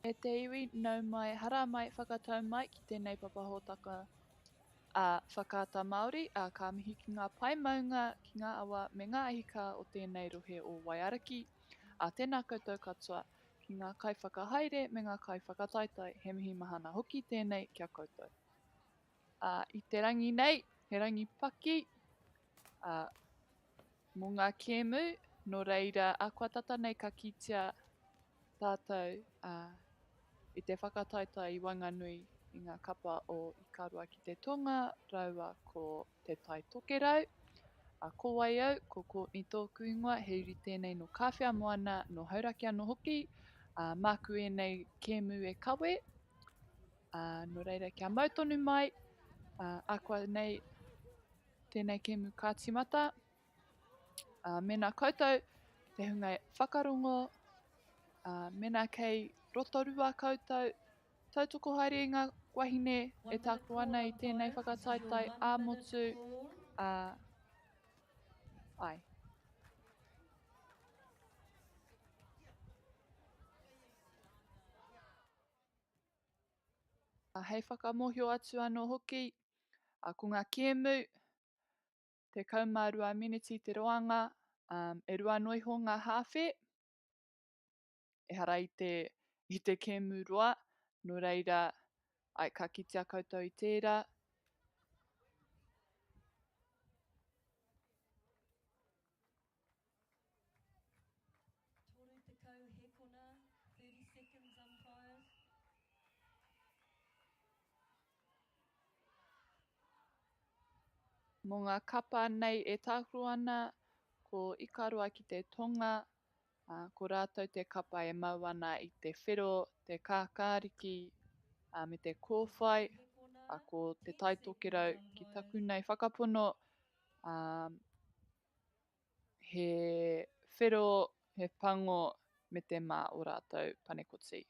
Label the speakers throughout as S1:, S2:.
S1: E te iwi nau mai hara mai whakatau mai ki tēnei papahotaka a whakata Māori a ka mihi ki ngā pai maunga ki ngā awa me ngā ahika o tēnei rohe o Waiaraki. A tēnā koutou katoa ki ngā kai whakahaere me ngā kai whakataitai he mihi mahana hoki tēnei kia koutou. I te rangi nei, he rangi paki, mō ngā kēmu, no reira a kua tata nei ka kitea tātou i te whakataitai i Wanganui i ngā kapa o Ikarua ki te tonga, raua ko te tai tokerau. Ko wai au, ko Courtney tōku ingoa, he iri tēnei no kawhia moana no hauraki anō hoki, māku e nei kēmu e kawe. No reira kia mautonu mai, a kua nei tēnei kēmu ka timata. Mena koutou, te hunga whakarongo, mena kei rotorua koutou, tautoko haere i ngā wahine e tāku ana i tēnei whakataitai ā-motu. Ai. Hei whakamohio atu anō hoki, ko ngā kēmu, te kaumārua miniti te roanga, e rua noiho ngā hawhe, e hara i te kēmu roa, no reira, ai ka kitea koutou i tērā.
S2: Tōru te kau hekona, 30 seconds umpires.
S1: Mō ngā kapa nei e tākuru ana, ko Ikarua ki te tonga, ko rātou te kapa e mau ana i te whero, te kākāriki, me te kōwhai, ko te taitokerau ki taku nei whakapono, he whero, he pango me te mā o rātou panekoti.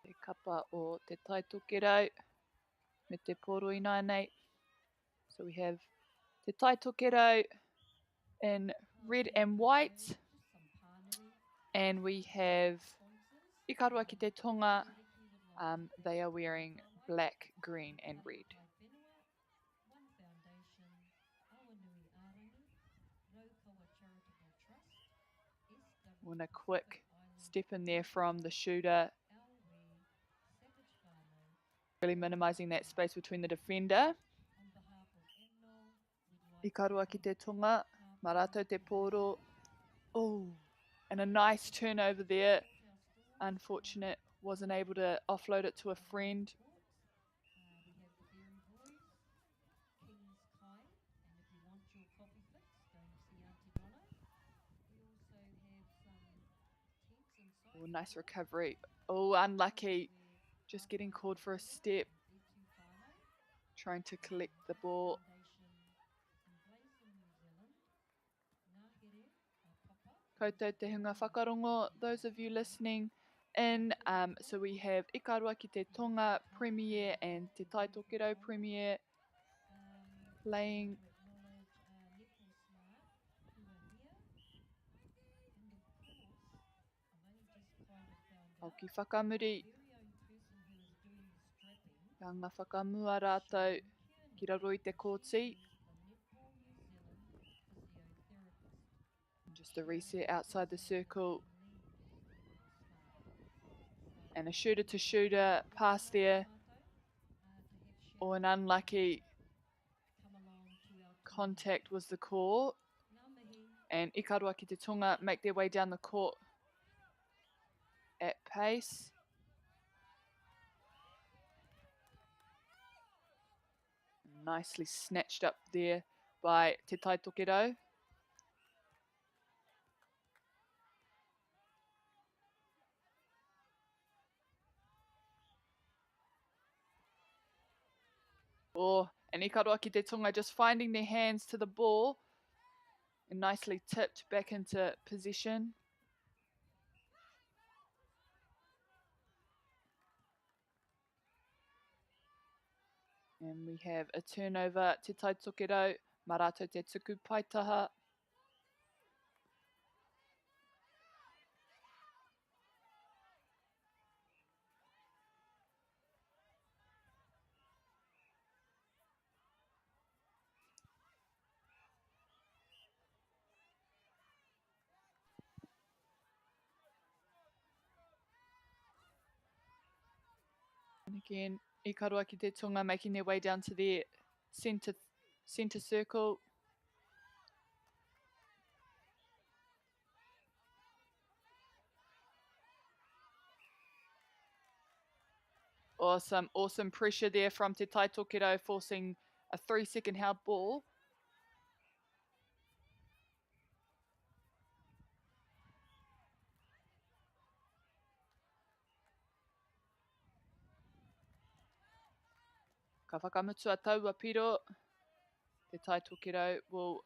S1: Te kapa o te taitokerau me te poro inānei. So we have te taitokerau in red and white, and we have Ikarua ki te tonga, they are wearing black, green and red. Want a quick step in there from the shooter, really minimising that space between the defender. Ikarua ki te tonga, marato te poro. Oh, and a nice turnover there. Unfortunate, wasn't able to offload it to a friend. Oh, nice recovery. Oh, unlucky. Just getting called for a step. Trying to collect the ball. Koutou te hunga whakarongo, those of you listening in. So we have Ikarua ki te tonga premier and te taitokerau premier playing. Ki whakamuri, ka ngā whakamua rātou ki raro i te kōti. Just a reset outside the circle. And a shooter to shooter pass there, or an unlucky contact was the call. And Ikaroa ki te Tonga make their way down the court at pace. Nicely snatched up there by Te Tai Tokerau. Oh, and Ikaroa ki te Tonga just finding their hands to the ball and nicely tipped back into position. And we have a turnover, Te Tai Tokerau, Marato te tuku paitaha. And again, Ikaroa ki te Tonga making their way down to their centre circle. Awesome pressure there from Te Tai Tokerau, forcing a 3-second held ball. Ka whakamutua taua piro. Te Tai Tokerau will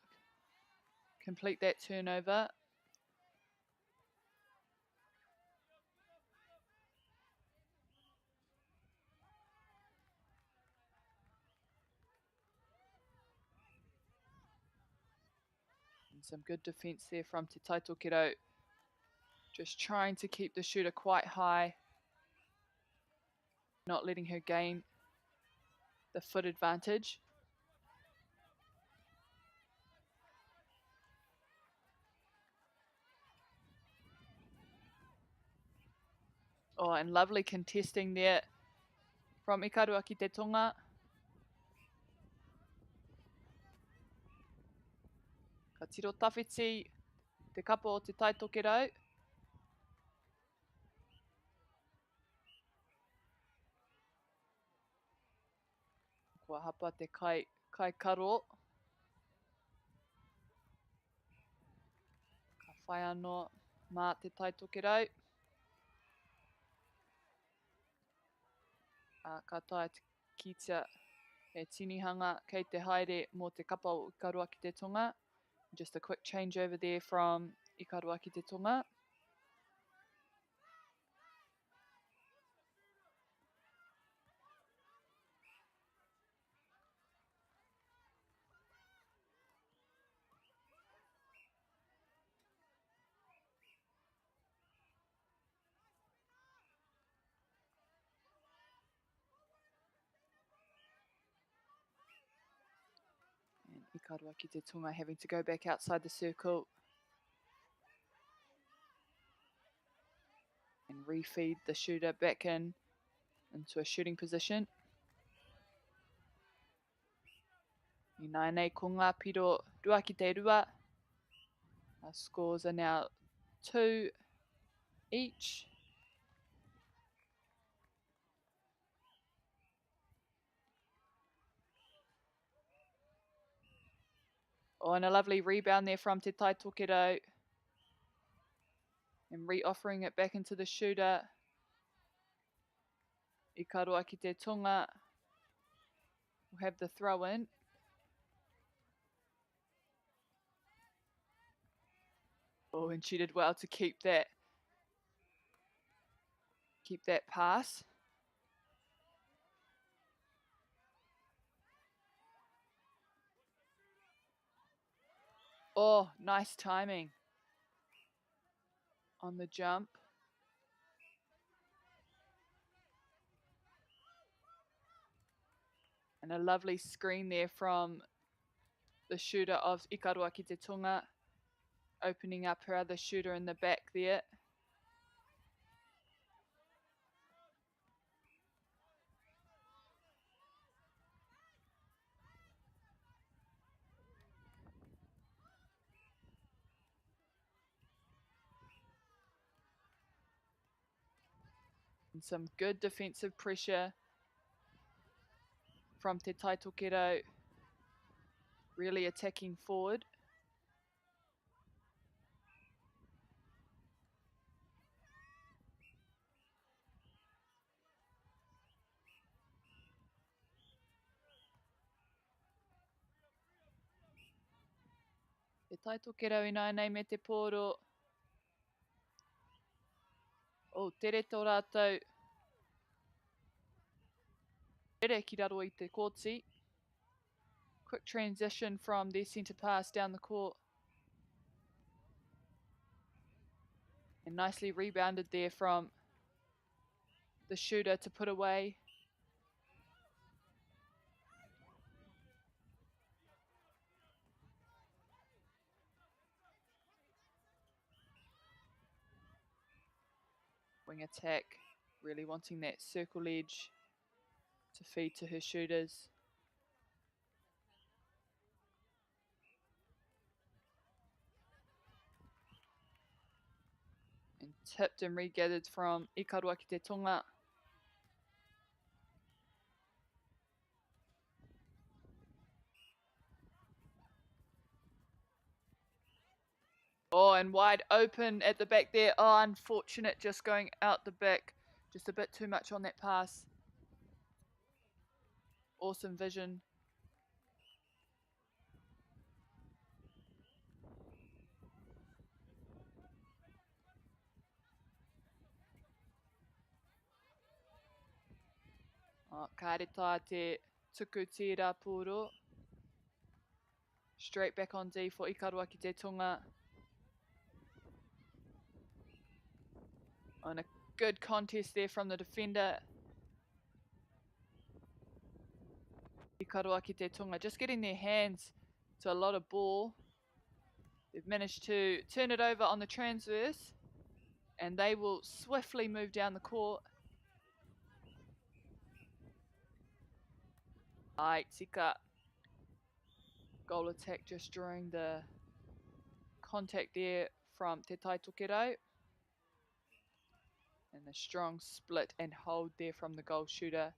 S1: complete that turnover. And some good defence there from Te Tai Tokerau. Just trying to keep the shooter quite high. Not letting her gain the foot advantage. Oh, and lovely contesting there from Ikaroa ki te Tonga. Ka tiro tawhiti te kapa o Te Tai Tokerau. Kua hapa te kai karo. Ka whai anō mā Te Tai Tokerau. Ka tae kitia he tinihanga kei te haere mō te kapa o Ikaroa ki te Tonga. Just a quick change over there from Ikaroa ki te Tonga. And Ikaroa ki te Tonga having to go back outside the circle and refeed the shooter back into a shooting position. I nai nei ko ngā piro rua ki te rua. Our scores are now 2 each. Oh, and a lovely rebound there from Te Tai Tokerau. And re-offering it back into the shooter. Ikaroa ki te Tonga will have the throw in. Oh, and she did well to keep that pass. Oh, nice timing on the jump. And a lovely screen there from the shooter of Ikaroa ki te Tonga, opening up her other shooter in the back there. And some good defensive pressure from Te Tai Tokerau, really attacking forward. Te Tai Tokerau ina nei me te pōro. O, tere tō rātou. Tere ki raro i te kōtsi. Quick transition from their centre pass down the court. And nicely rebounded there from the shooter to put away. Wing attack, really wanting that circle edge to feed to her shooters. And tipped and regathered from Ikaroa ki te Tonga. Oh, and wide open at the back there. Oh, unfortunate, just going out the back. Just a bit too much on that pass. Awesome vision. Oh, karetaa te tuku tira pūro. Straight back on D for Ikaroa ki te Tonga. On a good contest there from the defender. Ikaroa ki te Tonga just getting their hands to a lot of ball. They've managed to turn it over on the transverse and they will swiftly move down the court. Ai tika. Goal attack just drawing the contact there from Te Tai Tokerau. And the strong split and hold there from the goal shooter.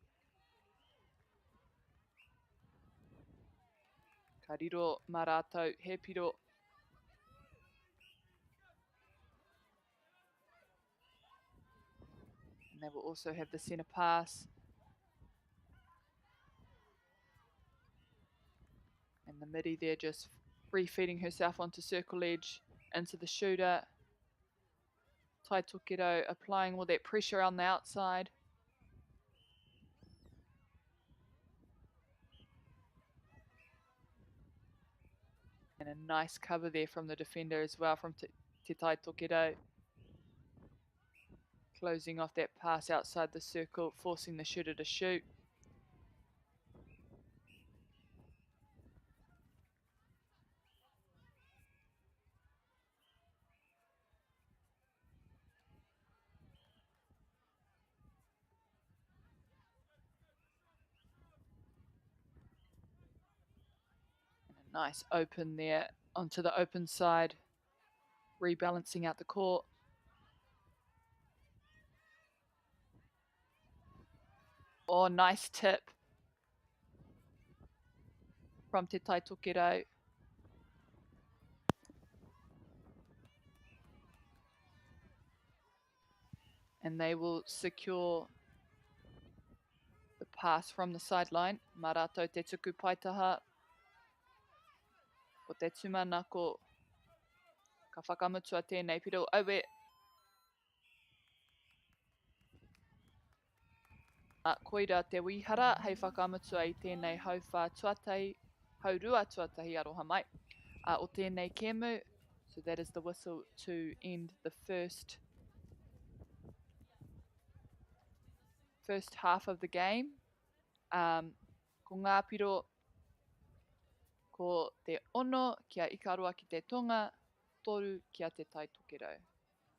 S1: Ka riro mā rātou, he piro. And they will also have the centre pass. And the midi there just refeeding herself onto circle edge into the shooter. Tai Tokerau applying all that pressure on the outside. And a nice cover there from the defender as well from Te Tai Tokerau. Closing off that pass outside the circle, forcing the shooter to shoot. Nice open there onto the open side, rebalancing out the court. Oh, nice tip from Te Tai Tokerau. And they will secure the pass from the sideline. Mā rātou te tuku paitaha. Ko te tūmanako. Ka whakamutua tēnei piro. Aue. Koira te wihara, hei whakamutua I tēnei hauwha tuatahi, haurua tuatahi aroha mai. O tēnei kēmu. So that is the whistle to end the first half of the game. Ko ngā piro, ko te ono kia Ikaroa ki te Tonga, toru kia te Tai Tokerau.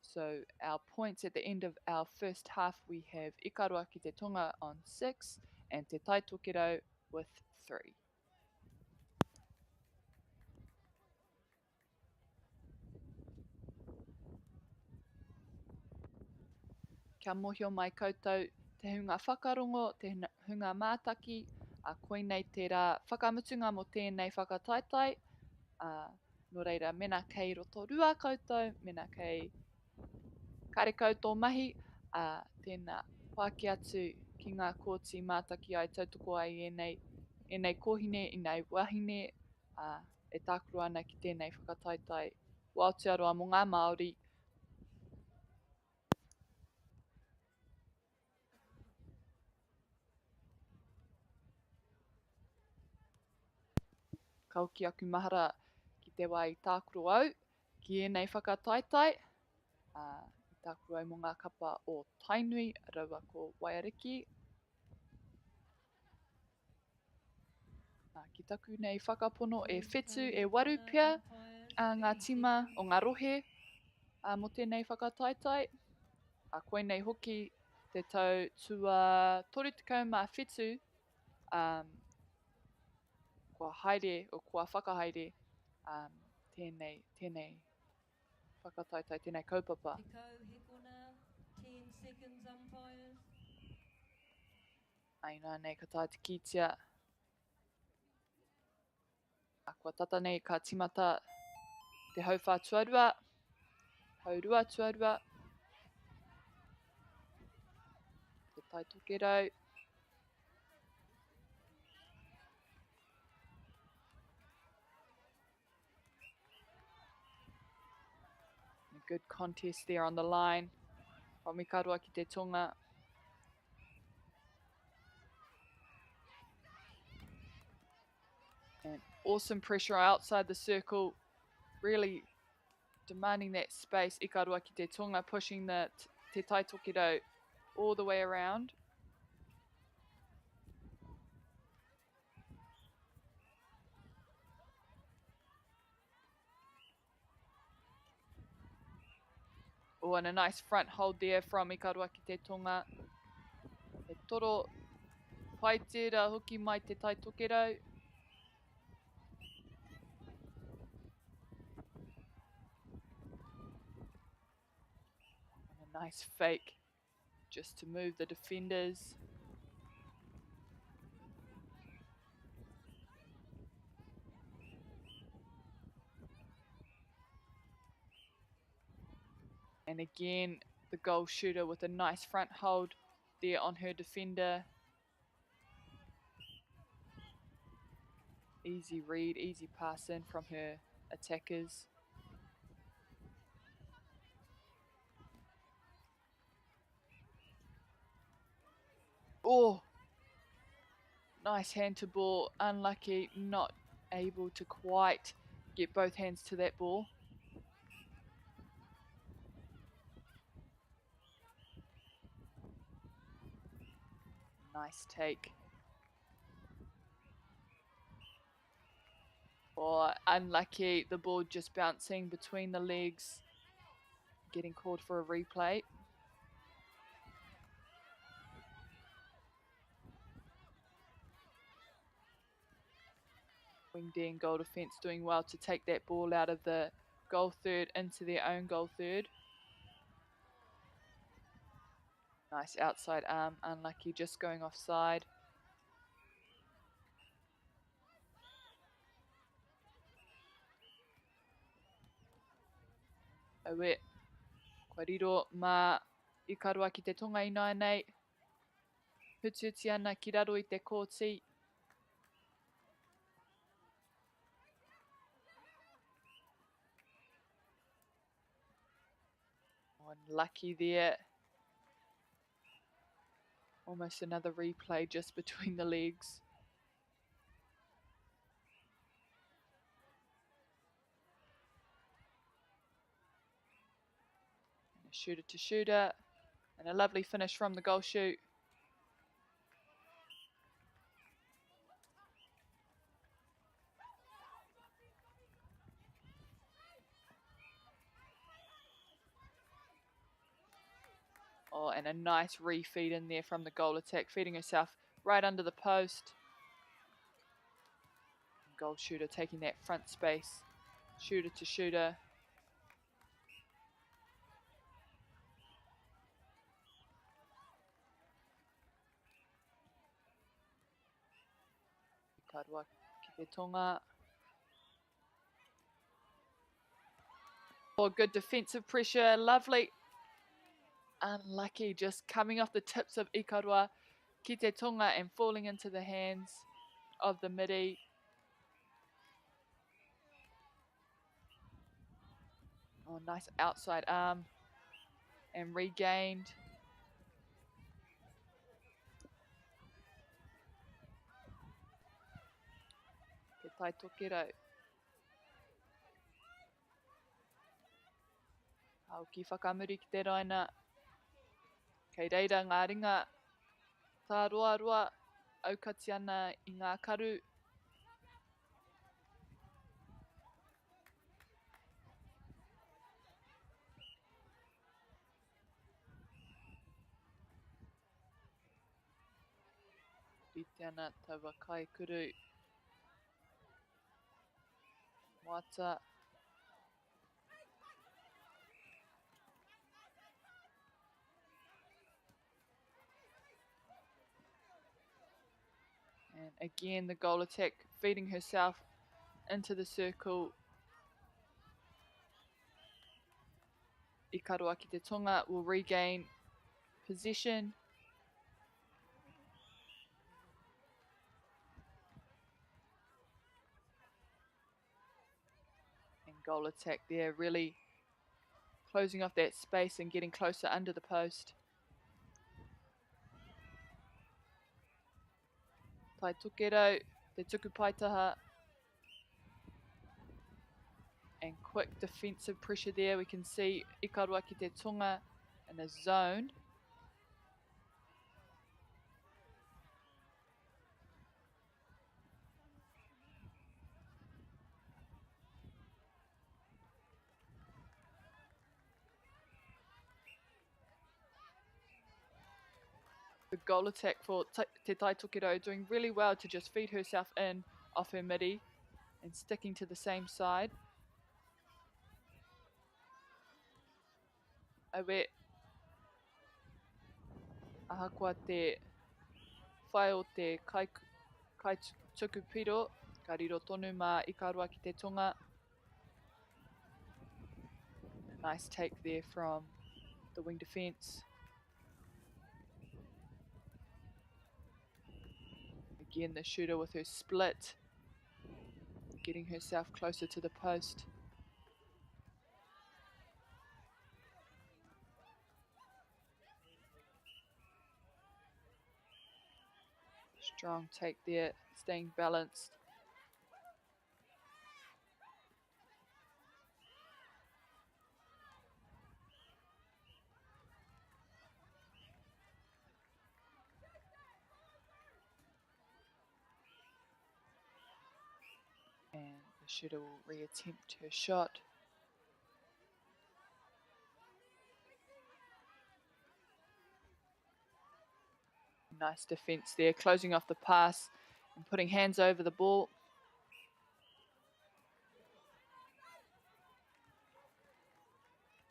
S1: So our points at the end of our first half, we have Ikaroa ki te Tonga on 6 and Te Tai Tokerau with 3. Kia mohio mai koutou te hunga whakarongo, te hunga mātaki, koinei te rā whakamutunga mo tēnei whakataitai. Nō reira, mena kei roto rua koutou, mena kei karekau tō mahi, tēnā whāki atu ki ngā kōti mātaki ai tautoko ai enei kohine, enei wahine, e tākuru ana ki tēnei whakataitai o Aotearoa mō ngā Māori. Kau ki aku mahara ki te wai tākuru au, ki enei whakataitai, i tākuru au mō ngā kapa o Tainui, rawa ko Waiariki. Ki taku nei whakapono e whetū, e waru pia, ngā tima o ngā rohe, mo tēnei whakataitai. Koinei hoki te tau tua 37, kua haere o kua whakahaere tēnei whakataitai, tēnei kaupapa.
S2: Te kau hekona, 10 seconds umpires.
S1: Aina nei ka tāi te kitia. Kua tata nei ka timata te hauwha tuarua, haurua tuarua. Te tai tokerau. A good contest there on the line. Whamikaroa ki te tonga. And awesome pressure outside the circle. Really demanding that space. Ikaroa ki te tonga, pushing te tai tokerau all the way around. Oh, and a nice front hold there from Ikaroa ki te tonga. Te toro pai tērā hoki mai te tai tokerau. And a nice fake just to move the defenders. And again, the goal shooter with a nice front hold there on her defender. Easy read, easy pass in from her attackers. Oh, nice hand to ball. Unlucky, not able to quite get both hands to that ball. Nice take. Oh, unlucky, the ball just bouncing between the legs, getting called for a replay. Wingdee and goal defence doing well to take that ball out of the goal third into their own goal third. Nice outside arm, unlucky, just going offside. Awe, kua riro mā Ikaroa ki te tonga inoa nei. Hututi ana ki raro i te kōti. Oh, lucky there. Almost another replay just between the legs. And a shooter to shooter. And a lovely finish from the goal shoot. Oh, and a nice refeed in there from the goal attack, feeding herself right under the post. Goal shooter taking that front space. Shooter to shooter. Ikarua ki te tonga. Oh, good defensive pressure. Lovely. Unlucky, just coming off the tips of Ikarua ki te tonga and falling into the hands of the midi. Oh, nice outside arm and regained. Te tai tokero. Au ki whakamuri ki te raina. Kei reira ngā ringa. Tā roa roa aukati ana i ngā karu. Rite ana taua kai kuru. Moata. And again, the goal attack, feeding herself into the circle. Ikarua ki te tonga will regain possession. And goal attack there, really closing off that space and getting closer under the post. Tai tokero, te tuku paitaha. And quick defensive pressure there. We can see Ikarua ki te tonga in a zone. The goal attack for Te Tai Tokero, doing really well to just feed herself in off her midi and sticking to the same side. Awe ahakoa te whai o te kai tuku piro, ka riro tonu mā Ikarua ki te tonga. Nice take there from the wing defence. Again, the shooter with her split, getting herself closer to the post. Strong take there, staying balanced. And the shooter will re-attempt her shot. Nice defence there, closing off the pass and putting hands over the ball.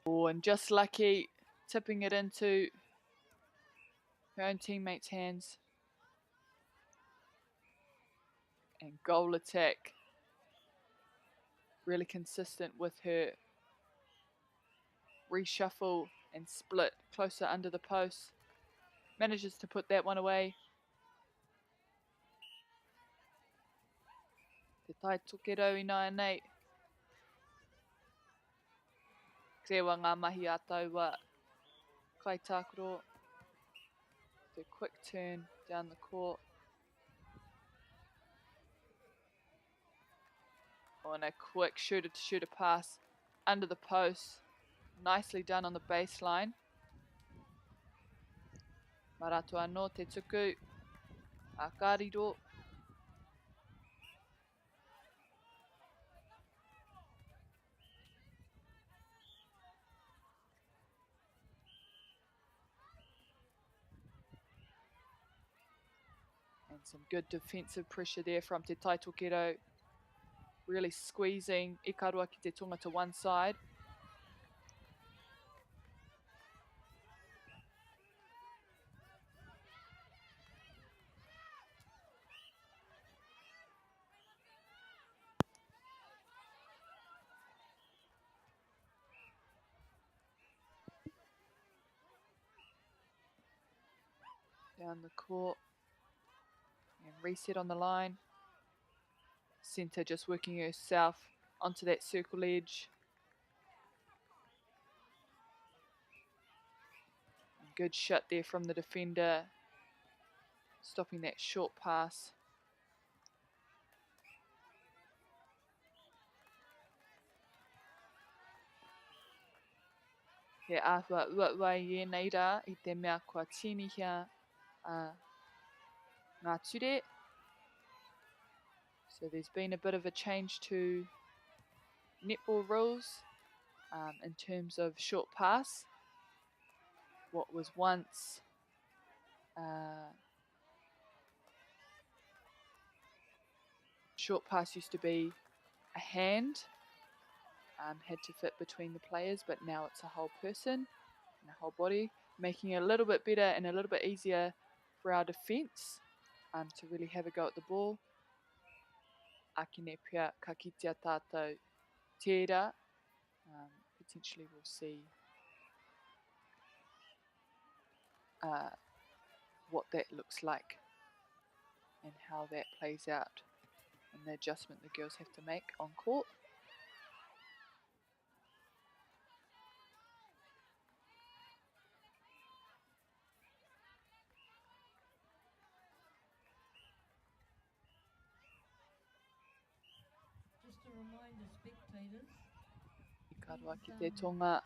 S1: Oh, and just lucky, tipping it into her own teammates' hands. And goal attack. Really consistent with her reshuffle and split closer under the post. Manages to put that one away. Te tai tokero I nai nei. Rewa ngā mahi a taua kai tākuro. The quick turn down the court. Oh, and a quick shooter-to-shooter pass under the post. Nicely done on the baseline. Maratu anō te tuku. A kāriro. And some good defensive pressure there from Te Tai Tokero. Really squeezing Ikarua ki te tonga to one side. down the court and reset on the line. Centre just working herself onto that circle edge. Good shot there from the defender, stopping that short pass. He āhua uawai ienei rā I te mea kua tinihia ngā ture. So there's been a bit of a change to netball rules in terms of short pass. What was once short pass used to be a hand, had to fit between the players, but now it's a whole person and a whole body, making it a little bit better and a little bit easier for our defence to really have a go at the ball. Akine pia ka kitea tātou tērā. Potentially we'll see what that looks like and how that plays out and the adjustment the girls have to make on court.
S2: Just a reminder, spectators,
S1: I karoa ki te tonga.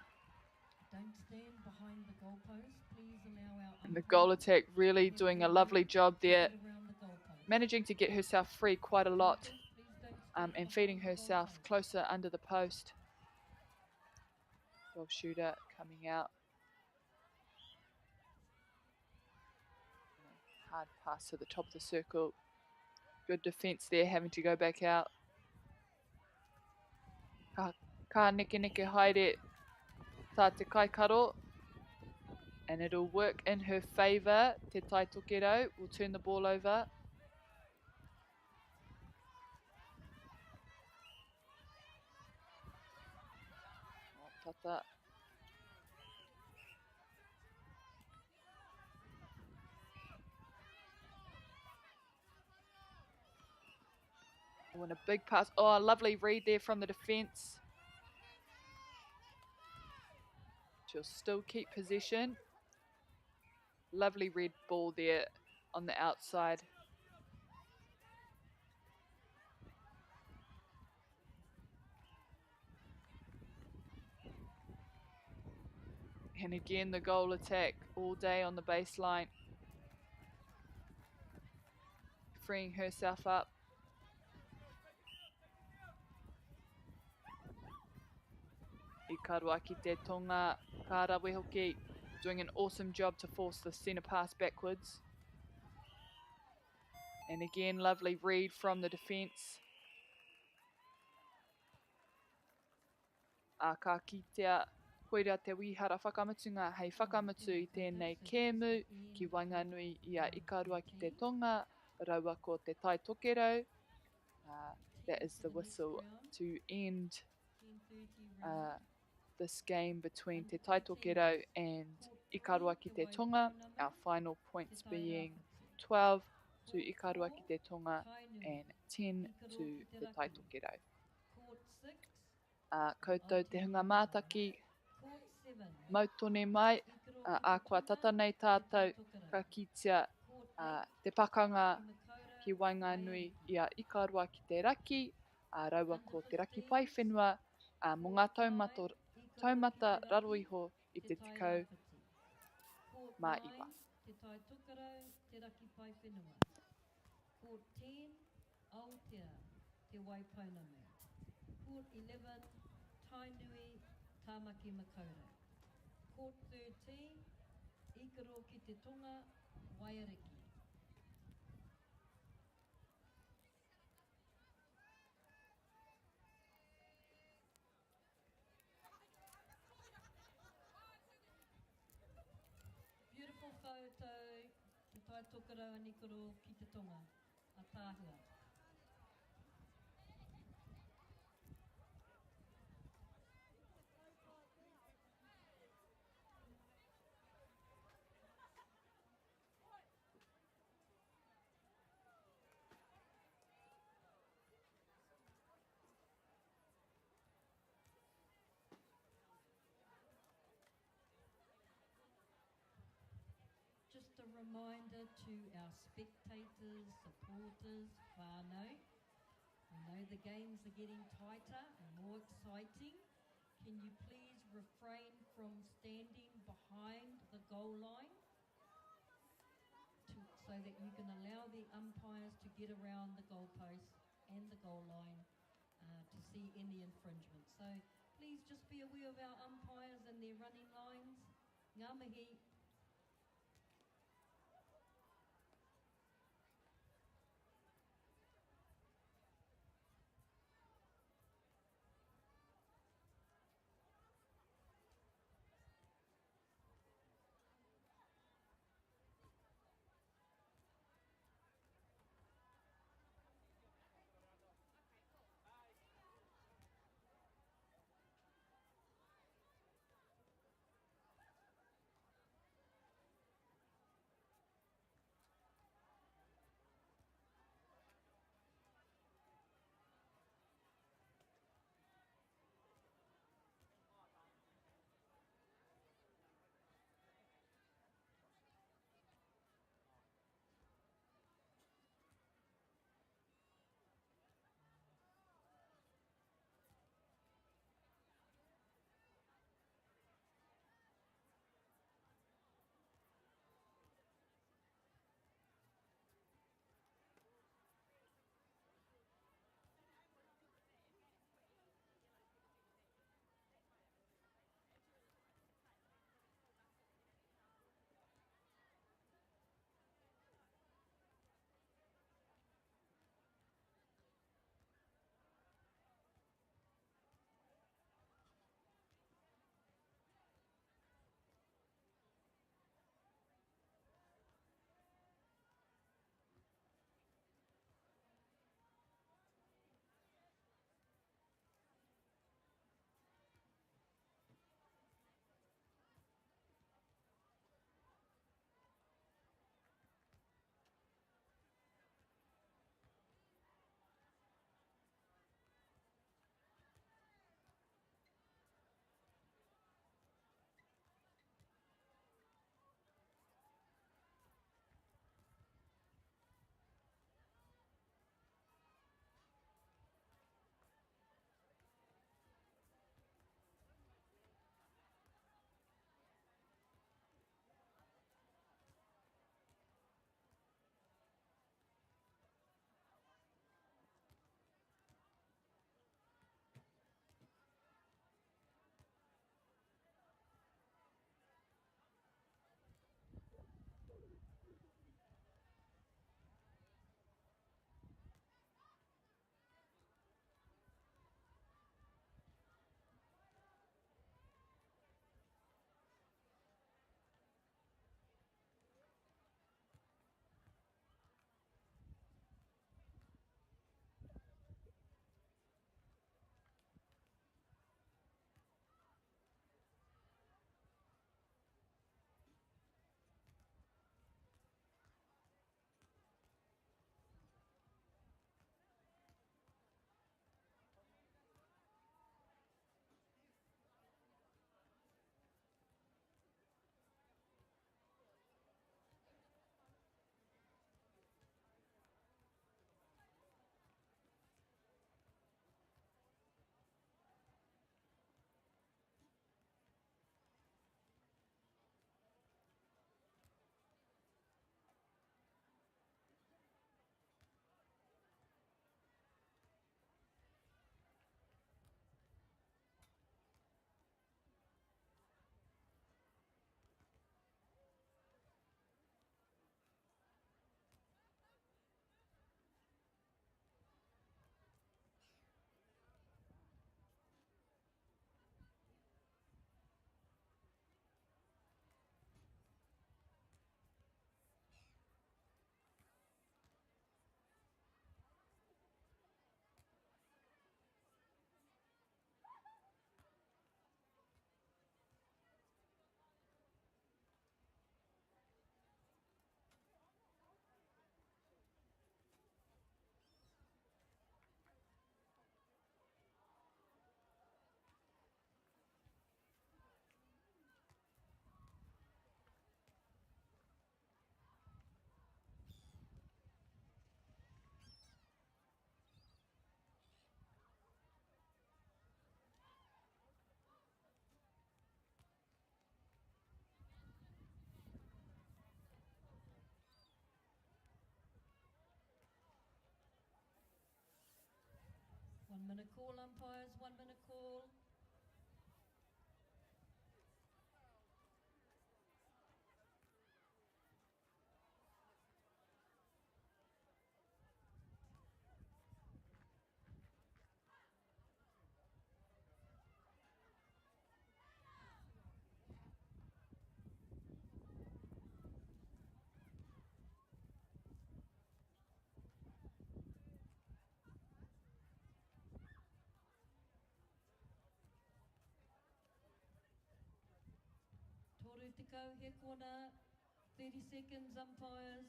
S2: don't stand behind the goalpost. Please allow our
S1: And the goal attack really doing a lovely job there,
S2: around the goalpost.
S1: managing to get herself free quite a lot
S2: Please don't stand
S1: and feeding
S2: behind the
S1: herself
S2: goalpost.
S1: closer under the post. Goal shooter coming out. Hard pass to the top of the circle. Good defence there, having to go back out. Ka neke neke haere tā te kaikaro. And it'll work in her favour. Te Tai Tokerau will turn the ball over. Oh, tata. Oh, and a big pass. Oh, a lovely read there from the defence. She'll still keep possession. Lovely red ball there on the outside. And again, the goal attack all day on the baseline. Freeing herself up. I karoa ki te tonga, ka rawe hoki, doing an awesome job to force the centre pass backwards. And again, lovely read from the defence. A ka kitea, koira te wihara whakamatunga, hei whakamutu I tēnei kēmu, ki Wainganui I a Ikarua ki te tonga, raua ko te Tai Tokerau. That is the whistle to end
S2: 10:30 round.
S1: this game between Te Tai Tokerau and Ikarua ki te tonga. Our final points being 12 to Ikarua ki te tonga and 10 to Te Tai Tokerau.
S2: Court 6,
S1: Koutou te hunga mātaki,
S2: Court 7,
S1: mautone mai, a kua tata nei tātou ka kitea te pakanga ki Wainganui I a Ikarua ki te raki, raua ko te raki pai whenua, mō ngā taumata raro iho I te tikau mā iwa.
S2: Te Tai Tokerau, te raki pai whenua. Court 10, Aotea, te Waipounamu. Court 11, Tainui, Tāmaki Makaurau. Court 13, Ikaro ki te tonga, Waiariki. Beautiful photo, te Tai Tokerau and Ikaro ki te tonga, a tāhua. just a reminder to our spectators, supporters, whānau. We know the games are getting tighter and more exciting. Can you please refrain from standing behind the goal line so that you can allow the umpires to get around the goalpost and the goal line to see any infringement. So please just be aware of our umpires and their running lines. Ngā mihi. 1 minute call, umpires, 1 minute call. Toru Tikau, he corner, 30 seconds, umpires.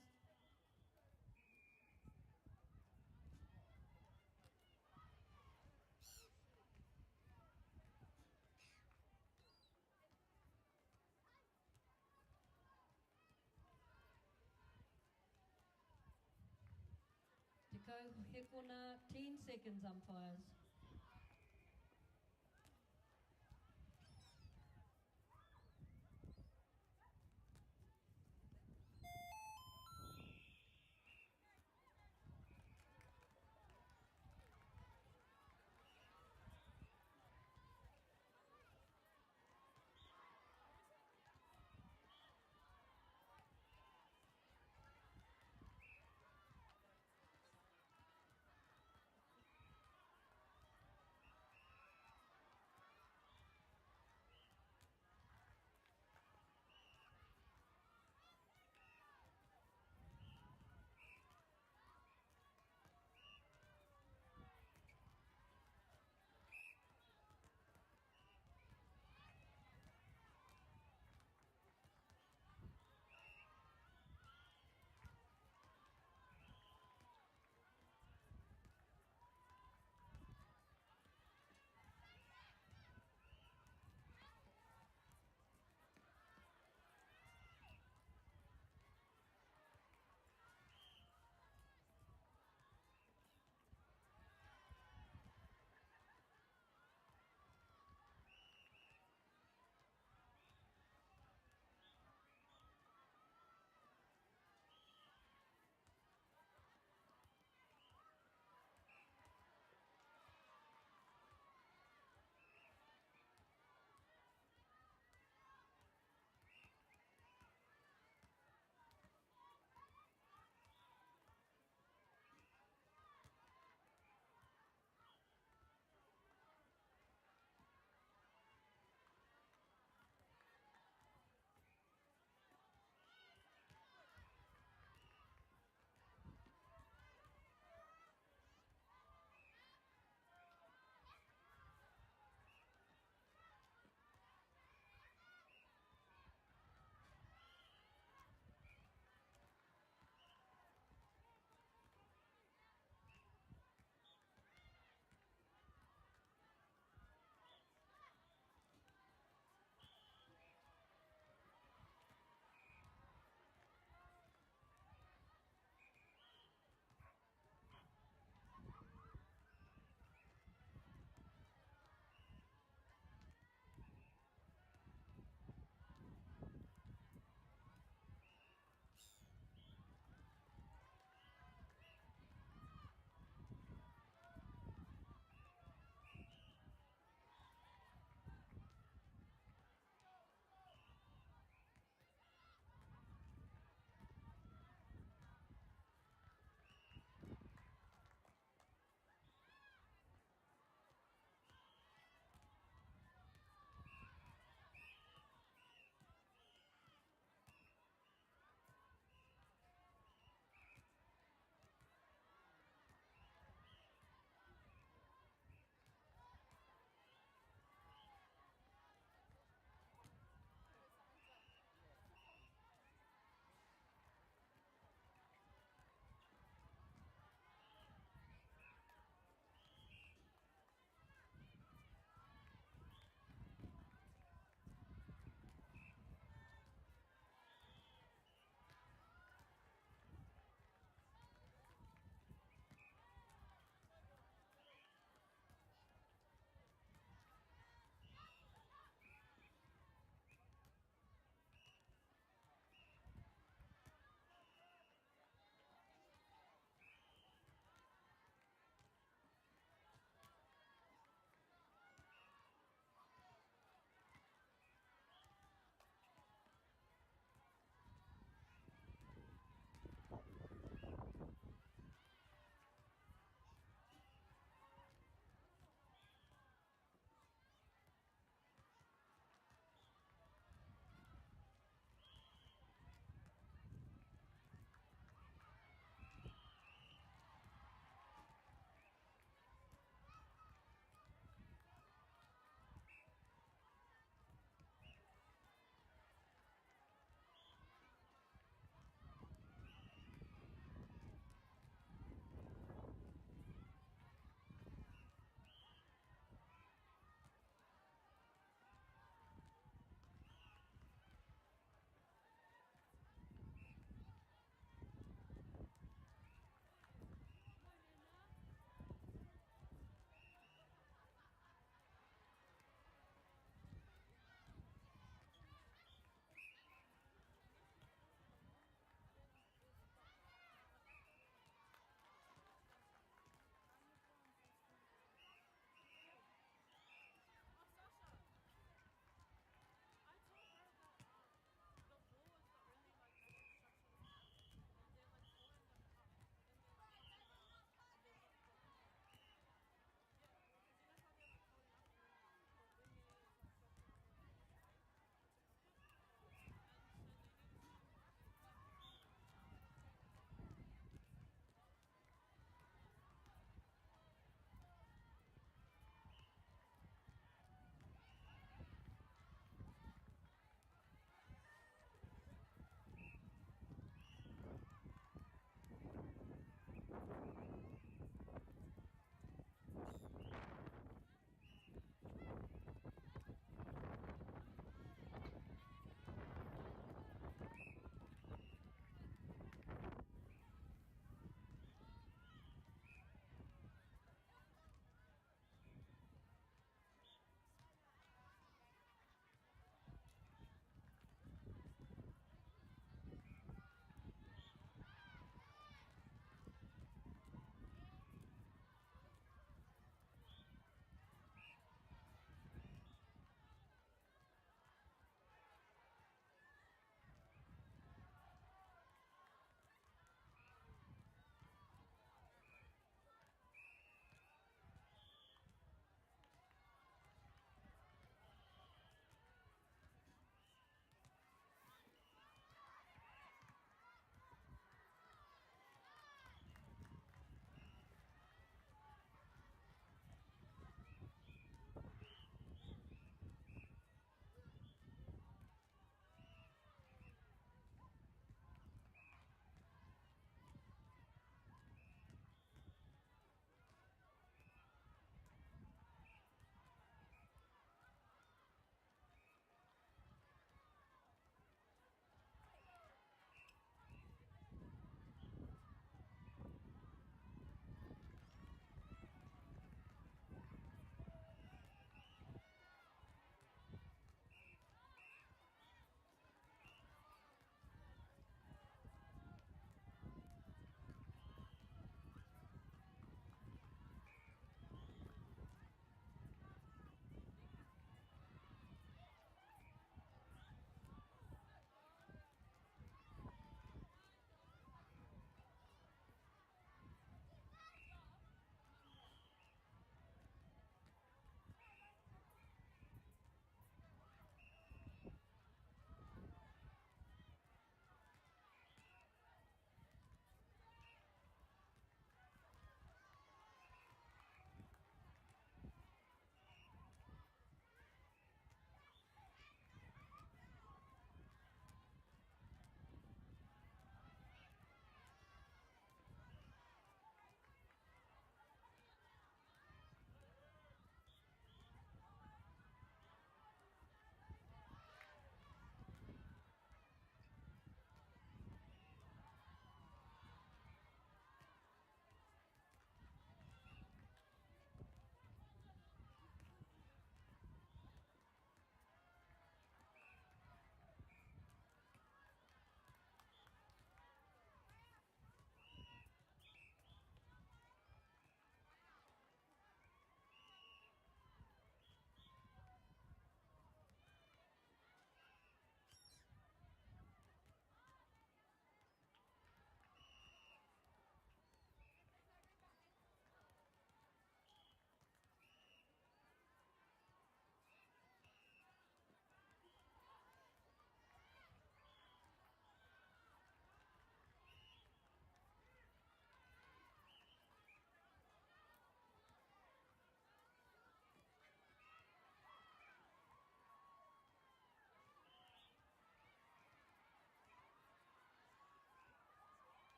S2: Tikau, he corner, 10 seconds, umpires.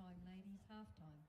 S2: time, ladies, half time.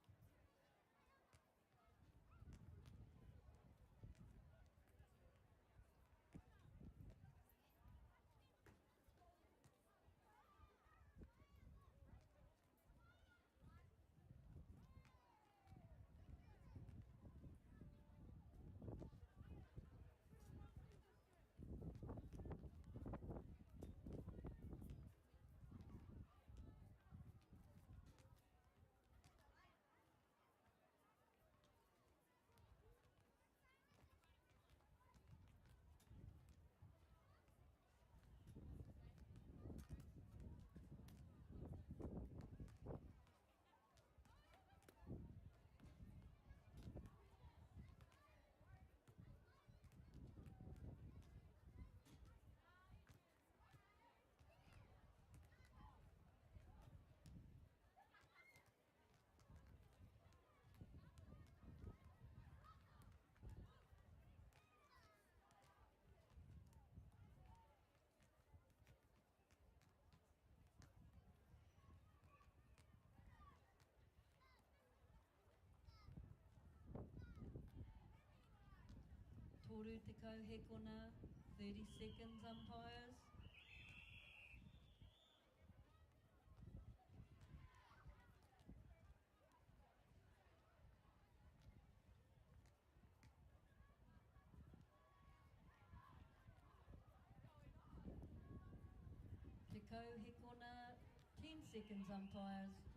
S2: Toru te kauhekona, 30 seconds umpires. Te kauhekona, 10 seconds umpires.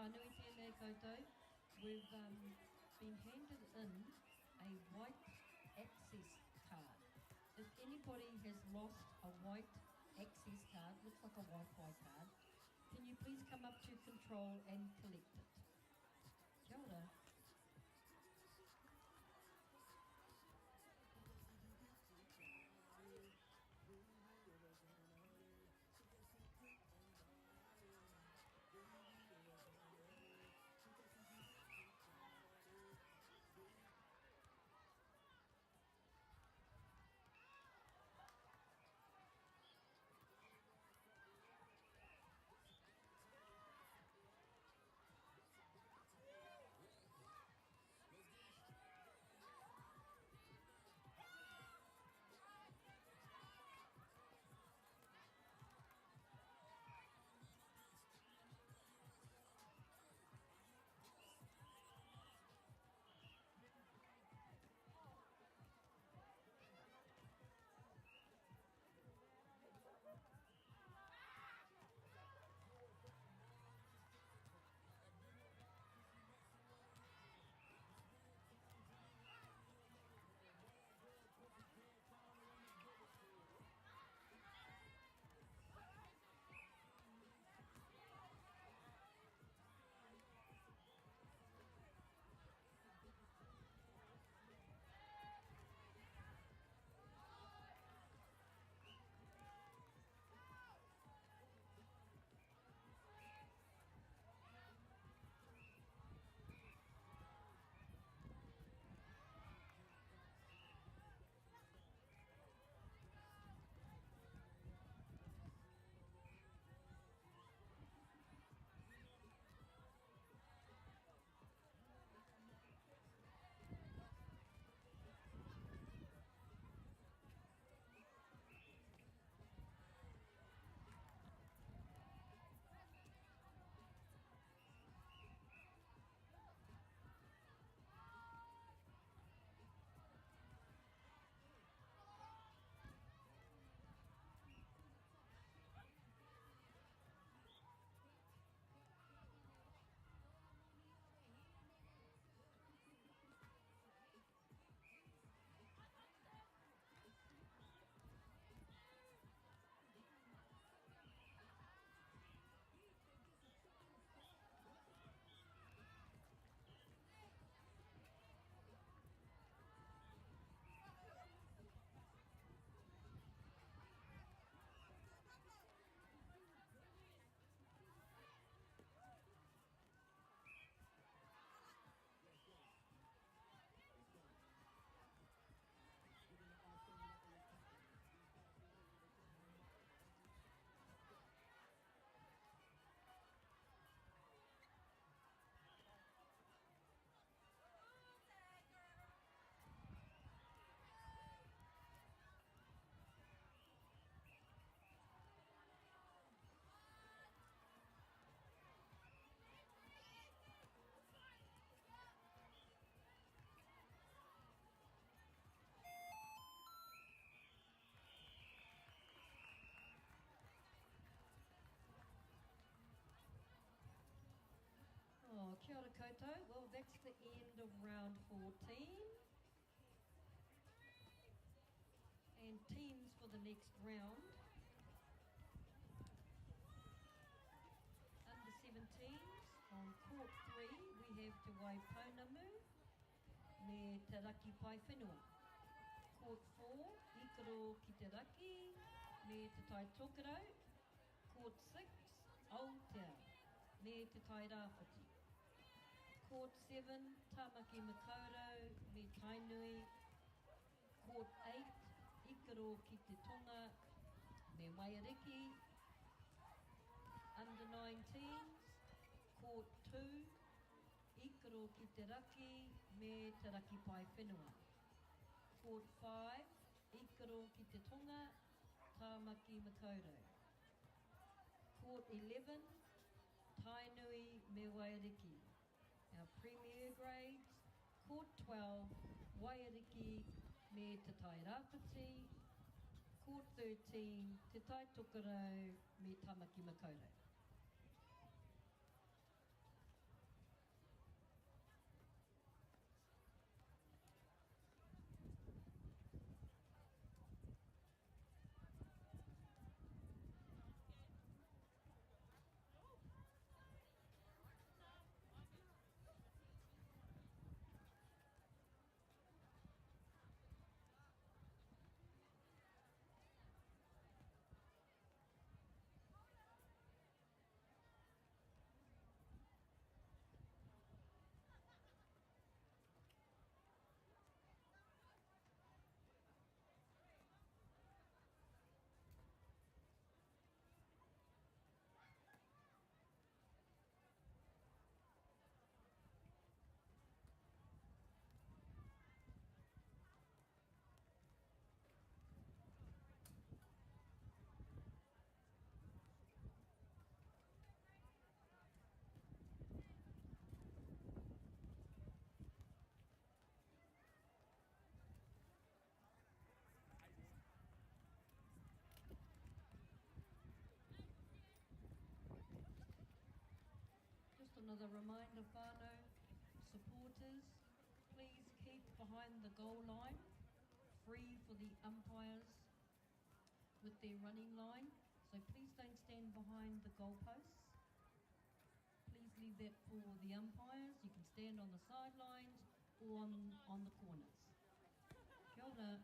S2: Whānui tēnei koutou. We've been handed in a white access card. If anybody has lost a white access card, looks like a Wi-Fi card, can you please come up to control and collect it? Kia ora. Oh, kia ora koutou. Well, that's the end of round 14. And teams for the next round. Under 17s, on court 3, we have Te Waipounamu me Te Raki Pai Whenua. Court 4, Ikaro ki Te Raki me Te Tai Tokerau. Court 6, Aotea me Te Tai Rāwhiti. Court 7, Tāmaki Makaurau me Tainui. Court 8, Ikaro ki Te Tonga me Waiariki. Under 19s, Court 2, Ikaro ki Te Raki me Te Raki Pai Whenua. Court 5, Ikaro ki Te Tonga, Tāmaki Makaurau. Court 11, Tainui me Waiariki. Our premier grades, Court 12, Waiariki me Te Tai Rāwhiti. Court 13, Te Tai Tokerau me Tāmaki Makaurau. another reminder, whānau, supporters, please keep behind the goal line, free for the umpires with their running line. So please don't stand behind the goalposts. Please leave that for the umpires. You can stand on the sidelines or on the corners. Kia ora.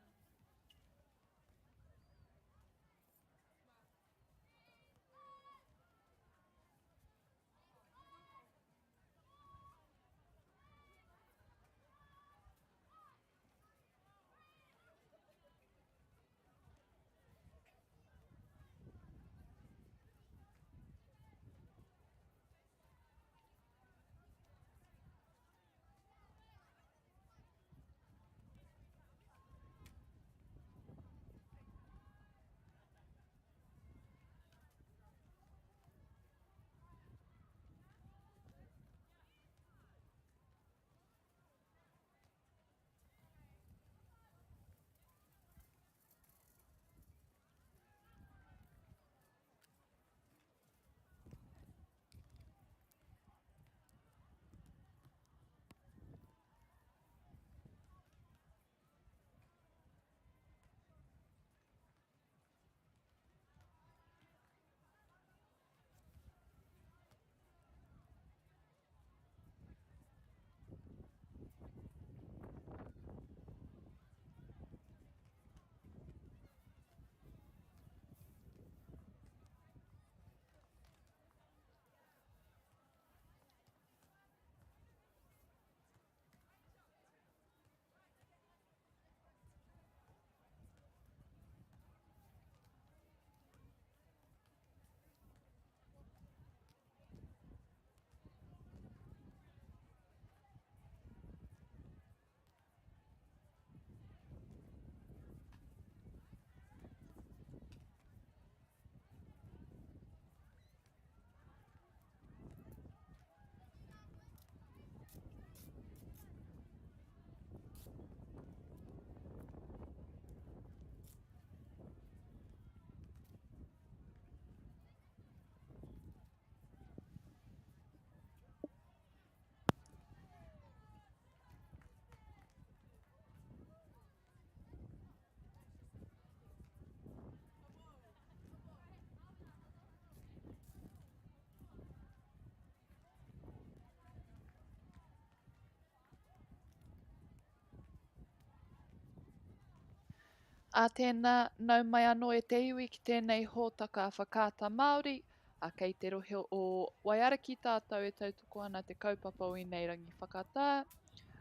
S1: A tēnā nau mai anō e te iwi ki tēnei hōtaka whakaata Māori, a kei te rohe o Waiaraki tātou e tautoko ana te kaupapa o i nei rangi whakatā.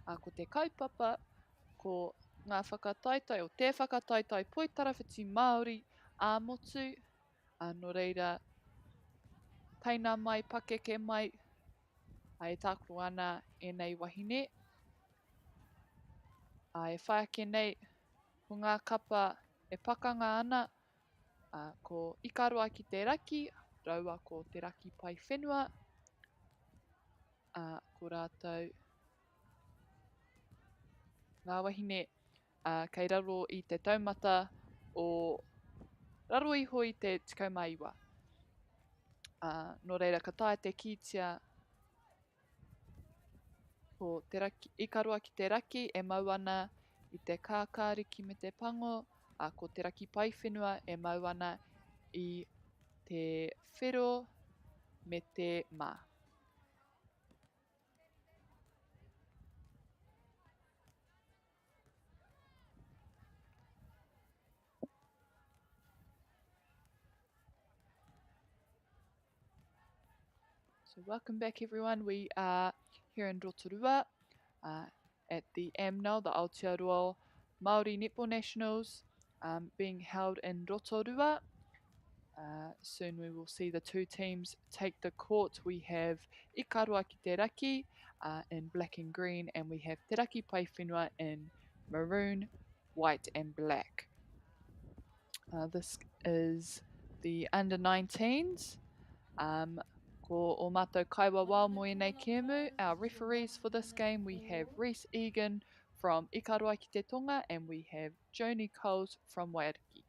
S1: A ko te kaupapa, ko ngā whakataitai o te whakataitai poitarawhiti Māori a motu, no reira taina mai, pakeke mai, a e tākoro ana e nei wahine. A e whai ake nei, ko ngā kapa e pakanga ana, ko ikaroa ki te raki, raua ko te raki pai whenua, ko rātou ngā wahine kei raro i te taumata o raro iho i te 12. No reira, ka tae te kitea ko te raki, ikaroa ki te raki e mau ana i te kākāriki me te pango, ko te raki pai whenua e mau ana i te whero me te mā. So welcome back everyone, we are here in Rotorua at the AMNAL, the Aotearoa Māori Netball Nationals, being held in Rotorua. Soon we will see the two teams take the court. We have Ikaroa ki te raki in black and green, and we have Te Raki Pai Whenua in maroon, white and black. This is the under-19s. Ko o mātou kaiwa wao mo nei Kemu. Our referees for this game, we have Reese Egan from Ikaroa ki te Tonga, and we have Joni Coles from Waiariki.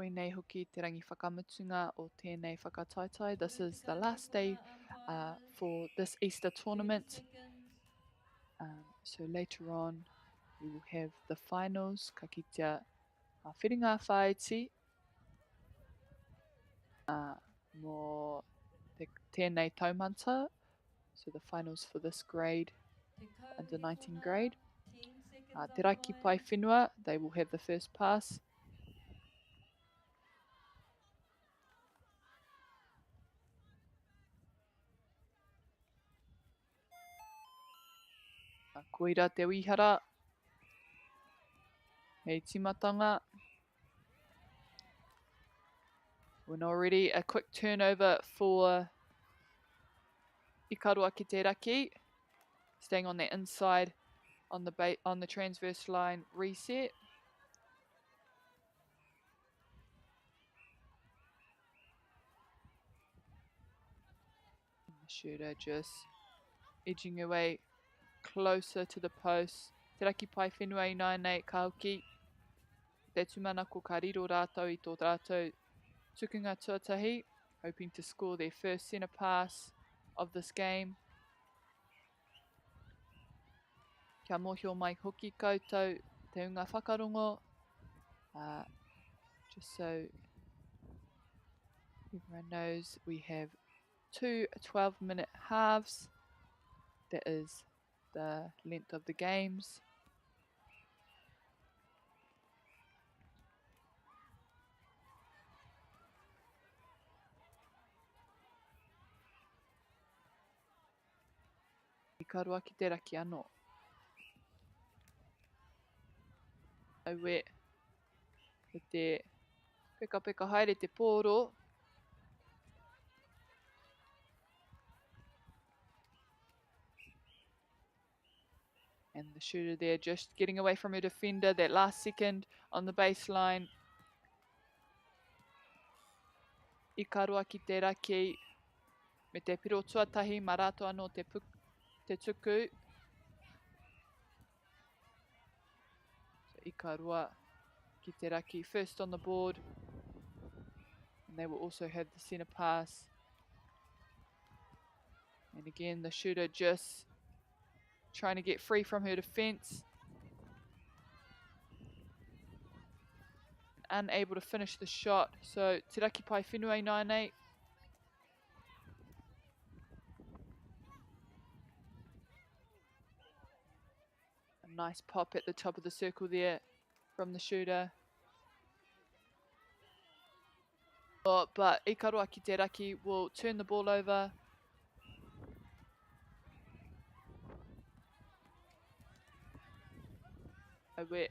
S1: Koinei hoki te rangi whakamutunga o tēnei whakataitai. This is the last day for this Easter tournament. So later on, we will have the finals. Ka kitea whiringa whaiti mō tēnei taumata. So the finals for this grade, under 19 grade. Te Raki Pai Whenua, they will have the first pass. Koira te wihara. Hei timatanga. And already a quick turnover for Ikarua ki te Raki. Staying on the inside on the transverse line reset. And the shooter just edging away closer to the post. Te Raki Pai Whenua I Nainei ka hoki. Te tumana ko ka riro rātou I tō rātou tukunga tuatahi, hoping to score their first centre pass of this game. Kia mōhio mai hoki koutou te unga whakarongo. Just so everyone knows, we have 2 12-minute halves. That is the length of the games. Ikarua ki te Raki anō. Aue, ko te peka peka haere te pōro. And the shooter there just getting away from her defender that last second on the baseline. Ikarua ki te Raki. Me te piro tuatahi marato anō te tuku. So Ikarua ki te Raki first on the board. And they will also have the centre pass. And again, the shooter just trying to get free from her defence. Unable to finish the shot. So Te Raki Pai Whenua I Nainei. A nice pop at the top of the circle there from the shooter. Oh, but Ikarua ki te Raki will turn the ball over. Aue.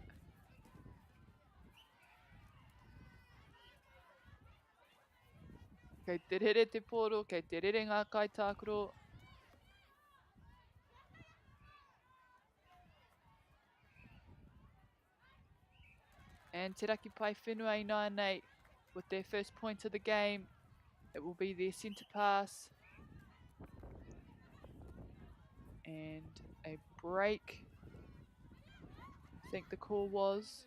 S1: Kei te rere te pōro, kei te rere ngā kaitākuro. And Te Raki Pai Whenua I Nainei with their first point of the game. It will be their centre pass. And a break. I think the call was.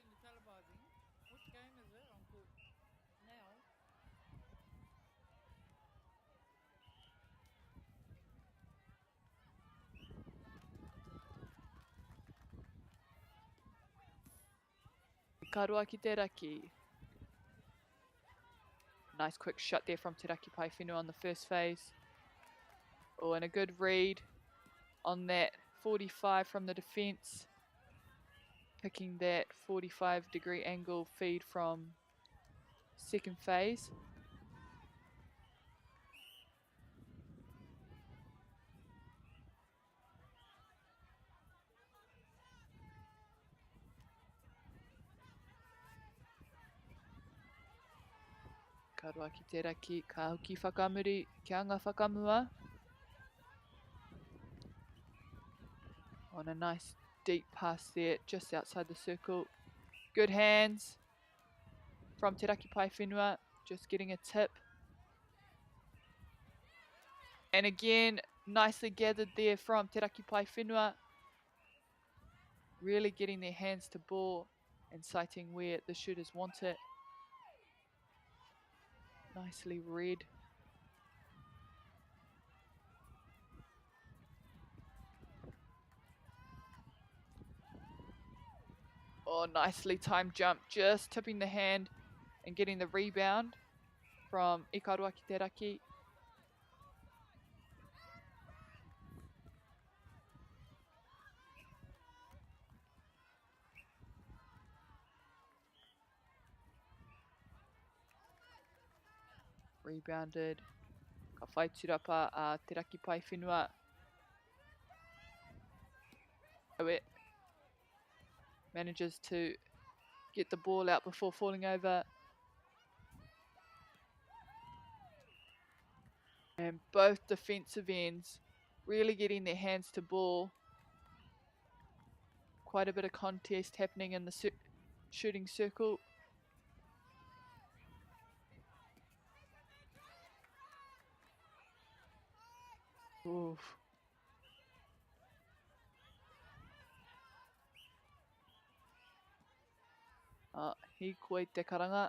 S1: Ikarua ki te Raki. Nice quick shot there from Te Raki Pai Whenua on the first phase. Oh, and a good read on that 45 from the defence. Picking that 45-degree angle feed from second phase. Ikarua ki te Raki, ka hoki whakamuri, kia anga whakamua. On a nice deep pass there, just outside the circle. Good hands from Te Raki Pai Whenua, just getting a tip. And again, nicely gathered there from Te Raki Pai Whenua. Really getting their hands to ball and sighting where the shooters want it. nicely read. Oh, nicely timed jump, just tipping the hand and getting the rebound from Ikaroa Kiteraki. Rebounded. Ka whai turapa a Teraki Pai Whenua. Oe manages to get the ball out before falling over. And both defensive ends really getting their hands to ball. Quite a bit of contest happening in the shooting circle. Oof. Hi koe te karanga.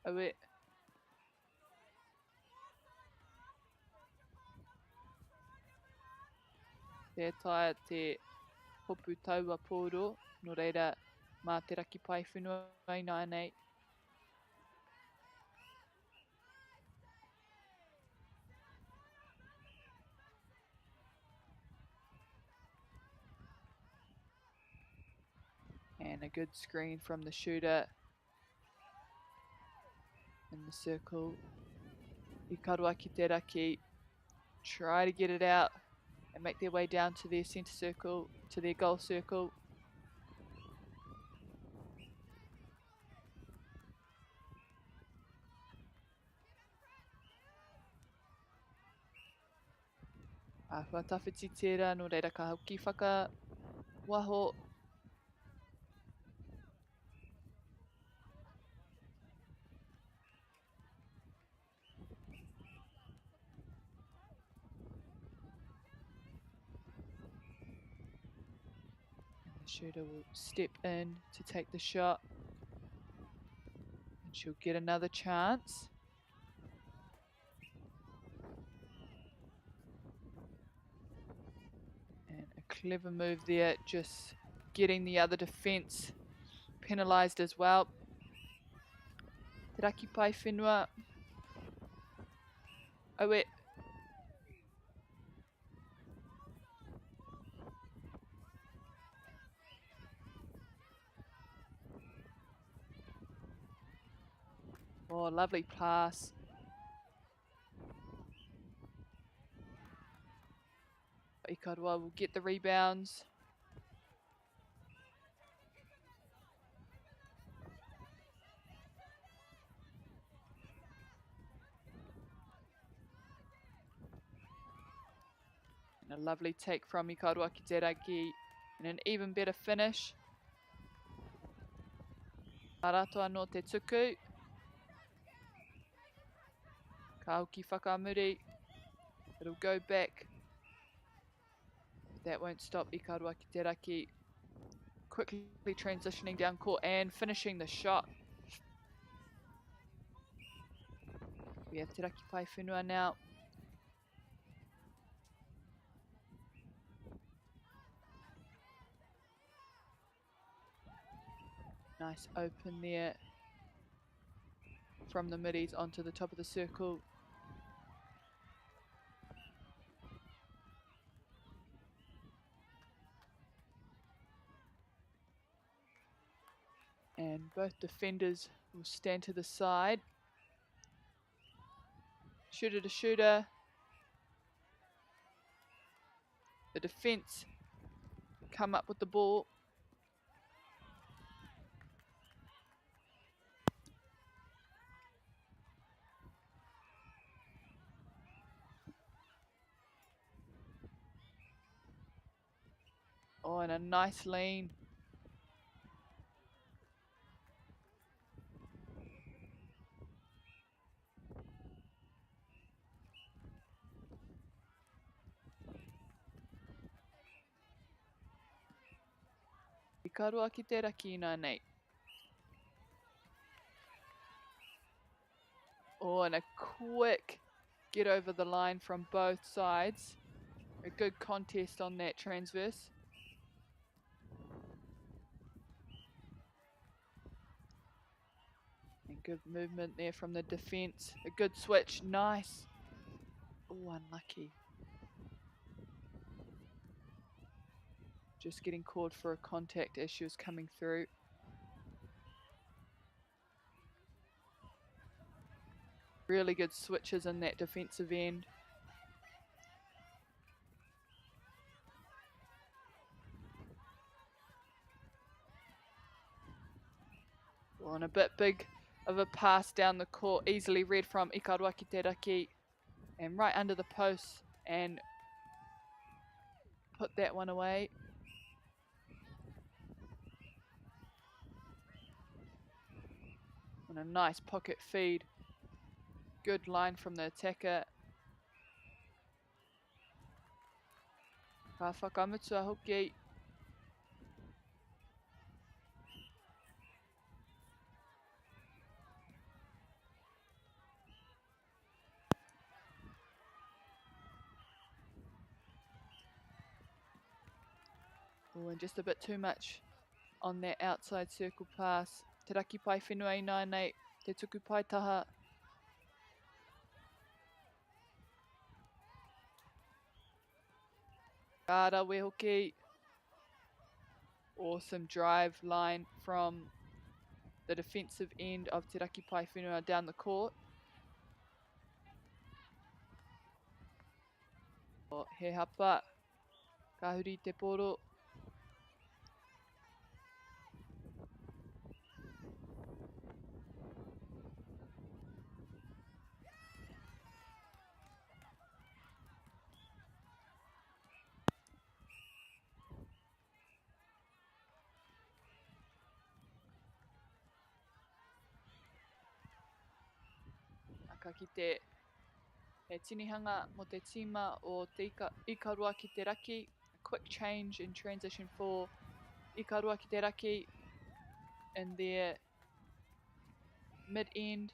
S1: Oe. Te taia te hopu taua pōro, no reira mā te raki pai whenua i nei. And a good screen from the shooter in the circle. Ikaroa Kiteraki try to get it out and make their way down to their centre circle, to their goal circle. Whatawhiti tērā, no reira ka hauki whaka waho. The shooter will step in to take the shot. And she'll get another chance. And a clever move there, just getting the other defence penalised as well. Te raki pai whenua. Oe. Oh, lovely pass. Ikaroa will get the rebounds. And a lovely take from Ikaroa Kiteraki and an even better finish. Aratoa no te tuku. Ka auki whakamuri. It'll go back. That won't stop Ikaroa Kiteraki. Quickly transitioning down court and finishing the shot. We have Te Raki Pai Whenua now. Nice open there from the middies onto the top of the circle. And both defenders will stand to the side. Shooter to shooter. The defence come up with the ball. Oh, and a nice lean. Ikaroa Kiteraki nei. Oh, and a quick get over the line from both sides. A good contest on that transverse. And good movement there from the defence. A good switch, nice. Oh, unlucky. Just getting called for a contact as she was coming through. Really good switches in that defensive end. Well, and a bit big of a pass down the court, easily read from Ikaruaki Teraki. And right under the post and put that one away. And a nice pocket feed. Good line from the attacker. Ka whakamutua hoki. Oh, and just a bit too much on that outside circle pass. Te raki pai whenua I nānei, te tuku pai taha. Kāra we hoki. Awesome drive line from the defensive end of Te Raki Pai Whenua down the court. Oh, he hapa. Kahuri te poro. Aka ki te he tinihanga mo te tima o te Ikarua ki te raki. A quick change in transition for Ikarua ki te raki in their mid-end.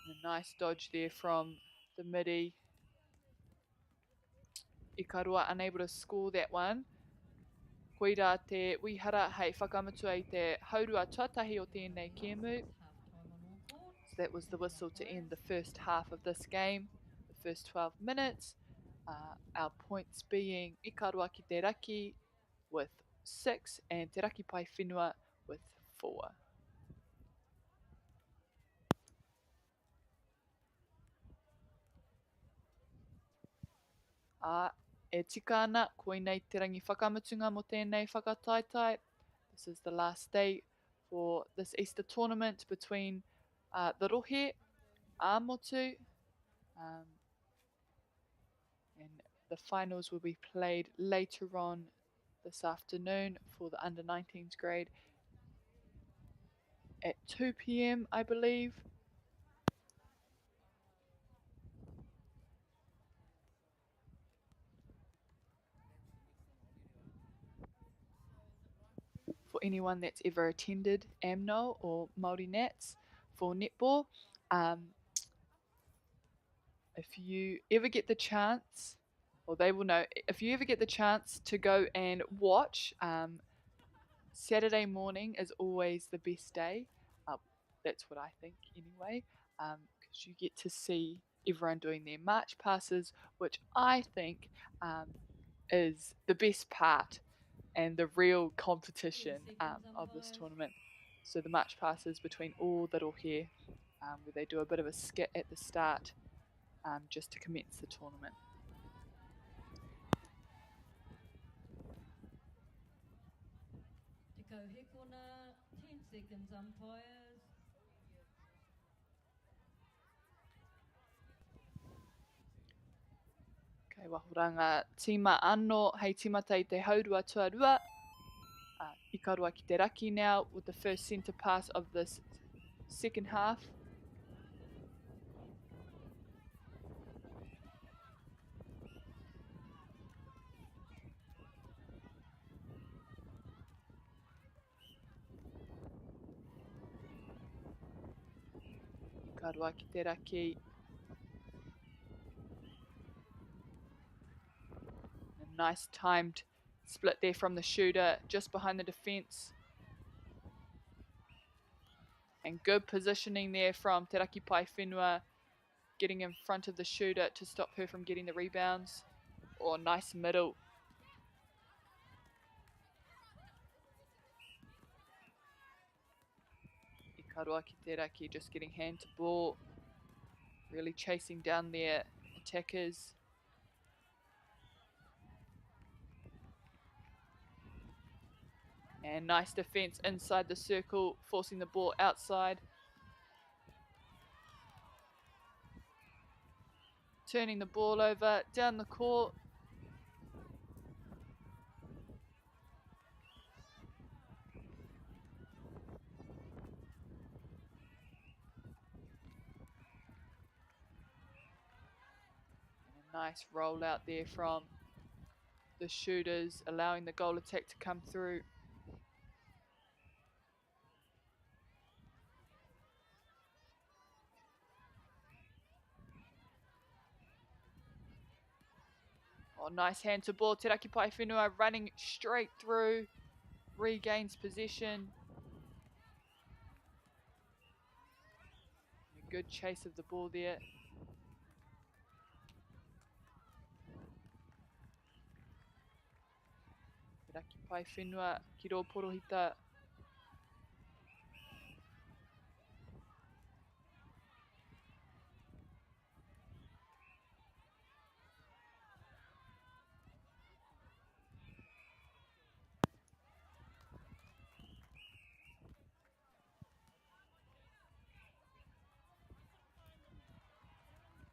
S1: A nice dodge there from the midi. Ikarua unable to score that one. Koira te wihara hei whakamutua I te haurua tuatahi o tēnei kēmu. So that was the whistle to end the first half of this game, the first 12 minutes. Our points being Ikarua ki te raki with 6 and Te Raki Pai Whenua with 4. E tika ana, koinei te rangi whakamutunga mo tēnei whakataitai. This is the last day for this Easter tournament between the Rohe, Āmotu, and the finals will be played later on this afternoon for the under 19s grade at 2 p.m. I believe. For anyone that's ever attended AMNO or Māori Nats for netball, if you ever get the chance, or they will know, if you ever get the chance to go and watch, Saturday morning is always the best day. That's what I think anyway, because you get to see everyone doing their march passes, which I think is the best part and the real competition of this tournament. So the march passes between all the rohe, where they do a bit of a skit at the start just to commence the tournament.
S2: Te kauhekona, 10 seconds umpires.
S1: Okay, wahuranga tima anō, hei timata I te haurua tuarua. Ikarua ki te raki now with the first centre pass of this second half. Karua ki te raki. A nice timed split there from the shooter, just behind the defence. And good positioning there from Te Raki Paewhenua, getting in front of the shooter to stop her from getting the rebounds. Oh, nice middle. I Karua ki te raki, just getting hand to ball. Really chasing down their attackers. And nice defense inside the circle, forcing the ball outside. Turning the ball over, down the court. And a nice rollout there from the shooters, allowing the goal attack to come through. Oh, nice hand to ball. Te Raki Paewhenua running straight through, regains possession. A good chase of the ball there. Te Raki Paewhenua, Kiro Porohita.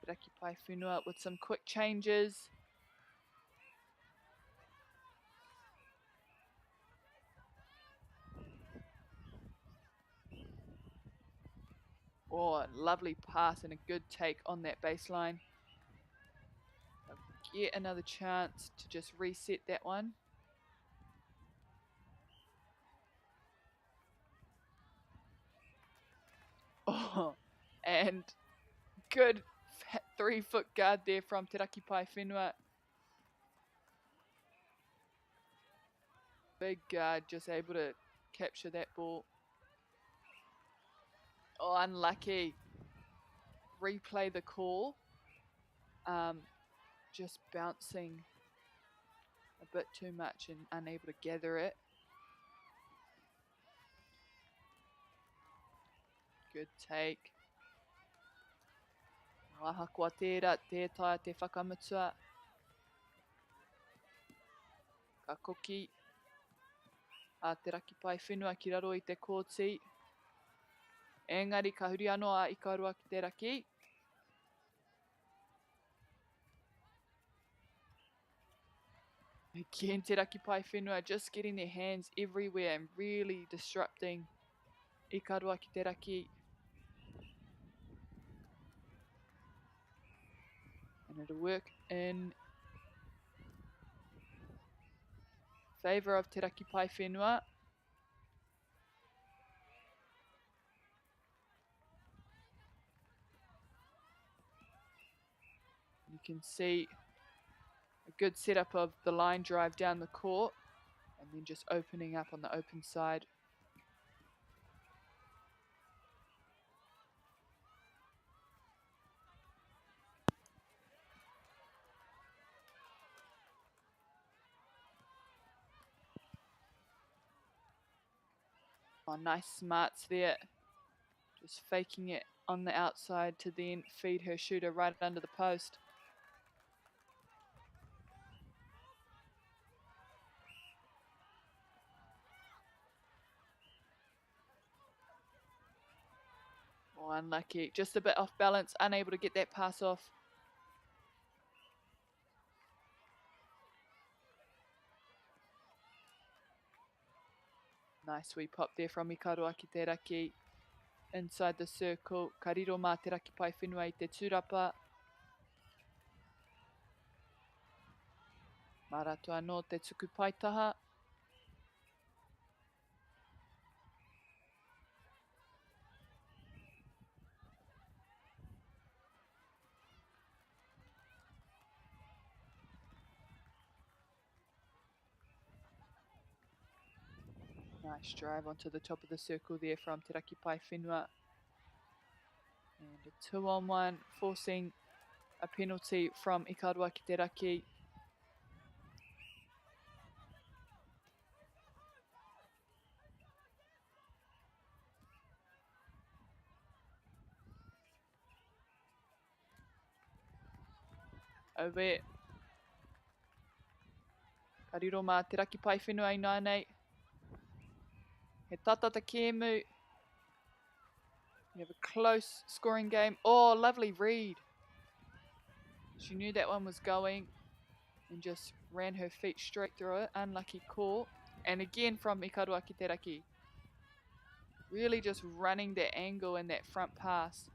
S1: Te Raki Paewhenua with some quick changes. Oh, lovely pass and a good take on that baseline. They'll get another chance to just reset that one. Oh, and good 3-foot guard there from Te Raki Paewhenua. Big guard, just able to capture that ball. Oh, unlucky. Replay the call. Just bouncing a bit too much and unable to gather it. Good take. Ahakoa tērā, tētai te whakamutua. Ka koki. A Te Raki Paewhenua ki raro i te kōti. Engari ka huri anō a I Karua ki te raki. Again, Te Raki Paewhenua just getting their hands everywhere and really disrupting I Karua ki te raki. And it'll work in favour of Te Raki Paewhenua. You can see a good setup of the line drive down the court and then just opening up on the open side. Oh, nice smarts there. Just faking it on the outside to then feed her shooter right under the post. Oh, unlucky. Just a bit off balance, unable to get that pass off. Nice wee pop there from I Karua ki te raki. Inside the circle, ka riro mā Te Raki Paewhenua I te tūrapa. Maratu anō te tuku paitaha. Nice drive onto the top of the circle there from Te Raki Pai Whenua. And a 2-on-1, forcing a penalty from Ikarua ki Te Raki. Over. Ka riro mā Te Raki Pai Whenua i nānei. He tatata kēmu. We have a close scoring game. Oh, lovely read. She knew that one was going and just ran her feet straight through it. Unlucky call. And again from Ikarua ki Te Raki. Really just running that angle and that front pass.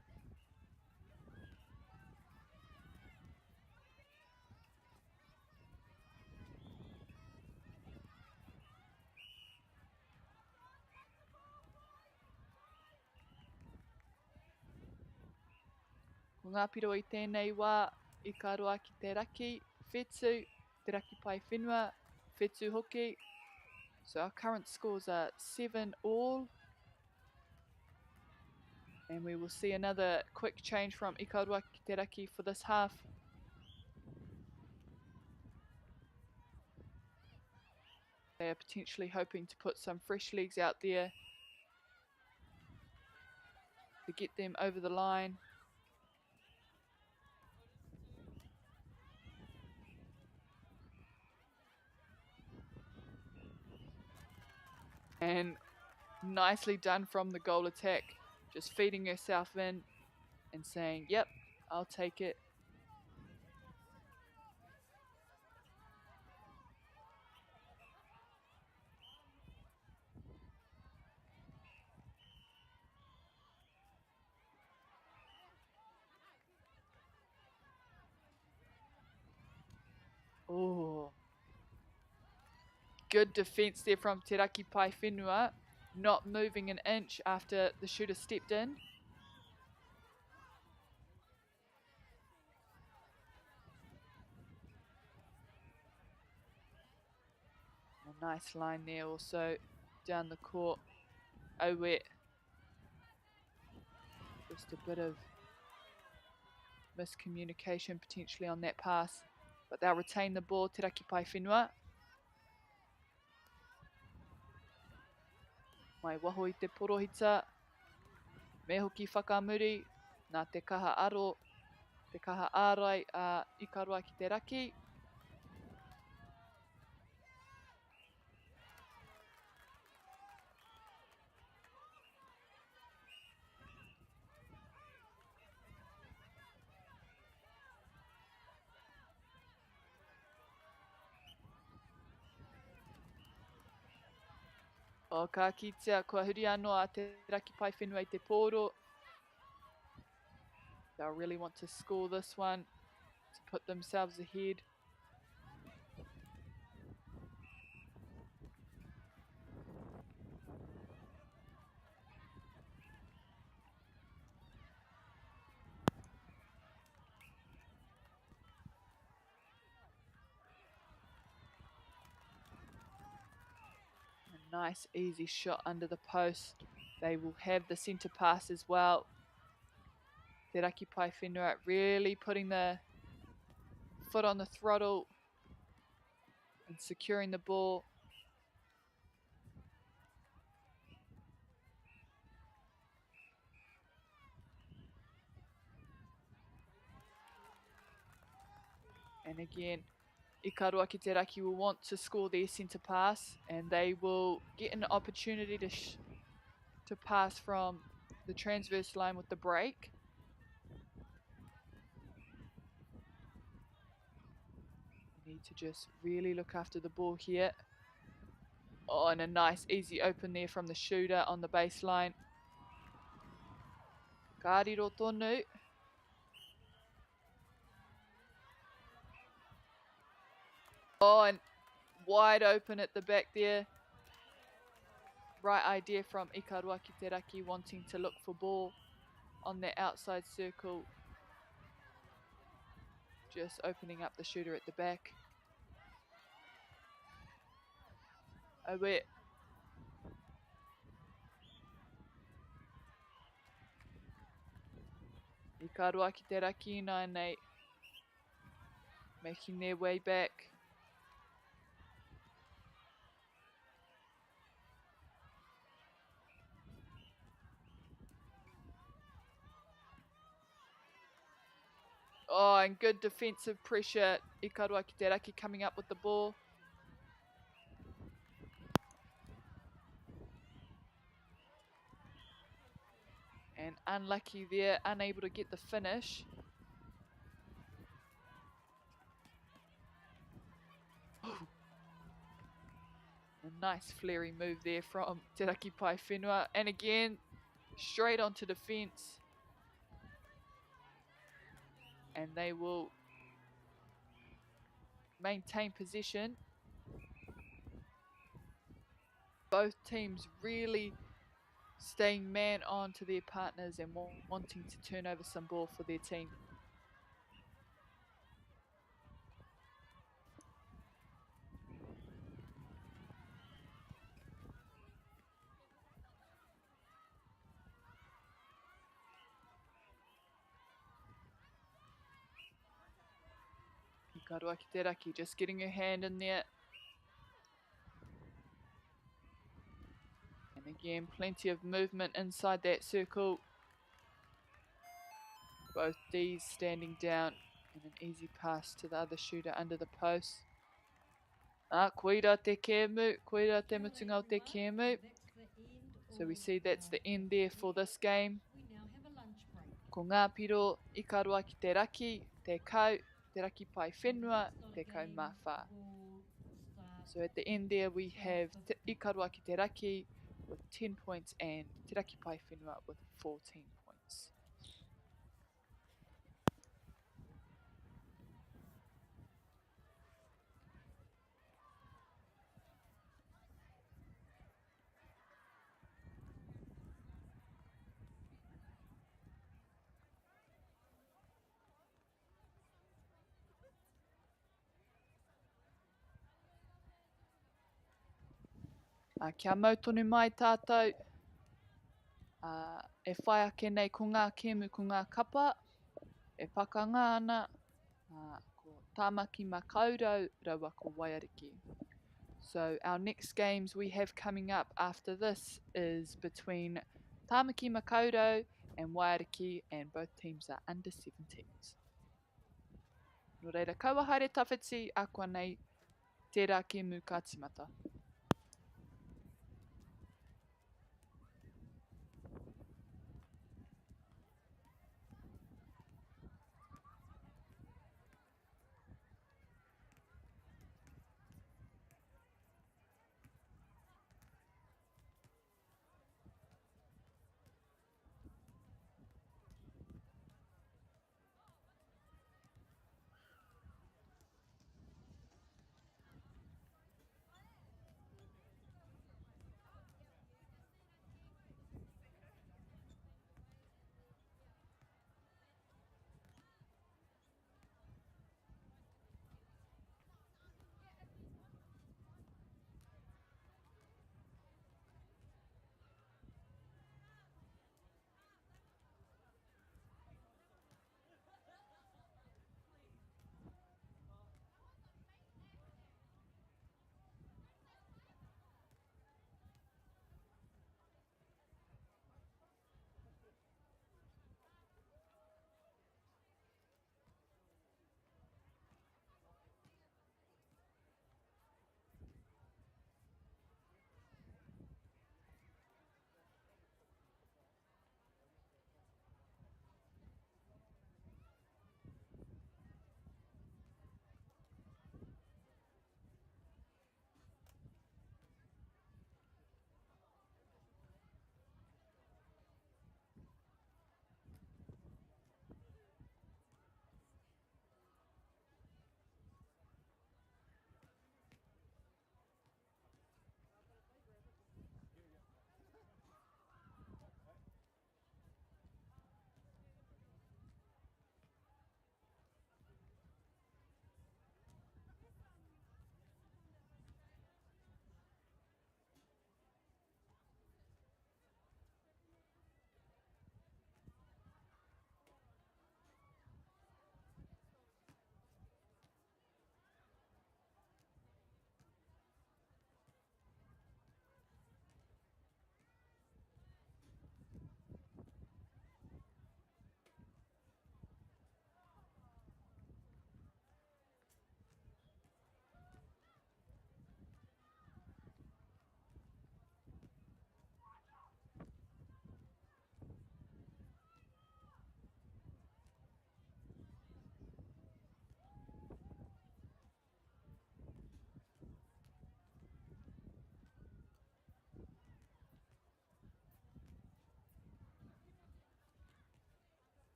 S1: Ko ngā piro i tēnei wā, Ikarua ki Te Raki, Whetū, Te Raki Pai Whenua, Whetū hoki. So our current scores are 7-all. And we will see another quick change from Ikarua ki Te Raki for this half. They are potentially hoping to put some fresh legs out there to get them over the line. And nicely done from the goal attack. Just feeding herself in and saying, yep, I'll take it. Oh, good defense there from Te Raki Pai Whenua, not moving an inch after the shooter stepped in. A nice line there also down the court. Owe. Just a bit of miscommunication potentially on that pass, but they'll retain the ball. Te Raki Pai Whenua. Mai waho I te porohita. Me hoki whakamuri nā te kaha aro, te kaha ārai a Ikarua ki Te Raki. O ka kitea kua huri anō a Te Raki Pai Whenua I te pōro. They'll really want to score this one to put themselves ahead. A nice easy shot under the post. They will have the centre pass as well. Te Raki Pai Whenua really putting the foot on the throttle and securing the ball. And again, Ikarua ki Te Raki will want to score their centre pass, and they will get an opportunity to pass from the transverse line with the break. Need to just really look after the ball here. Oh, and a nice easy open there from the shooter on the baseline. Ka riro tonu. Oh, and wide open at the back there. Right idea from Ikarua ki Te Raki, wanting to look for ball on the outside circle. Just opening up the shooter at the back. Owe. I ka roa ki te raki nai nei. Making their way back. Oh, and good defensive pressure. I ka roa ki te raki coming up with the ball. And unlucky there, unable to get the finish. A nice flary move there from Te Raki Pai Whenua. And again, straight onto the fence. And they will maintain possession. Both teams really staying man on to their partners and wanting to turn over some ball for their team. Ikaroa ki te raki, just getting her hand in there. And again, plenty of movement inside that circle. Both Ds standing down and an easy pass to the other shooter under the post. Koira te kēmu, koira te mutunga o te kēmu. So we see that's the end there for this game. Ko ngā piro, ikaroa ki te raki, te kau, te raki pai whenua, te kau mawha. So at the end there we have ikaroa ki te raki with 10 points and te raki pai whenua with 14 points. Kia mau tonu mai tātou. E whai ake nei ko ngā kēmu ko ngā kapa. E pakanga ana. Ko Tāmaki Makaurau rawa ko Waiariki. So our next games we have coming up after this is between Tāmaki Makaurau and Waiariki, and both teams are under 17s. Nō reira, kaua haere tawhiti a koa nei tērā kēmu ka timata.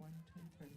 S3: 1, 2, 3.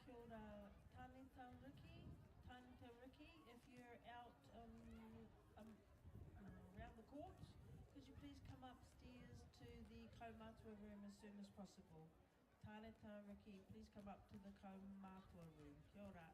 S3: Kia ora, Tāneta Riki. Tāneta Riki, if you're out around the court, could you please come upstairs to the Kaumatua room as soon as possible? Tāneta Riki, please come up to the Kaumatua room. Kia ora.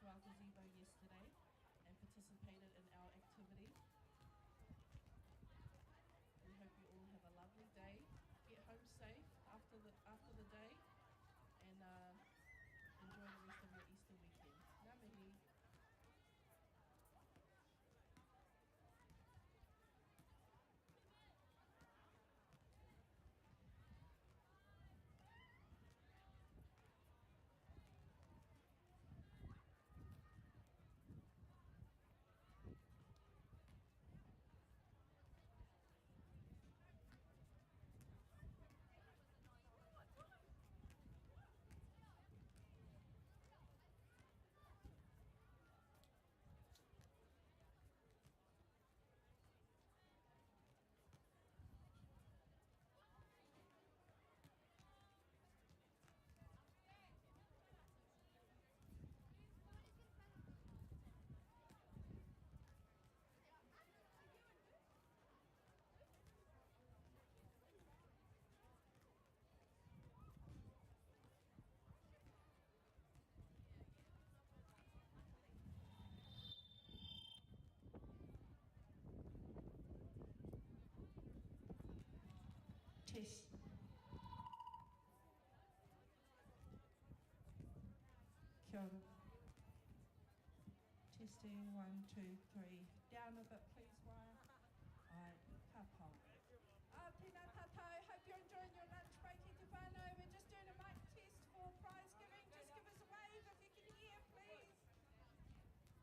S3: to our gazebo yesterday and participated in our activity. We hope you all have a lovely day. Get home safe after the day, and enjoy the rest of your Easter weekend. Ngā mihi. Test. Kia ora. Testing, 1, 2, 3. Down a bit, please, Wire. Alright, ka pau. Tēnā tātou, hope you're enjoying your lunch break i te whānau. We're just doing a mic test for prize giving. Just give us a wave if you can hear, please.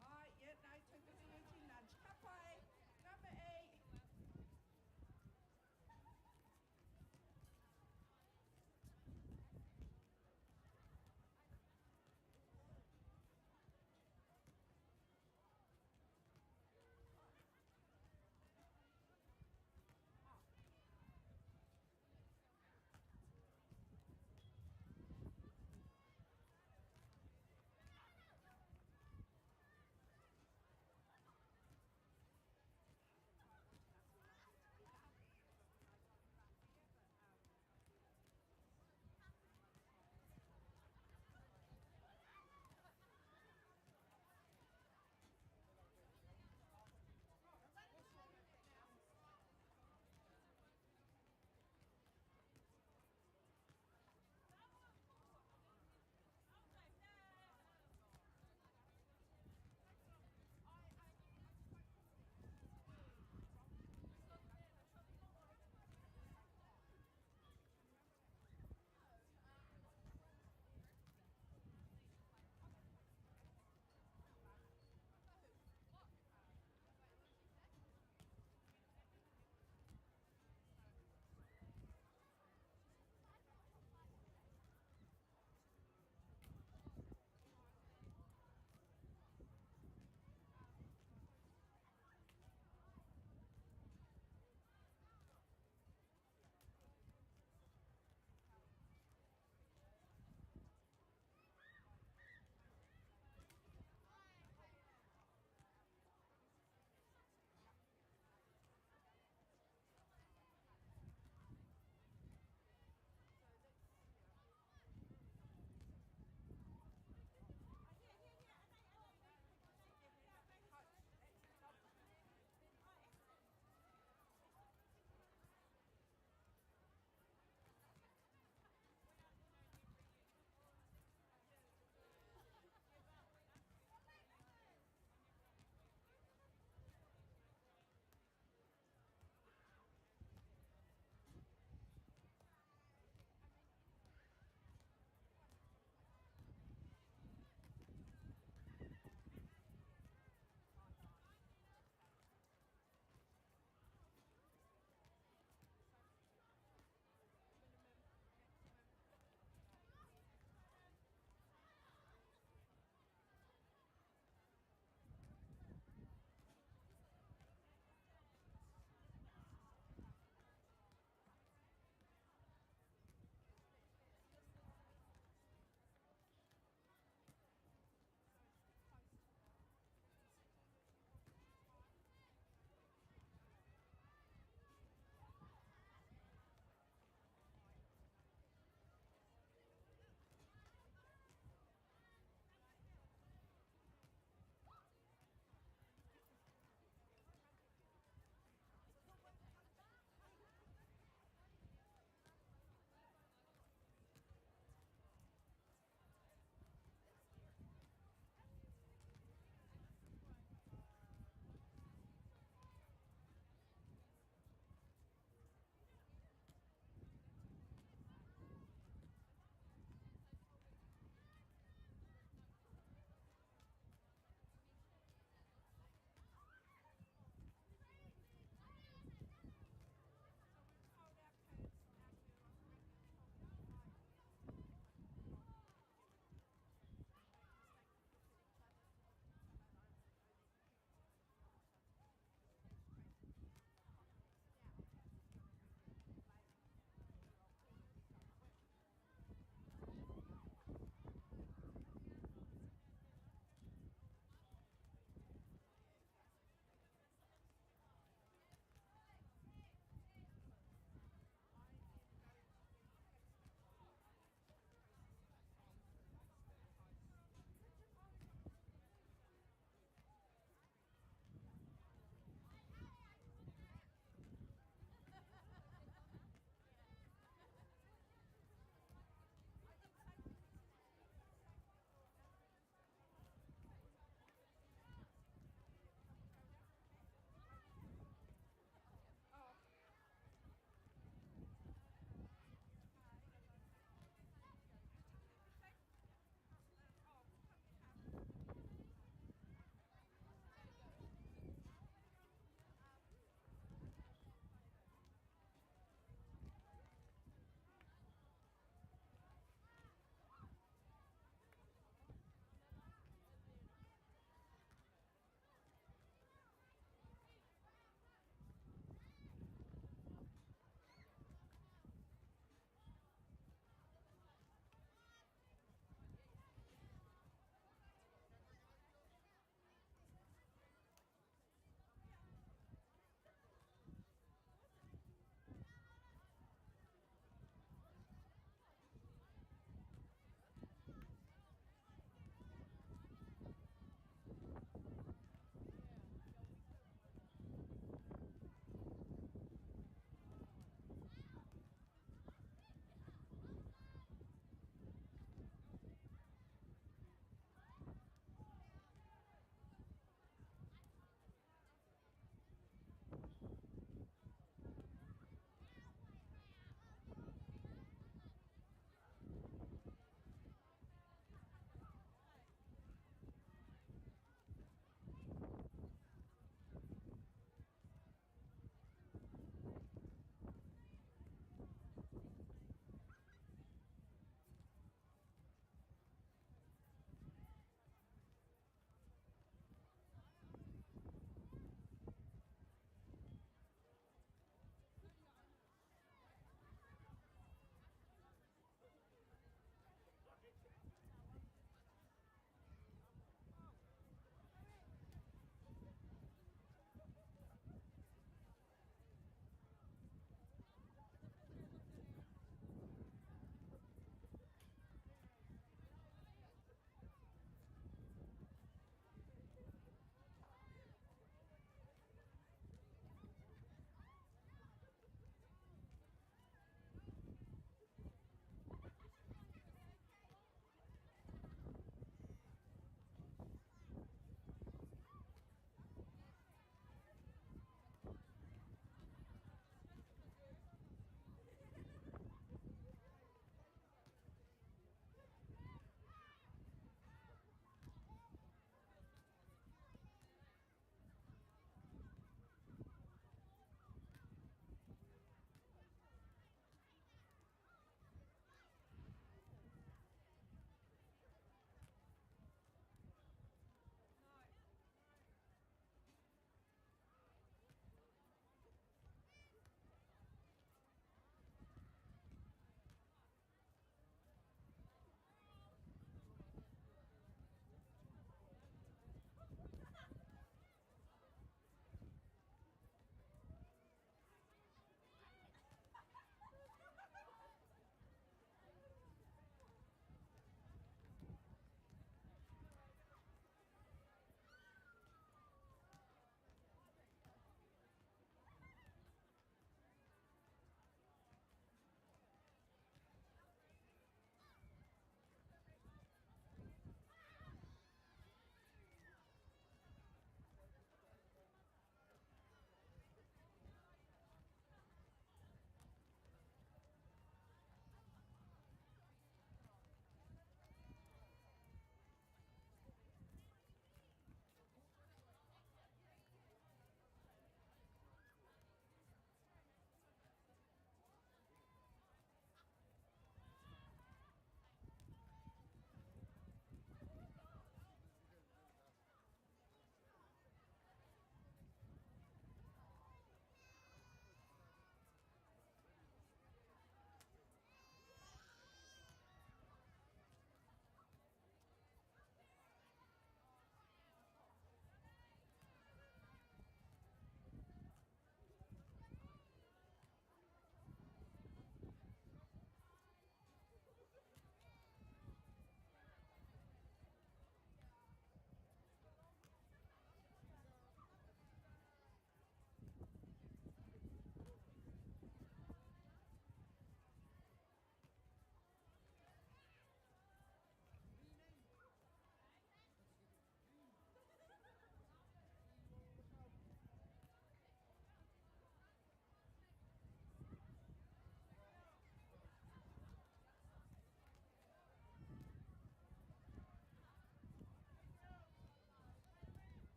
S3: Alright, yeah, no, too busy eating lunch. Ka pai, number 8.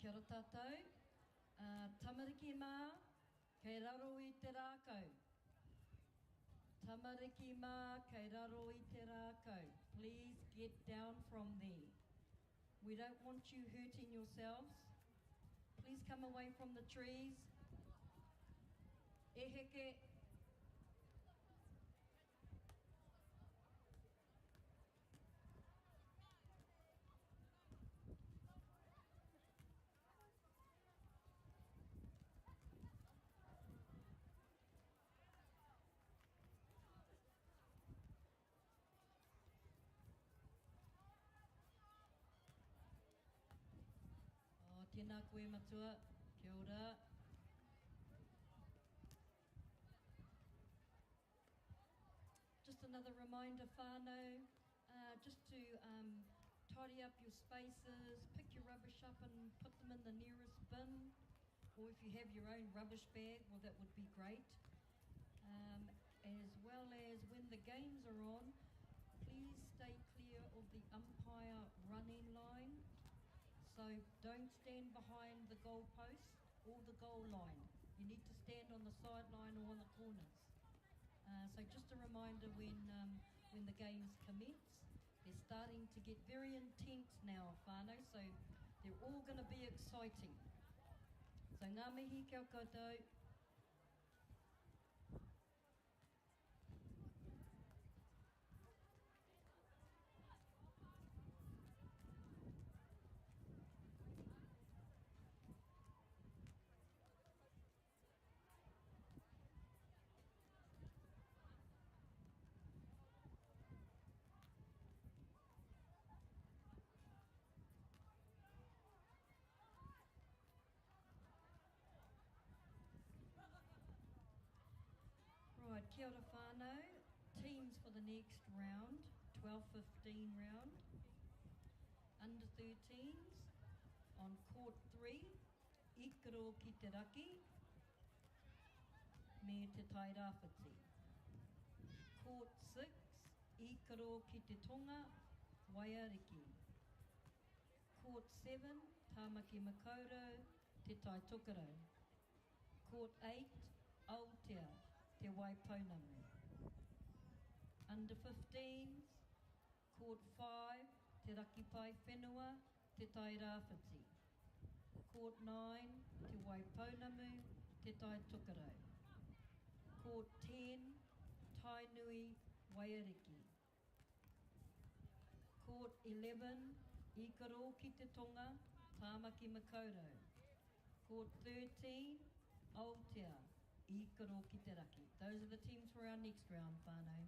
S2: Kia ora tātou. Tamariki mā, kei raro i te rākau. Tamariki mā, kei raro i te rākau. Please get down from there. We don't want you hurting yourselves. Please come away from the trees. E heke. Tēnā koe matua, kia ora. Just another reminder, whānau, just to tidy up your spaces, pick your rubbish up and put them in the nearest bin, or if you have your own rubbish bag, well that would be great. As well as when the games are on, please stay clear of the umpire running line. So don't stand behind the goal post or the goal line. You need to stand on the sideline or on the corners. So just a reminder when the games commence, they're starting to get very intense now, whānau, so they're all going to be exciting. So ngā mihi kia koutou. Right, kia ora whānau. Teams for the next round, 12-15 round. Under 13s on court 3, Ikaro ki te raki, me te tai rāwhiti. Court 6, Ikaro ki te tonga, Waiariki. Court 7, Tāmaki Makaurau, te tai Tokerau. Court 8, Aotea, te Waipounamu. Under 15s, Court 5, te Rakipai Whenua, te tai Rāwhiti. Court 9, te Waipounamu, te tai Tokerau. Court 10, Tainui, Waiariki. Court 11, Ikaro ki te tonga, Tāmaki Makaurau. Court 13, Aotea, Ikaro ki te raki. Those are the teams for our next round, whānau.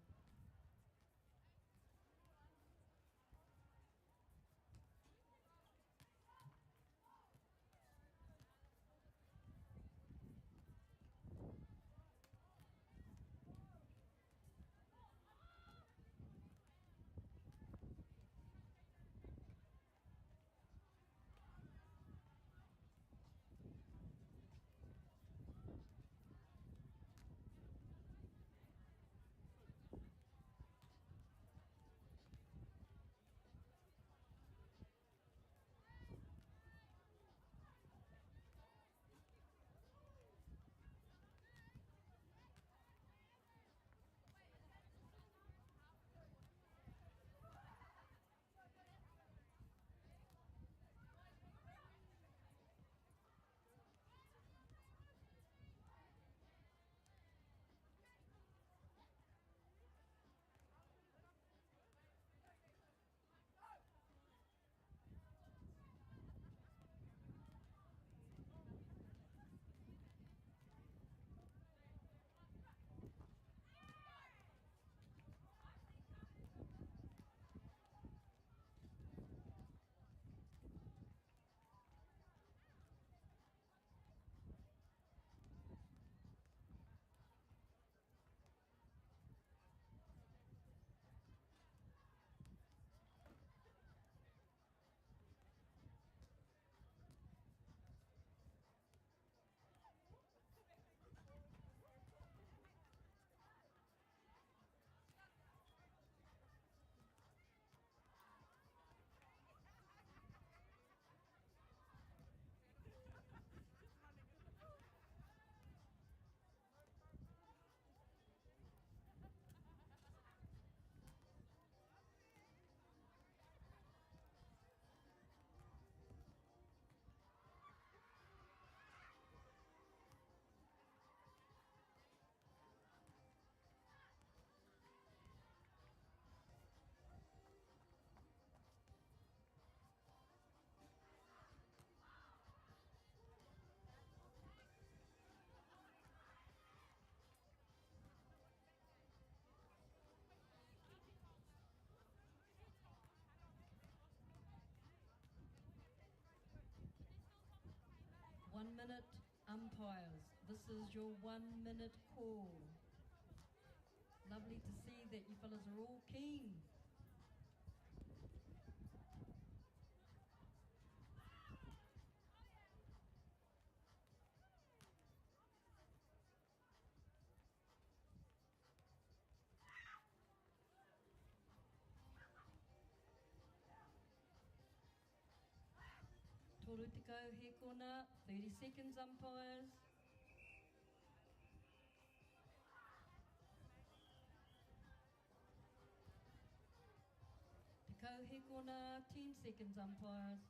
S2: 1 minute umpires. This is your 1 minute call. Lovely to see that you fellas are all keen. Toru te kau he kona, 30 seconds umpires. Te kau he kona, 10 seconds umpires.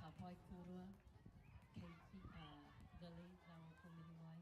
S2: Ka pai korua, Katie, Lily, nā o ko mihi mai.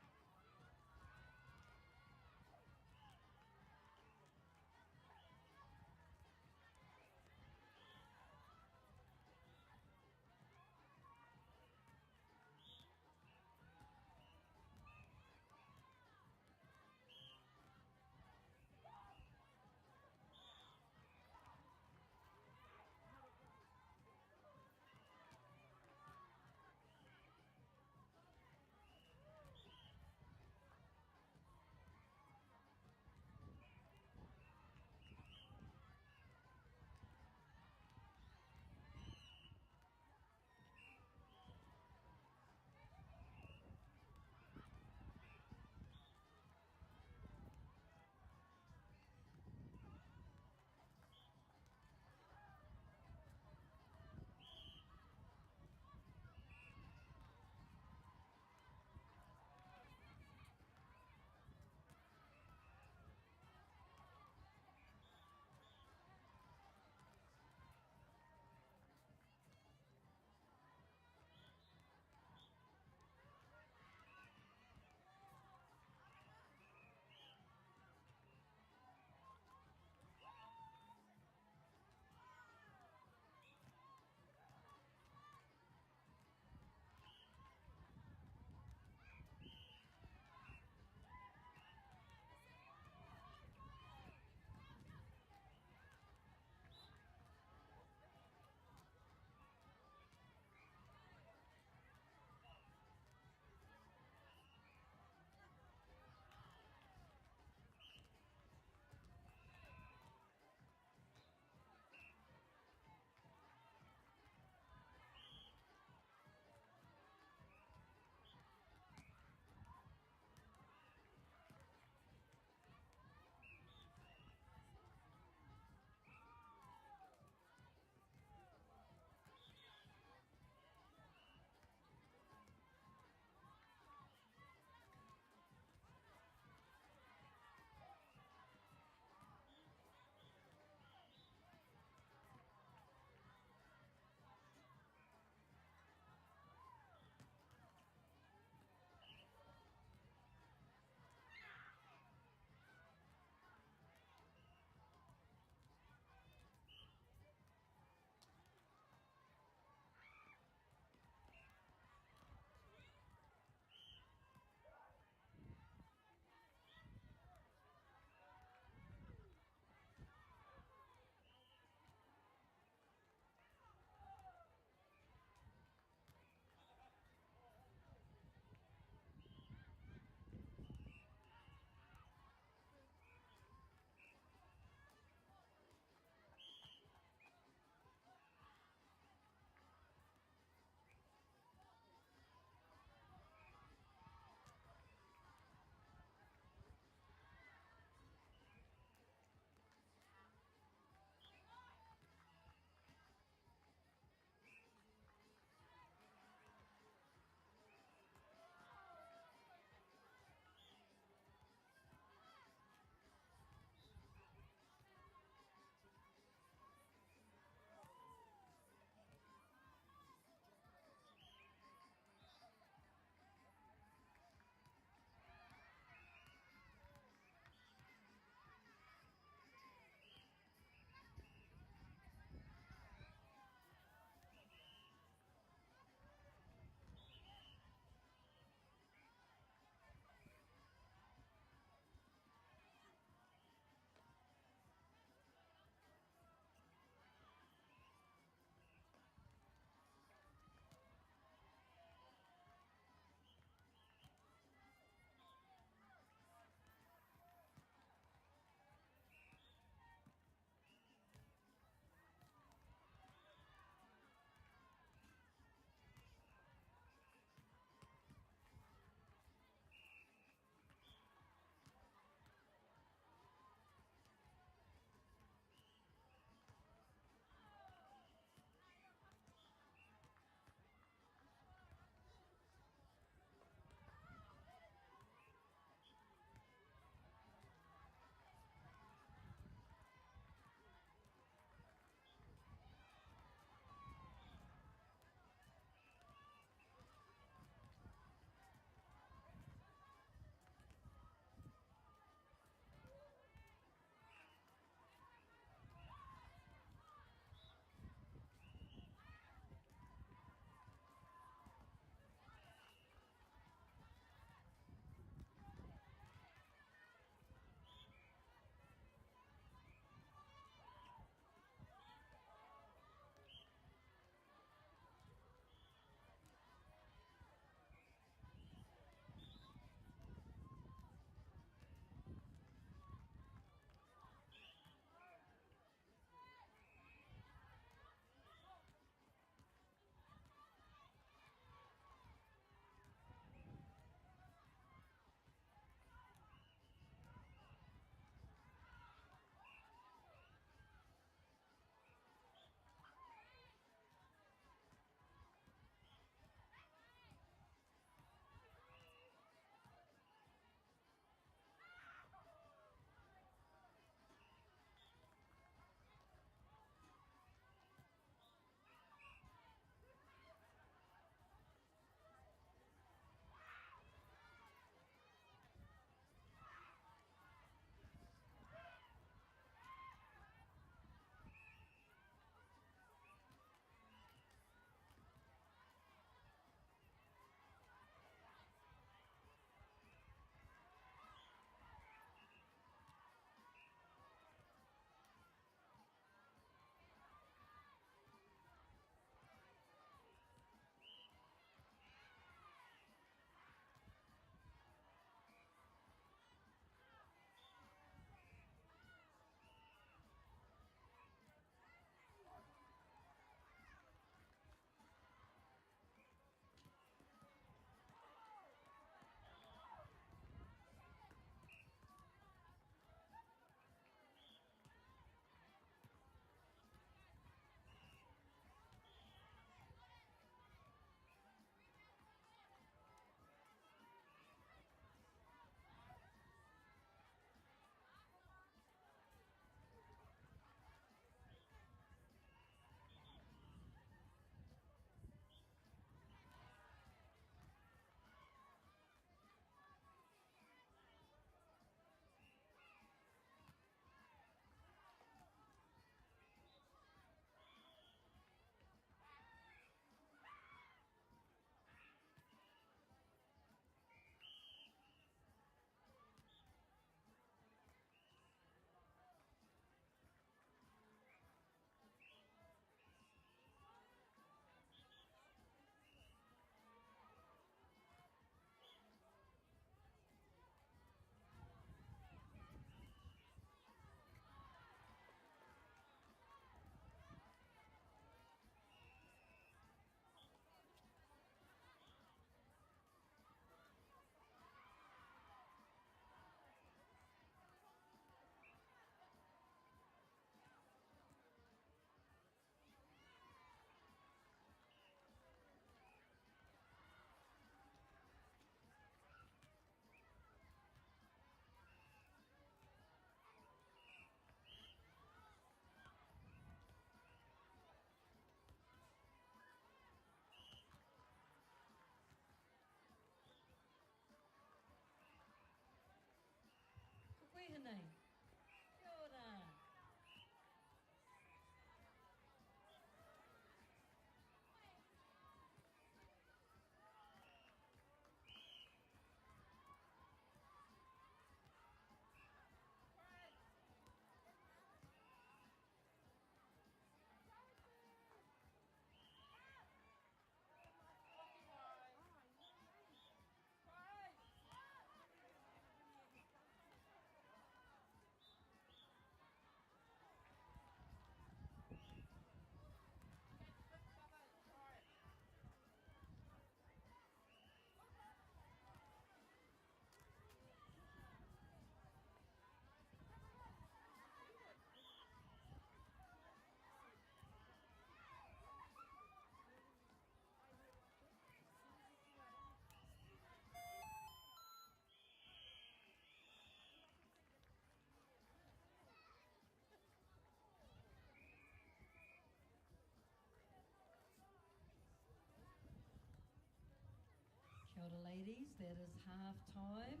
S2: Kia ora, ladies. That is half time.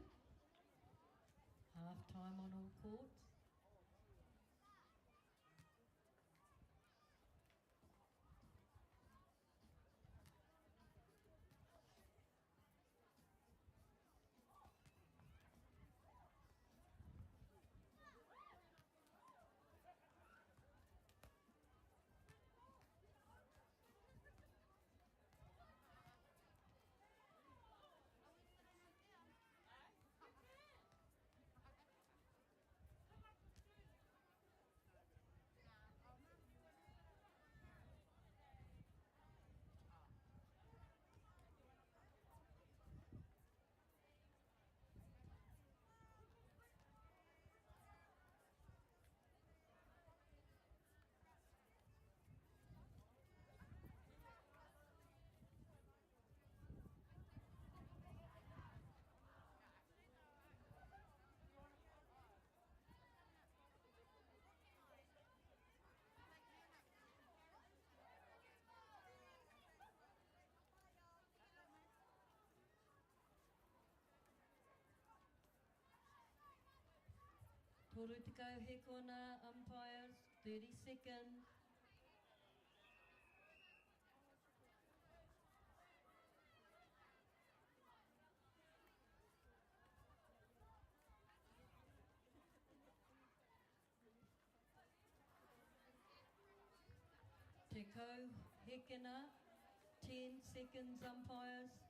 S2: Half time on all courts. Toru te kau he kona, umpires, 30 seconds. Te kau hekena, 10 seconds, umpires.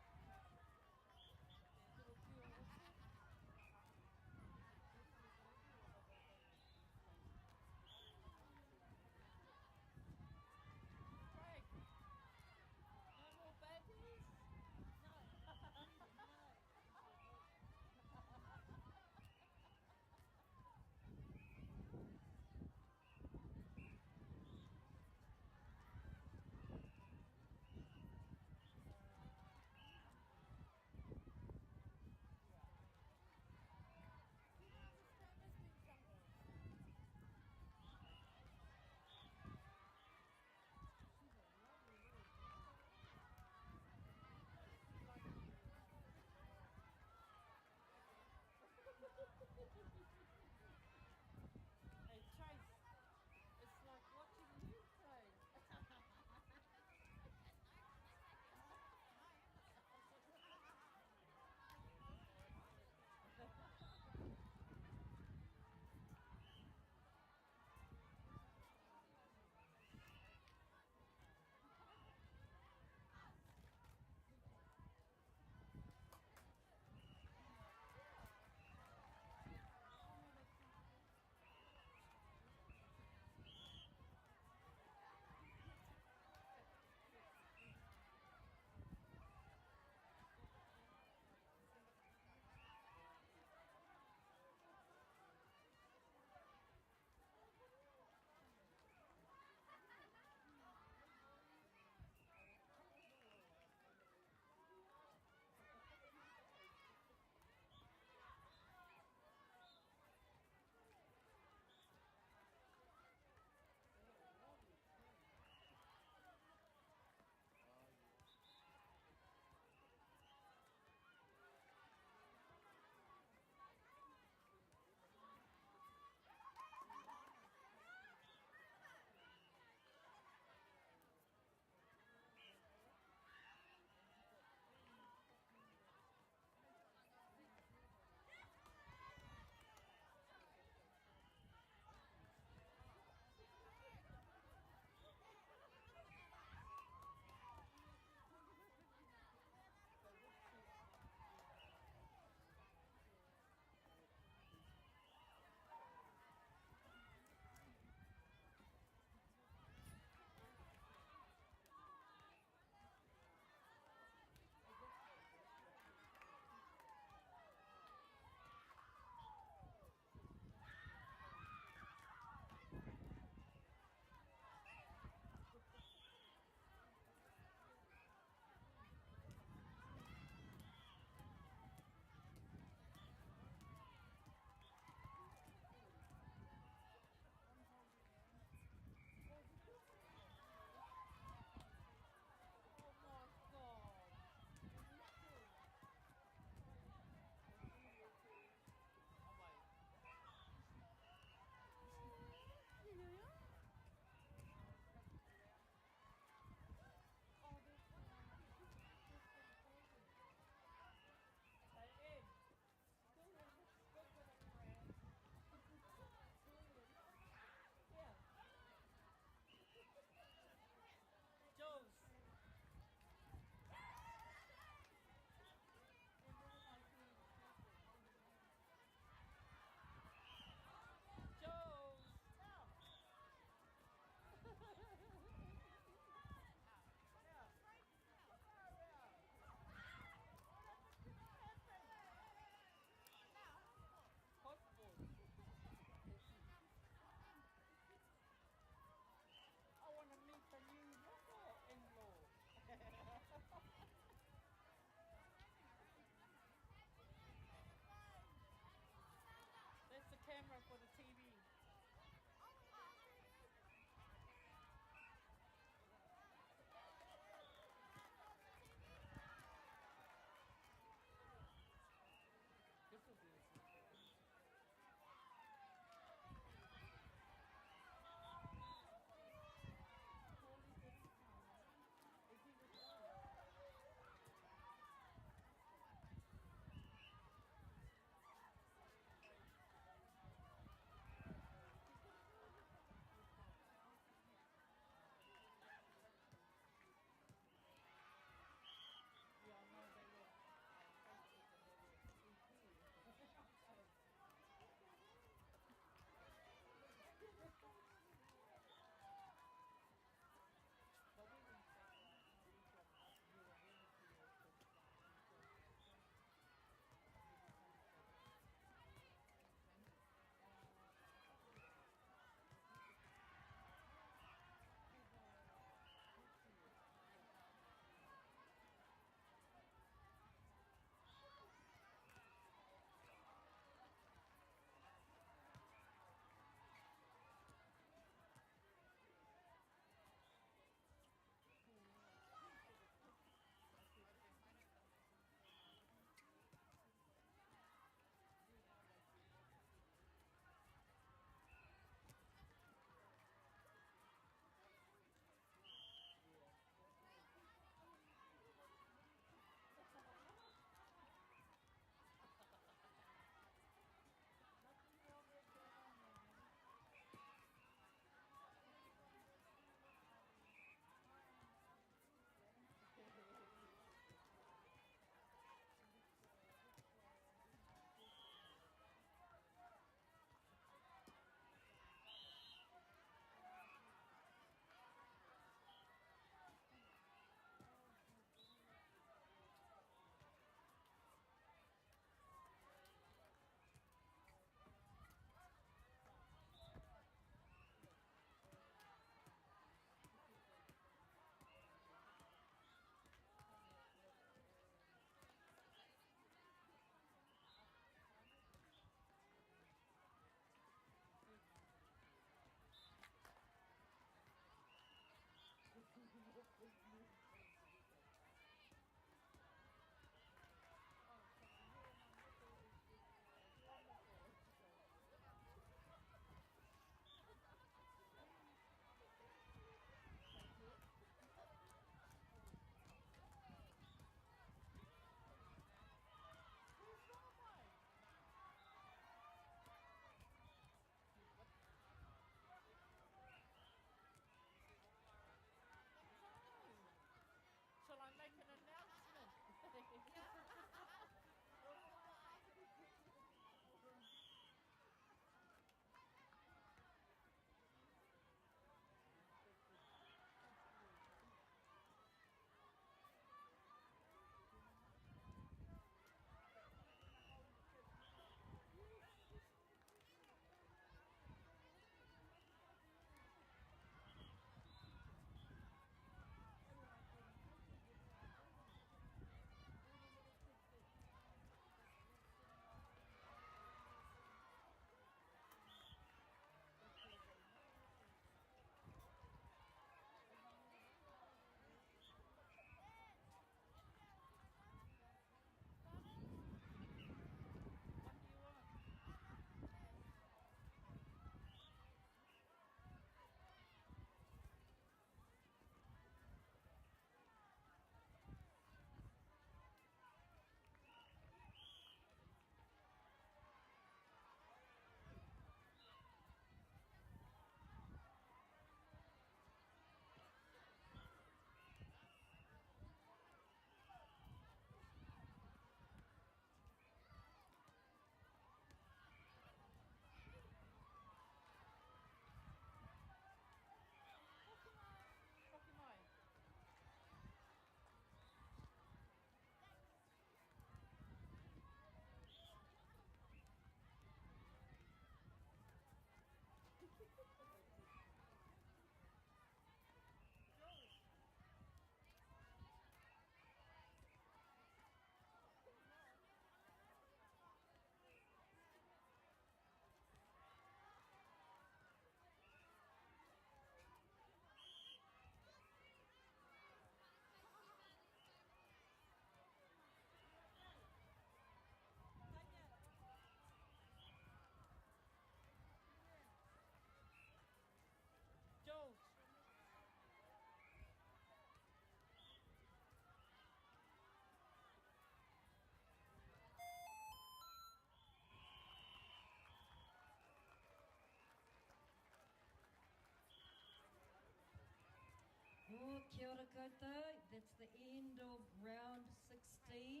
S2: Kia ora koutou. That's the end of round 16.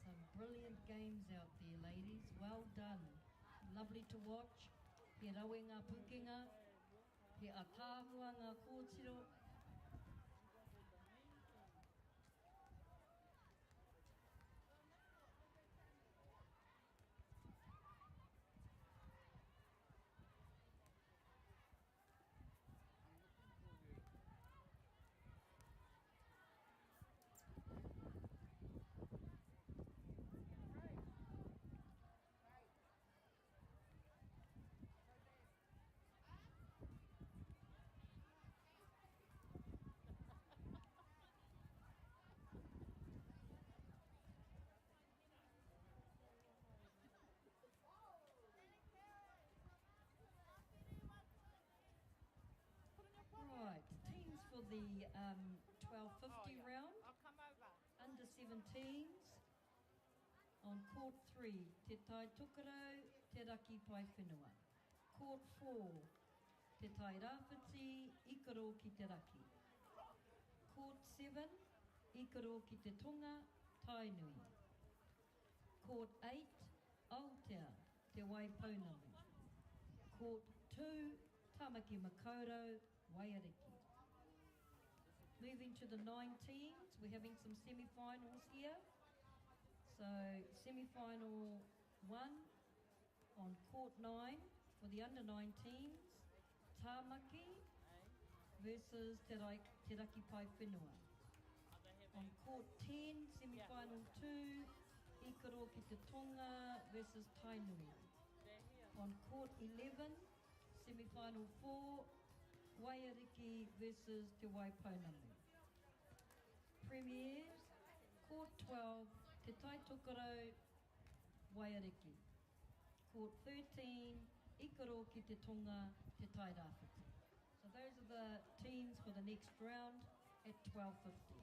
S2: Some brilliant games out there, ladies. Well done. Lovely to watch. He rauenga pukenga. He atahua ngā kōtiro. Right, teams for the 1250 round. Under 17s. On court 3, Te Tai Tokerau, Te Raki Pai Whenua. Court 4, Te Tai Rāwhiti, Ikaro ki Te Raki. Court 7, Ikaro ki Te Tonga, Tainui. Court 8, Aotea, Te Waipaunami. Court 2, Tamaki Makaurau, Waiariki. Moving to the 19s, we're having some semi-finals here. So semi-final 1 on court 9 for the under 19s, Tamaki versus Te Raki Pai Whenua. On court 10, semi-final 2, Ikaro ki Te Tonga versus Tainui. On court 11, semi-final 4, Waiariki versus Te Waipaunami. Premiers, court 12, Te Tai Tokerau, Waiariki. Court 13, Ikaro ki Te Tonga, Te Tai Rāwhiti. So those are the teams for the next round at 12:50.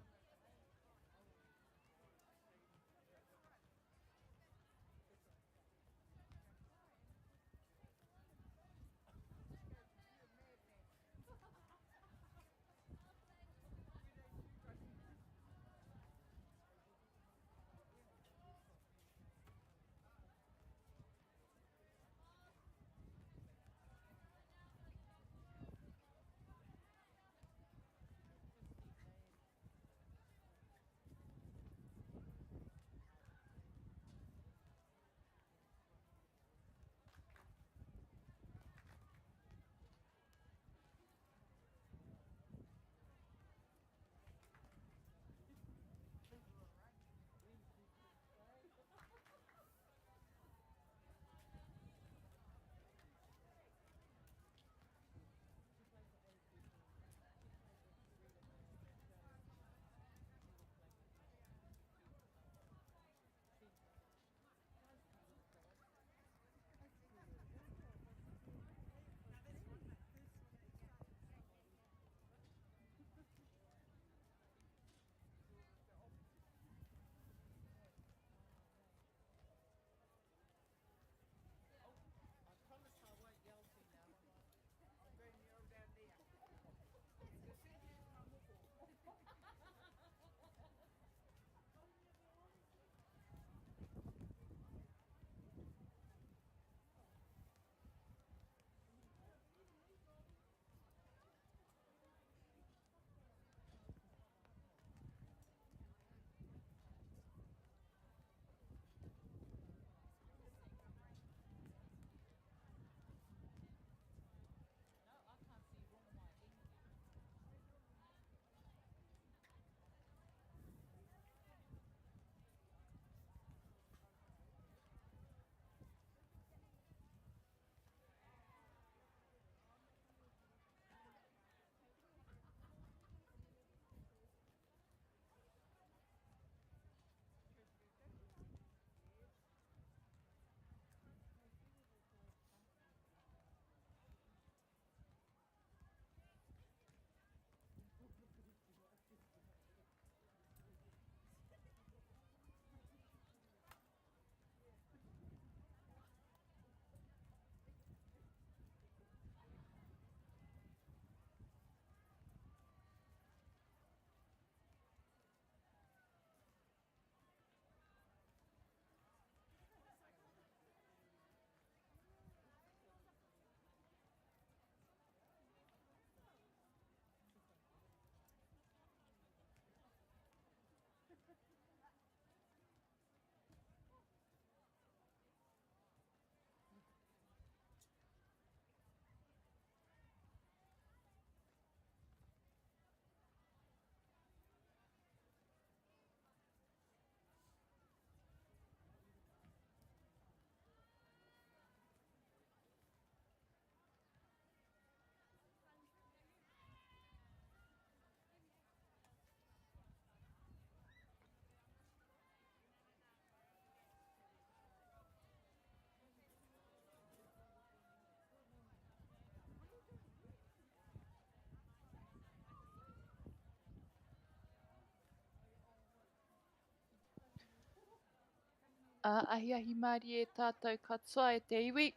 S1: Ahi Māori e tātou katoa e te iwi.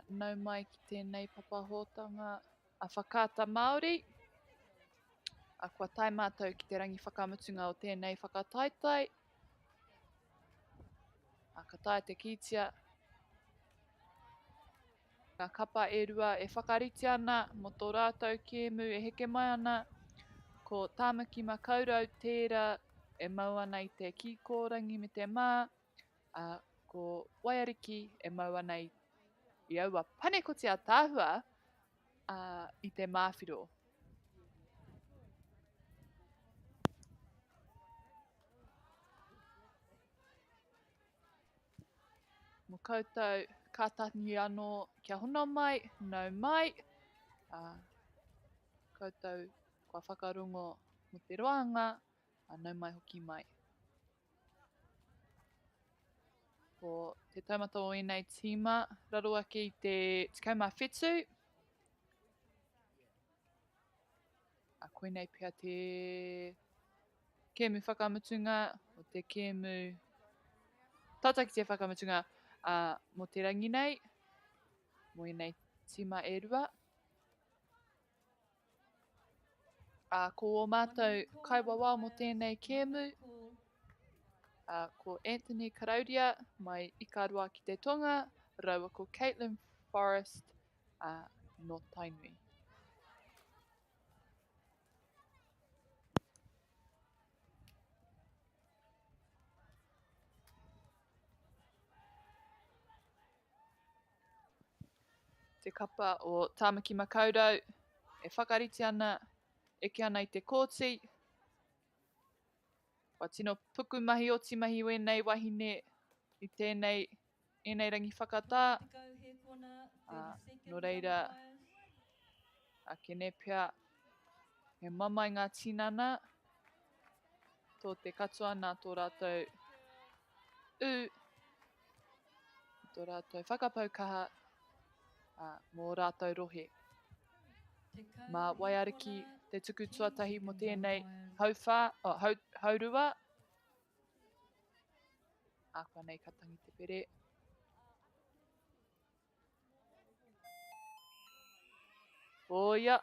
S1: Nau mai ki tēnei papahotanga a whakaata Māori. Kua tai mātou ki te rangi whakamutunga o tēnei whakataitai. Ka tae te kitia. Ngā kapa e rua e whakariti ana mo tō rātou kēmu e heke mai ana. Ko Tāmaki Makaurau tērā e mau ana i te kīkorangi me te mā. Ko Waiariki e mau ana i aua panekoti a tāhua i te māwhiro. Mo koutou kātahi anō kia hono mai, nau mai. Koutou kua whakarongo mo te roanga, nau mai hoki mai. Ko te taumata o enei tīma, raro ake i te tikau whetū. Koenei pia te kēmu whakamutunga, o te kēmu tātaki te whakamutunga mo te rangi nei, mo enei tīma e rua. Ko o mātou kaiwawa mo tēnei kēmu, ko Anthony Karauria mai Ikarua ki te tonga, raua ko Caitlin Forrest no Tainui. Te kapa o Tāmaki Makaurau e whakariti ana, eke ana i te kōti. Wa tino puku mahi o timahi wēnei wahine i tēnei enei rangi whakatā. Nō reira, kēnei pia he mamai ngā tinana tō te katoa nā tō rātou tō rātou whakapaukaha mō rātou rohe. Mā Waiariki te tuku tuatahi mo tēnei haurua. Kua nei katangi te pere. Oia.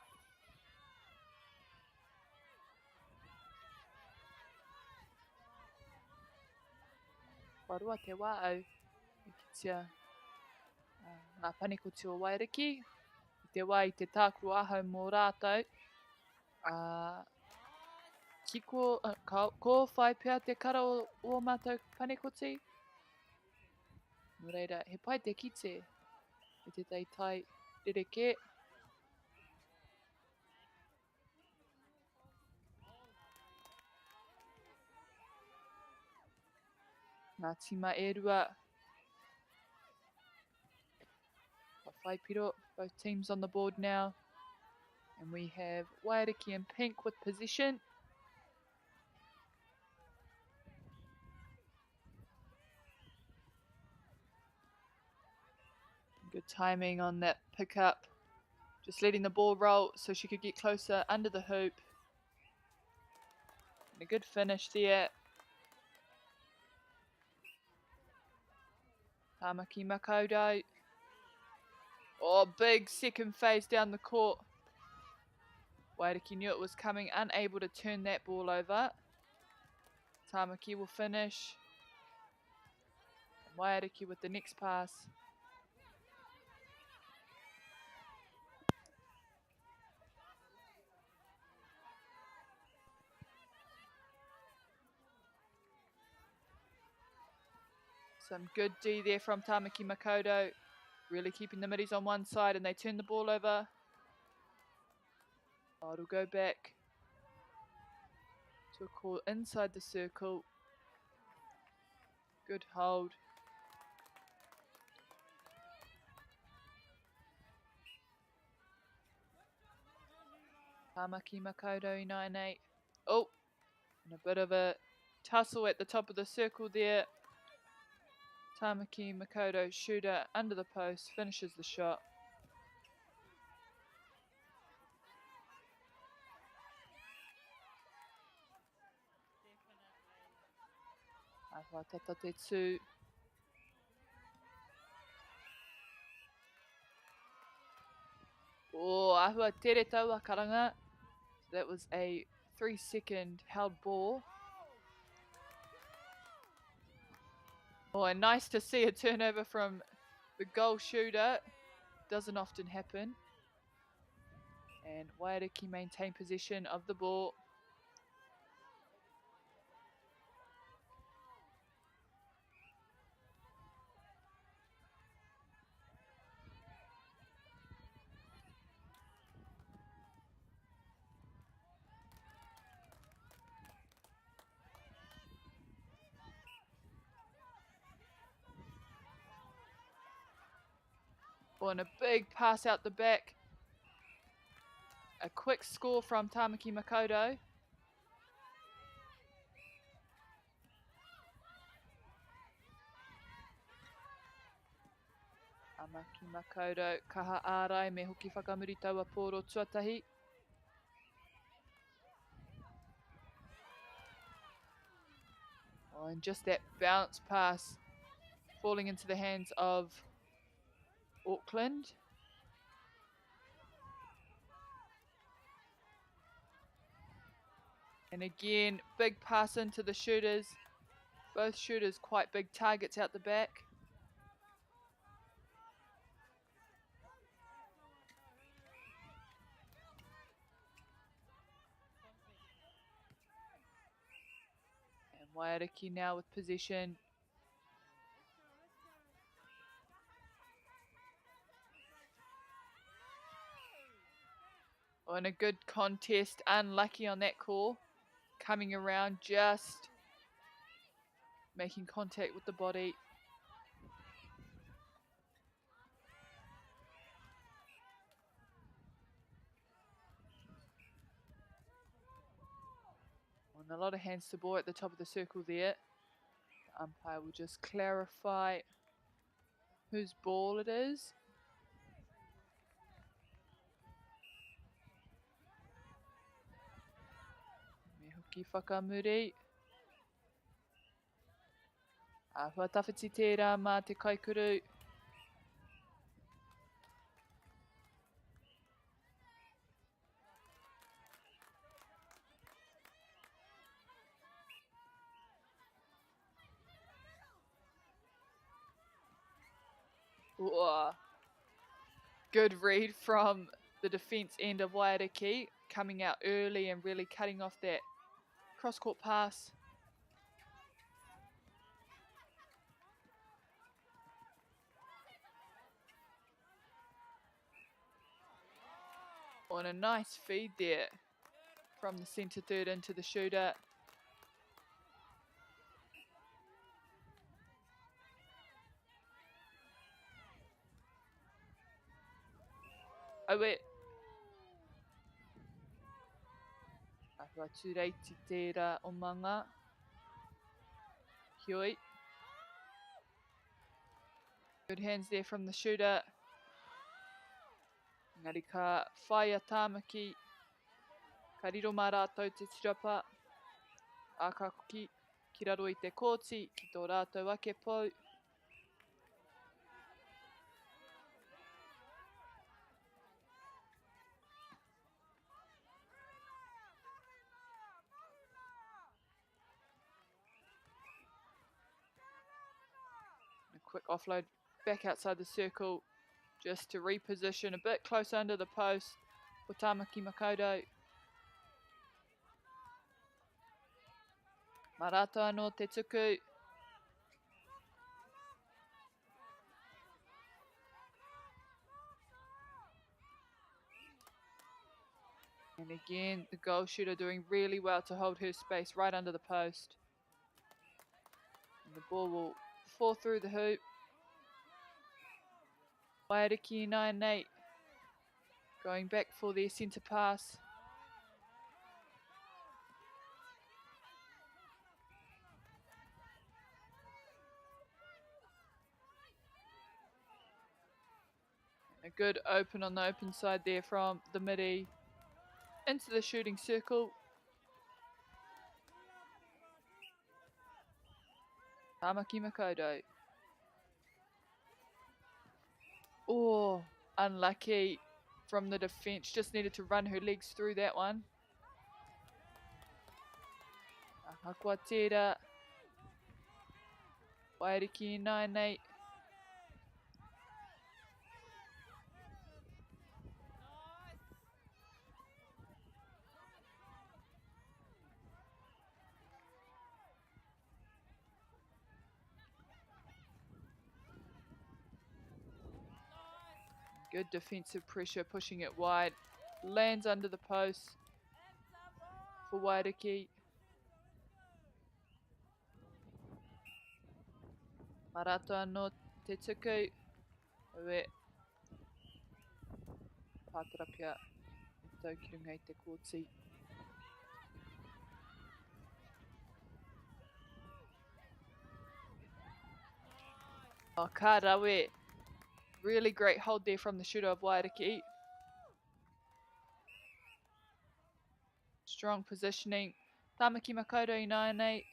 S1: Warua te wāau i kitia ngā panekoti o Waiariki. I te wā i te tākuru ahau mō rātou. Ko whai pia te kara o mātou panekoti. Nō reira, he pai te kite i te tai rereke. Ngā tima e rua. Whai piro, both teams on the board now. And we have Waiariki in pink with position. Good timing on that pickup. Just letting the ball roll so she could get closer under the hoop. And a good finish there. Tāmaki Makaurau. Oh, big second phase down the court. Waiariki knew it was coming, unable to turn that ball over. Tāmaki will finish. And Waiariki with the next pass. Some good D there from Tāmaki Makaurau. Really keeping the middies on one side, and they turn the ball over. It'll go back to a call inside the circle. Good hold. Tāmaki Makaurau 9-8. Oh, and a bit of a tussle at the top of the circle there. Tāmaki Makaurau, shooter under the post, finishes the shot. Wātata te tū. Oh, ahua tere taua karanga. That was a 3-second held ball. Oh, and nice to see a turnover from the goal shooter. Doesn't often happen. And Waiariki maintain possession of the ball. Oh, and a big pass out the back. A quick score from Tamaki Makaurau. Tamaki Makaurau kaha ārai me hoki whakamuri taua pōro tuatahi. Oh, and just that bounce pass falling into the hands of Auckland. And again, big pass into the shooters. Both shooters quite big targets out the back. And Waiariki now with possession. Oh, and a good contest, unlucky on that call. Coming around, just making contact with the body. And a lot of hands to ball at the top of the circle there. The umpire will just clarify whose ball it is. Me hoki whakamuri. Ahua tawhiti tērā mā te kaikuru. Whoa. Good read from the defence end of Waiariki, coming out early and really cutting off that cross-court pass. On a nice feed there from the centre third into the shooter. Awe. Ahua tūreiti tērā o manga. Hioi. Good hands there from the shooter. Engari ka whaia Tāmaki. Ka riro mā rātou te tirapa. A ka koki ki raro i te kōti ki tō rātou ake pou. A quick offload back outside the circle just to reposition a bit closer under the post for Tamaki Makaurau. Marata anō te tuku. And again, the goal shooter doing really well to hold her space right under the post. And the ball will fall through the hoop. Waiariki 9-8 going back for their centre pass. A good open on the open side there from the midi into the shooting circle. Tamaki Makoto. Oh, unlucky from the defense. Just needed to run her legs through that one. Hakuatera. Wairiki 9-8. Good defensive pressure, pushing it wide. Lands under the post for Wairiki. Maratoa no te tuku. Aue. Pātara pia. Taukirunga i te kōti. Oh, ka rawe. Really great hold there from the shooter of Wairiki. Strong positioning. Tamaki Makoto i 9-8.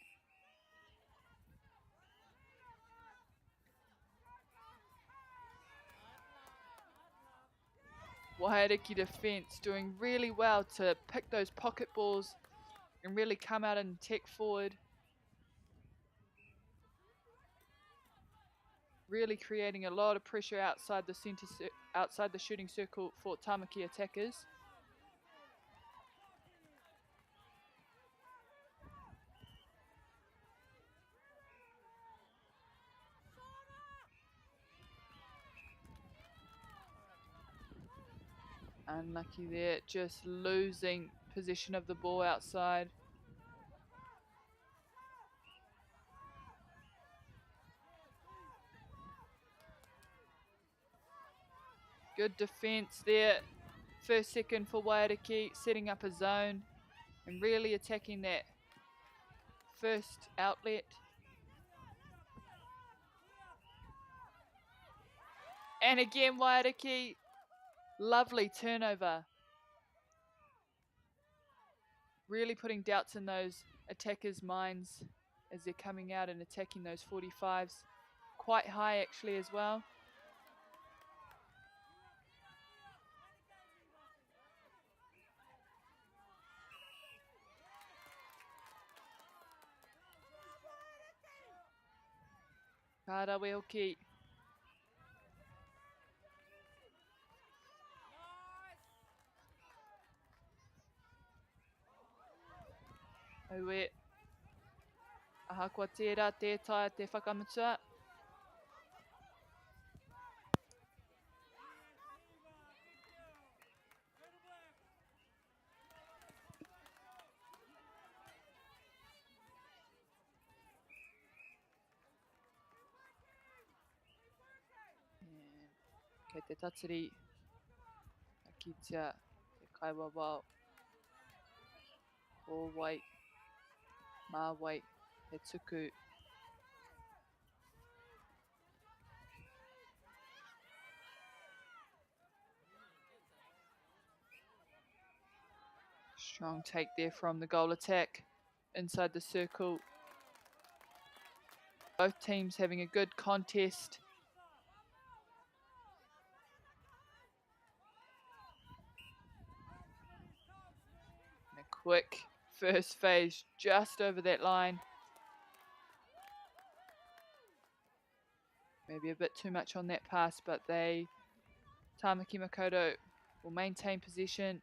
S1: Wairiki defense doing really well to pick those pocket balls and really come out and attack forward. Really creating a lot of pressure outside the outside the shooting circle for Tamaki attackers. Unlucky there, just losing possession of the ball outside. Good defense there. First, second for Wairiki, setting up a zone and really attacking that first outlet. And again, Wairiki, lovely turnover. Really putting doubts in those attackers' minds as they're coming out and attacking those 45s. Quite high actually as well. Karawe hoki. Aue. Ahakuatera tētai te whakamutua. Kei te tatiri, a kitea te kaiwawa, o wai, mā wai, te tuku. Strong take there from the goal attack, inside the circle. Both teams having a good contest. Quick first phase just over that line. Maybe a bit too much on that pass, but Tamaki Makoto will maintain possession.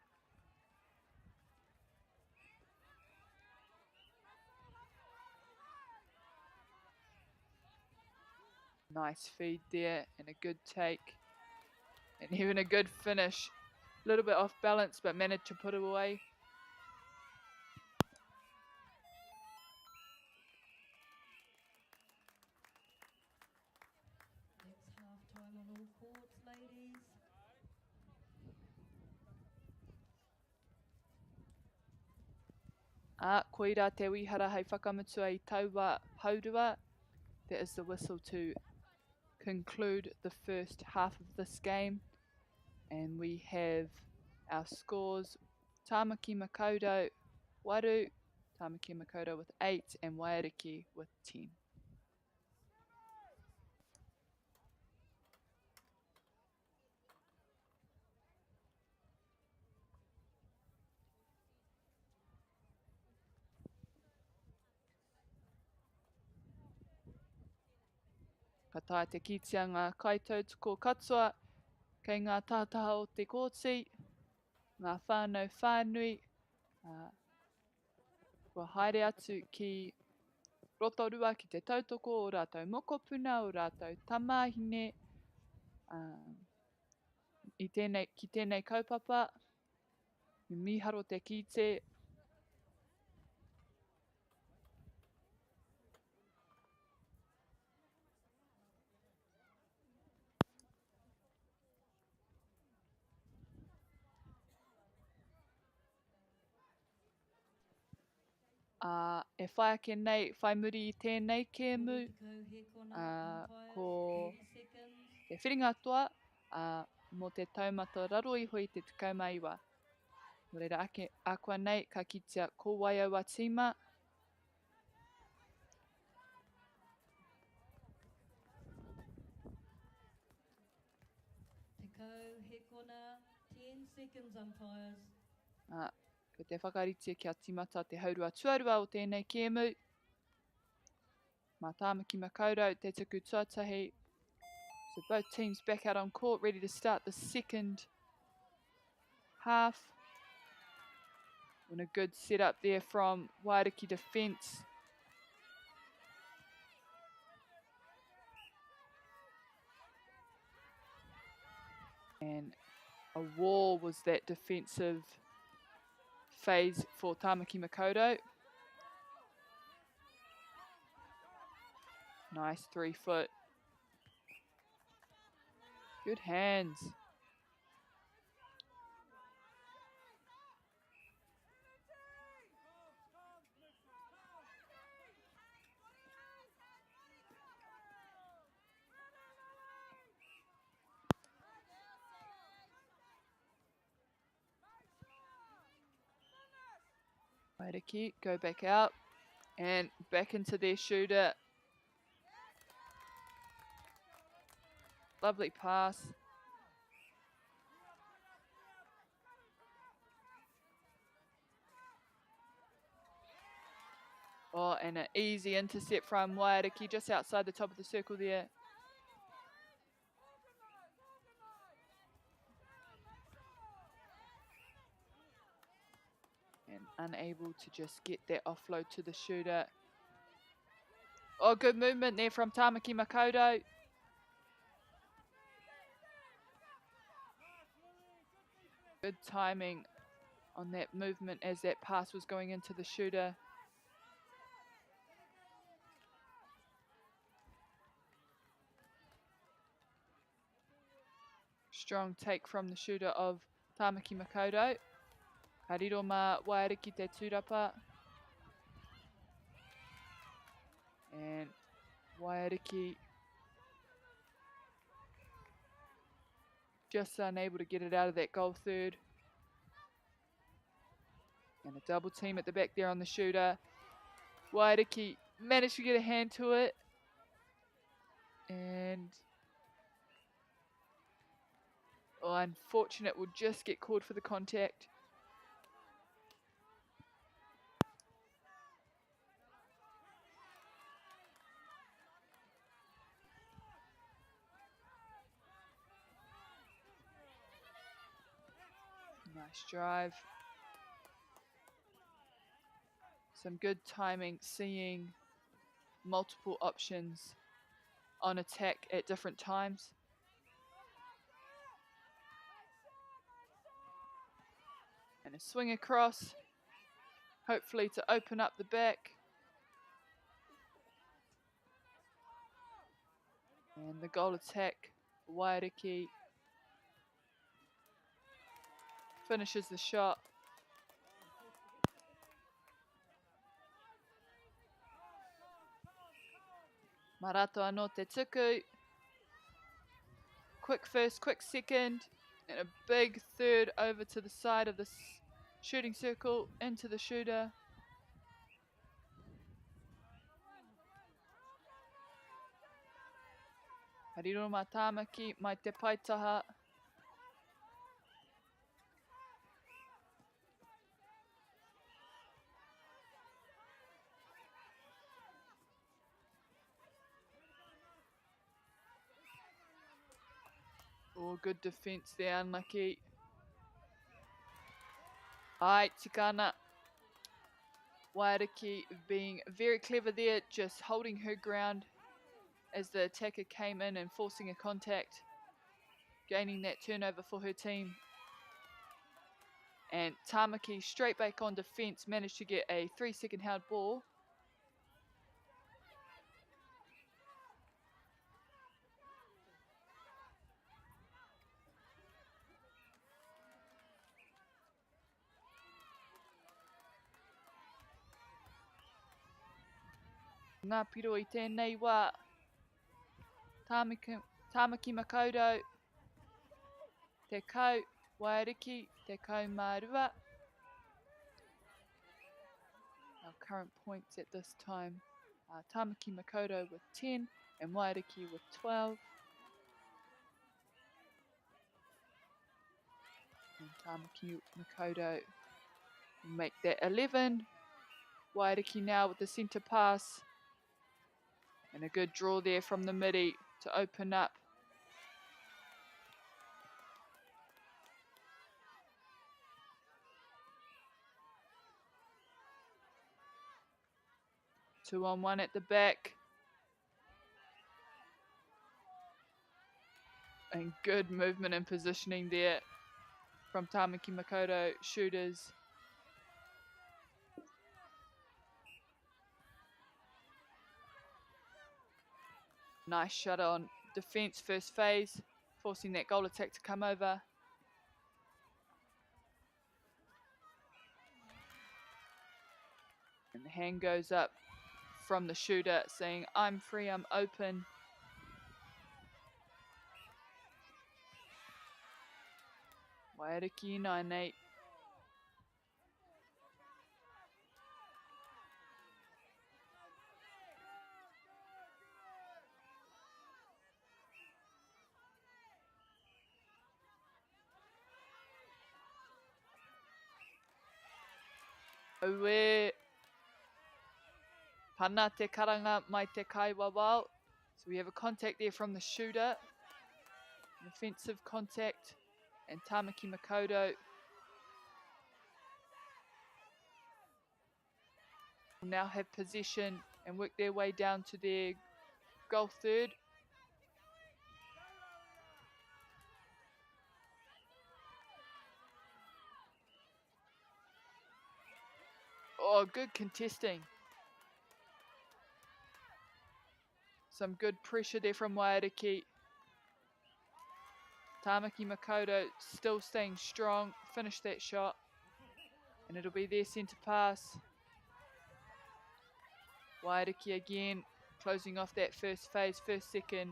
S1: Nice feed there and a good take. And even a good finish. A little bit off balance, but managed to put it away.
S2: It's half-time on all courts, ladies.
S1: Koira te wihara hei whakamutua I taua haurua. That is the whistle to conclude the first half of this game. And we have our scores. Tamaki Makoto, Waru, Tamaki Makoto with 8 and Wairiki with 10. Ka tae te kitia ngā kaitautuko katua, kei ngā tātaha o te kōti, ngā whānau whānui, kua haere atu ki Rotorua ki te tautoko o rātou mokopuna, o rātou tamāhine, ki tēnei kaupapa, me miharo te kite. E whai ake nei, whai muri i tēnei kēmu, ko te whiringa toa, mō te taumata raro iho i te 19. Nō reira ake akua nei, ka kitea ko Waiaua tīma.
S2: Tekau, he kona, 10 seconds umpires.
S1: Ko te whakaritia kia timata te haurua tuarua o tēnei kēmu. Mā Tāmaki Makaurau, te tuku tuatahi. So both teams back out on court, ready to start the second half. And a good setup there from Waiariki defence. And a wall was that defensive phase for Tāmaki Makaurau. Nice 3 foot. Good hands. Waiariki go back out and back into their shooter. Lovely pass. Oh, and an easy intercept from Waiariki just outside the top of the circle there. And unable to just get that offload to the shooter. Oh, good movement there from Tāmaki Makaurau. Good timing on that movement as that pass was going into the shooter. Strong take from the shooter of Tāmaki Makaurau. Ka riro mā Waiariki te tūrapa. And Waiariki just unable to get it out of that goal third. And a double team at the back there on the shooter. Waiariki managed to get a hand to it. And unfortunate, will just get called for the contact. Nice drive. Some good timing, seeing multiple options on attack at different times. And a swing across, hopefully to open up the back. And the goal attack, Waiariki finishes the shot. Maratoa no te tuku. Quick first, quick second, and a big third over to the side of the shooting circle, into the shooter. Hariro mā Tāmaki, mai te paitaha. Oh, good defense there, unlucky. Ai, Tikana. Waiariki being very clever there, just holding her ground as the attacker came in and forcing a contact, gaining that turnover for her team. And Tamaki straight back on defense, managed to get a 3-second held ball. Ngā piro i tēnei wā. Tamaki Makaurau. Te kau Waiariki, te kau Mārua. Our current points at this time are Tamaki Makaurau with 10 and Waiariki with 12. And Tamaki Makaurau will make that 11. Waiariki now with the centre pass. And a good draw there from the midi to open up. Two on one at the back. And good movement and positioning there from Tamaki Makaurau shooters. Nice shot on defence first phase, forcing that goal attack to come over. And the hand goes up from the shooter saying, I'm free, I'm open. Waiariki 9-8. Aue. Pana te karanga mai te kaiwa wao. So we have a contact there from the shooter. An offensive contact. And Tamaki Makaurau will now have possession and work their way down to their goal third. Oh, good contesting. Some good pressure there from Waiariki. Tamaki Makaurau still staying strong. Finish that shot. And it'll be their centre pass. Waiariki again, closing off that first phase, first second.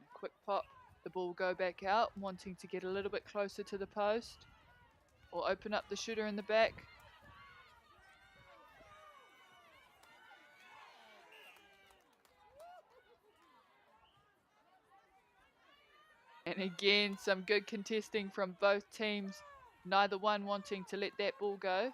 S1: A quick pop. The ball will go back out, wanting to get a little bit closer to the post. Or open up the shooter in the back. And again, some good contesting from both teams. Neither one wanting to let that ball go.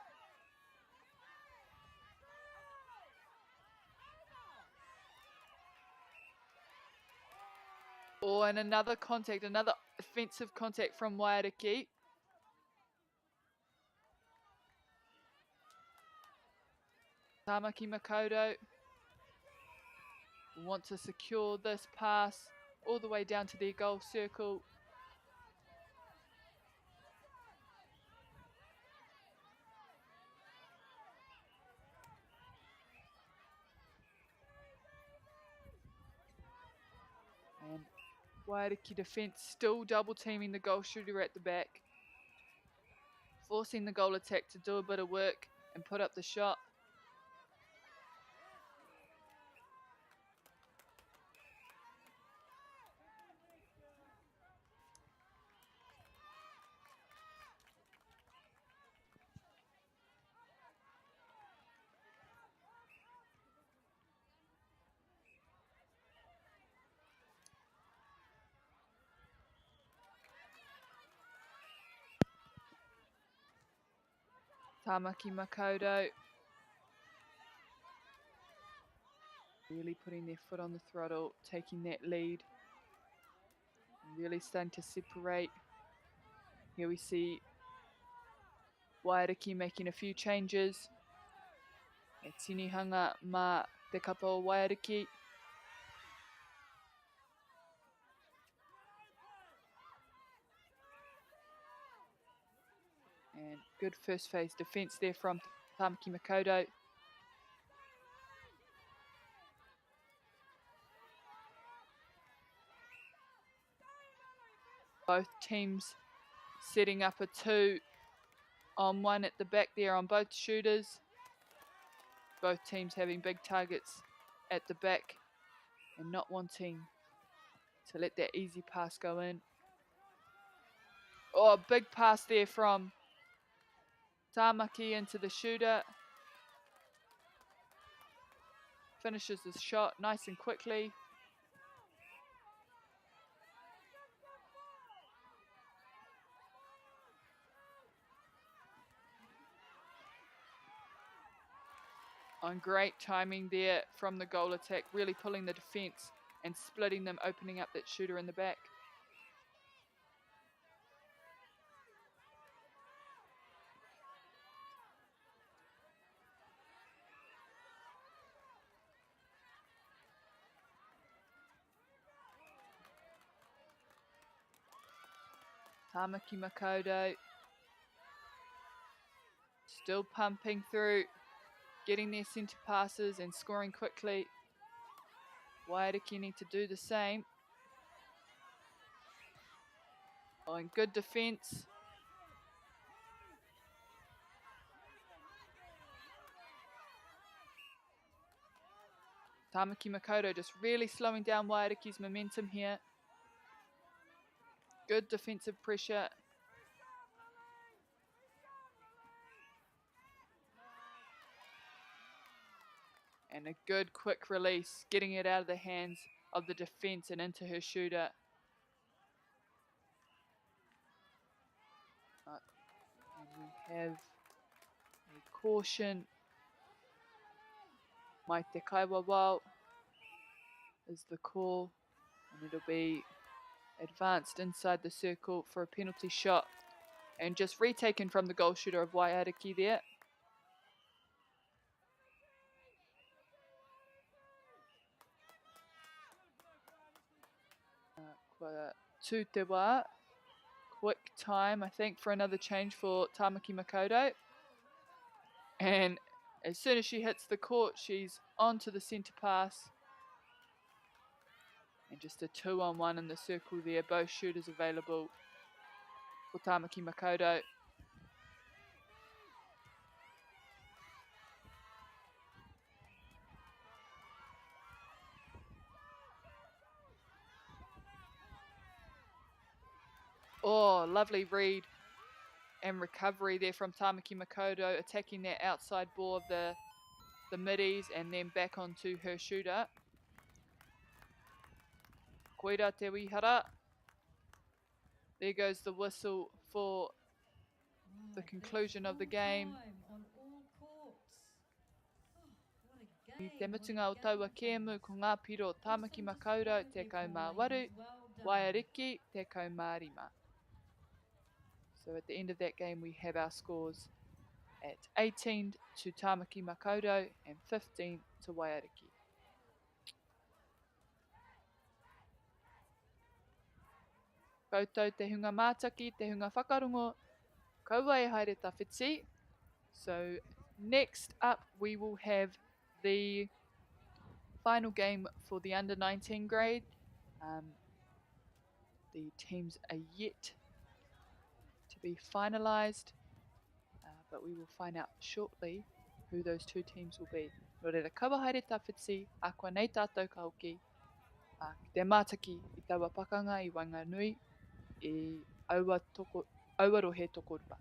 S1: Oh, and another contact, another offensive contact from Waiariki. Tamaki Makaurau want to secure this pass all the way down to their goal circle. And Waiariki defence still double teaming the goal shooter at the back. Forcing the goal attack to do a bit of work and put up the shot. Tamaki Makaurau Really putting their foot on the throttle, taking that lead. Really starting to separate. Here we see Waiariki making a few changes. E tinihanga mā te kapa o Waiariki. And good first phase defence there from Tamaki Makaurau. Both teams setting up a 2-on-1 at the back there on both shooters. Both teams having big targets at the back and not wanting to let that easy pass go in. Oh, a big pass there from Tamaki into the shooter. Finishes the shot nice and quickly. On great timing there from the goal attack, really pulling the defence and splitting them, opening up that shooter in the back. Tamaki Makaurau still pumping through, getting their centre passes and scoring quickly. Waiariki need to do the same. Oh, and good defence. Tamaki Makaurau just really slowing down Waiariki's momentum here. Good defensive pressure. And a good quick release, getting it out of the hands of the defence and into her shooter. And we have a caution. Mai te kaiwawao is the call. And it'll be advanced inside the circle for a penalty shot. And just retaken from the goal shooter of Waiariki there. Tū te wā. Quick time, I think, for another change for Tamaki Makaurau. And as soon as she hits the court, she's onto the centre pass. And just a 2-on-1 in the circle there. Both shooters available for Tamaki Makaurau. Oh, lovely read and recovery there from Tamaki Makaurau, attacking that outside ball of the middies and then back onto her shooter. Koira te wihara. There goes the whistle for the conclusion of the game. I te mutunga o taua kēmu ko ngā piro Tamaki Makaurau te kaumā-waru, Waiariki te kaumā-rima. So at the end of that game we have our scores at 18 to Tamaki Makaurau and 15 to Waiariki. Koutou te hunga mātaki, te hunga whakarongo, kaua e haere tawhiti. So next up we will have the final game for the under-19 grade. The teams are yet to be finalised, but we will find out shortly who those two teams will be. Nō reira, kaua haere tawhiti, a koa nei tātou ka hoki, te mātaki I taua pakanga I Wainganui, I Awarohe Tokorupa.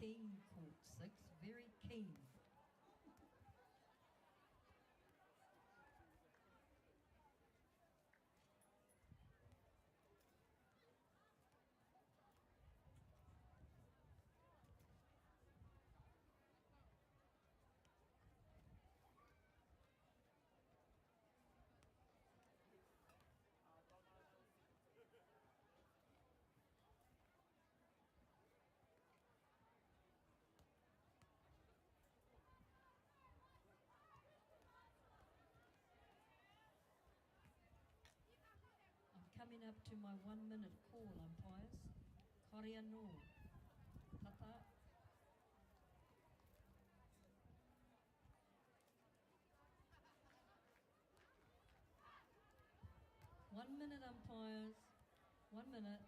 S2: keen court 6, very keen. Coming up to my 1 minute call, umpires. Kore anō. Tata. One minute, umpires. 1 minute.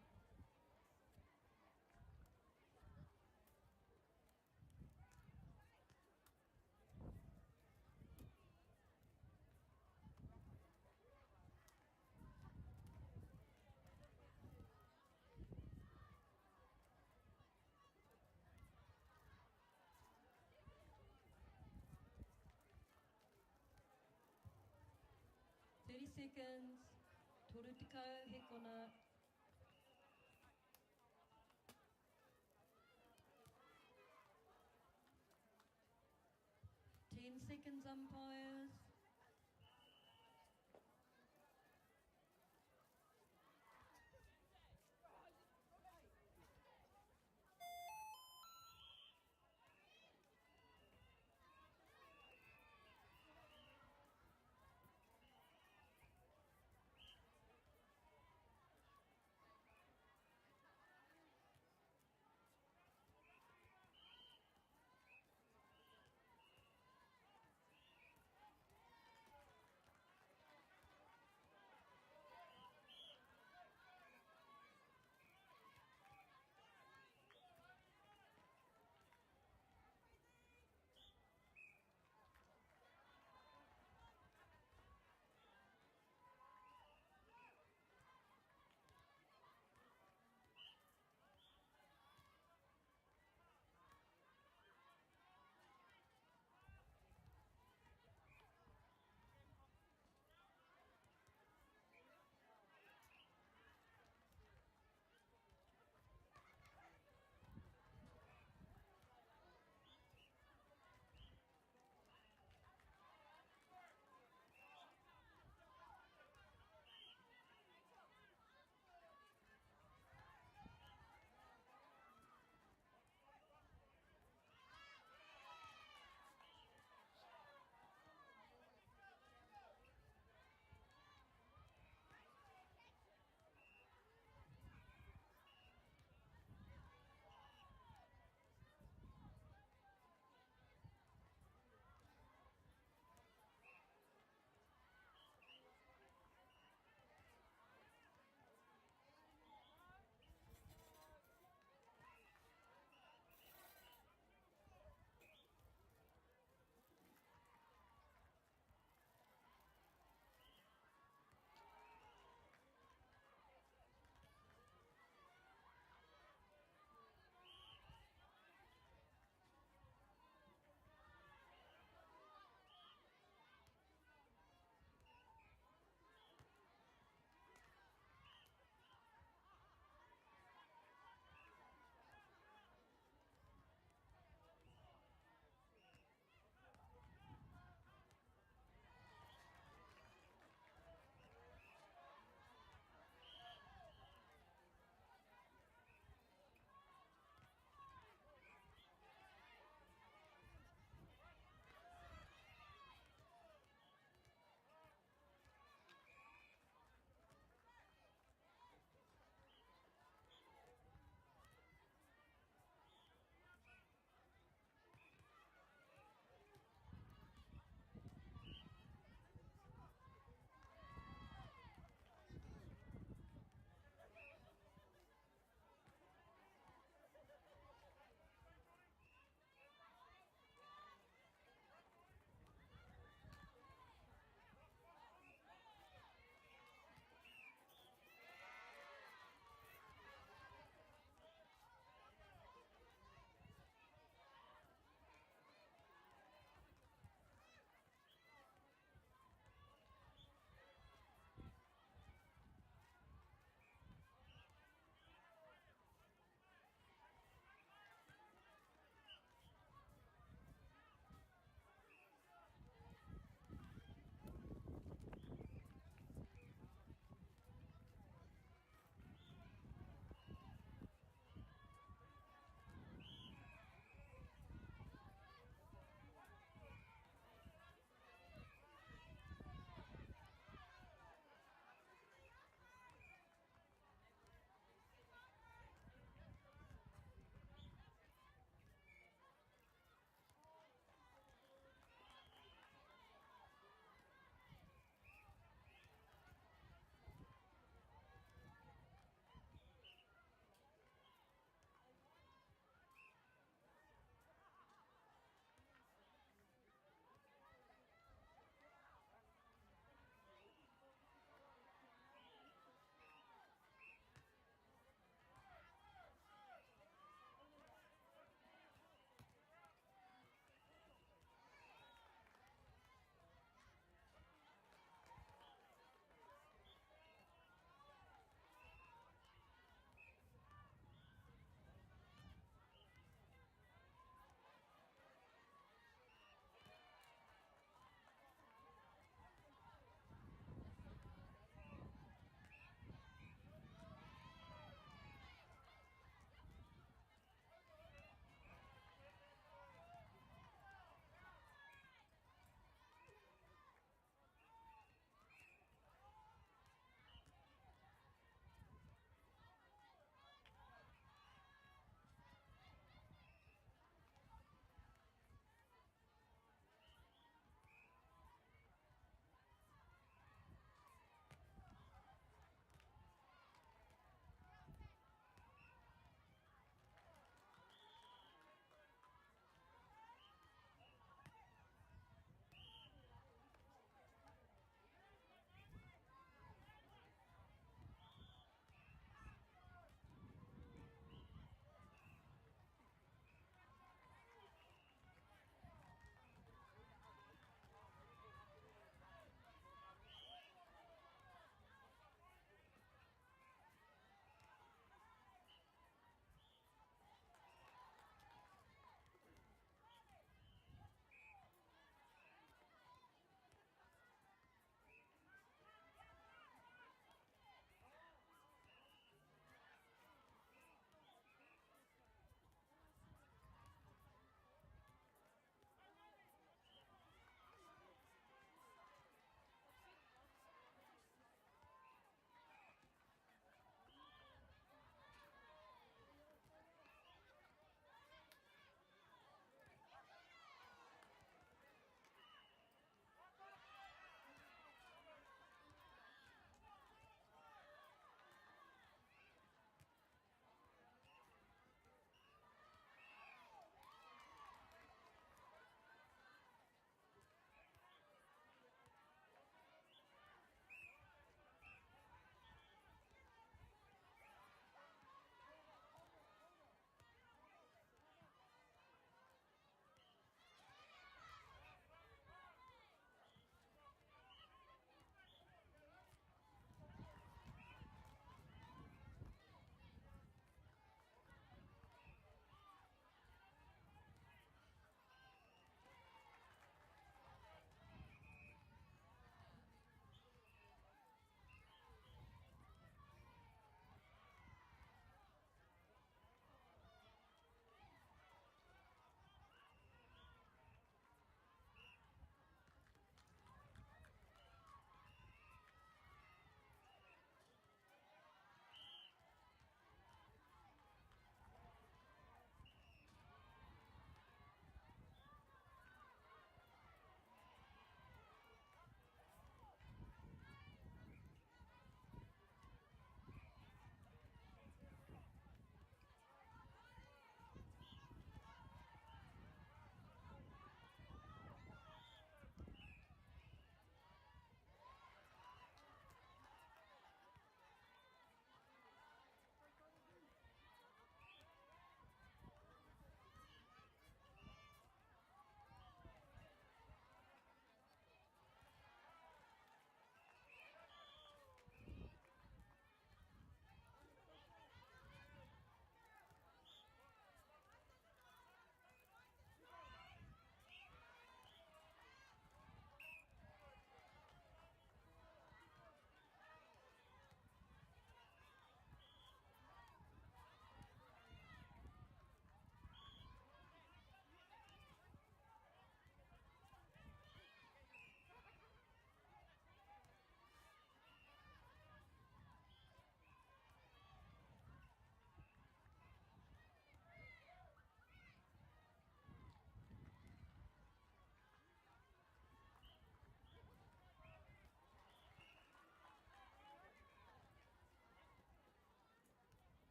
S2: Seconds, toru tikau, he kona. Ten seconds, umpires.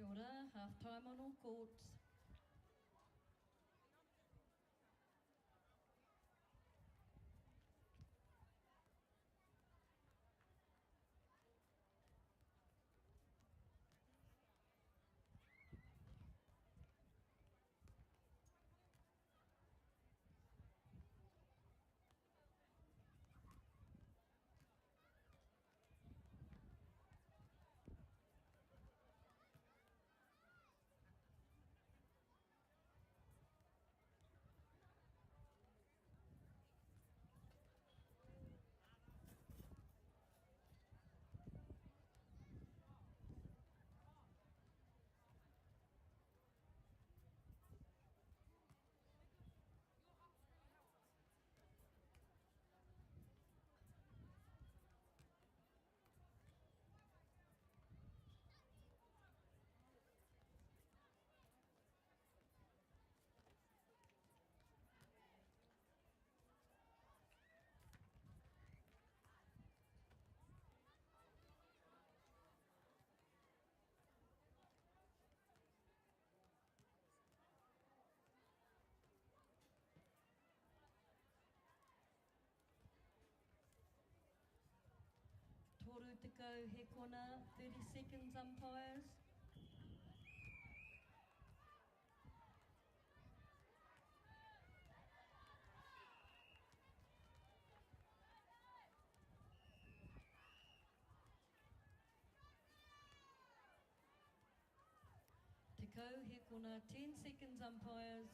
S2: ora, half time on all courts. Toru to go, he kona, 30 seconds umpires. To go, he kona, 10 seconds umpires.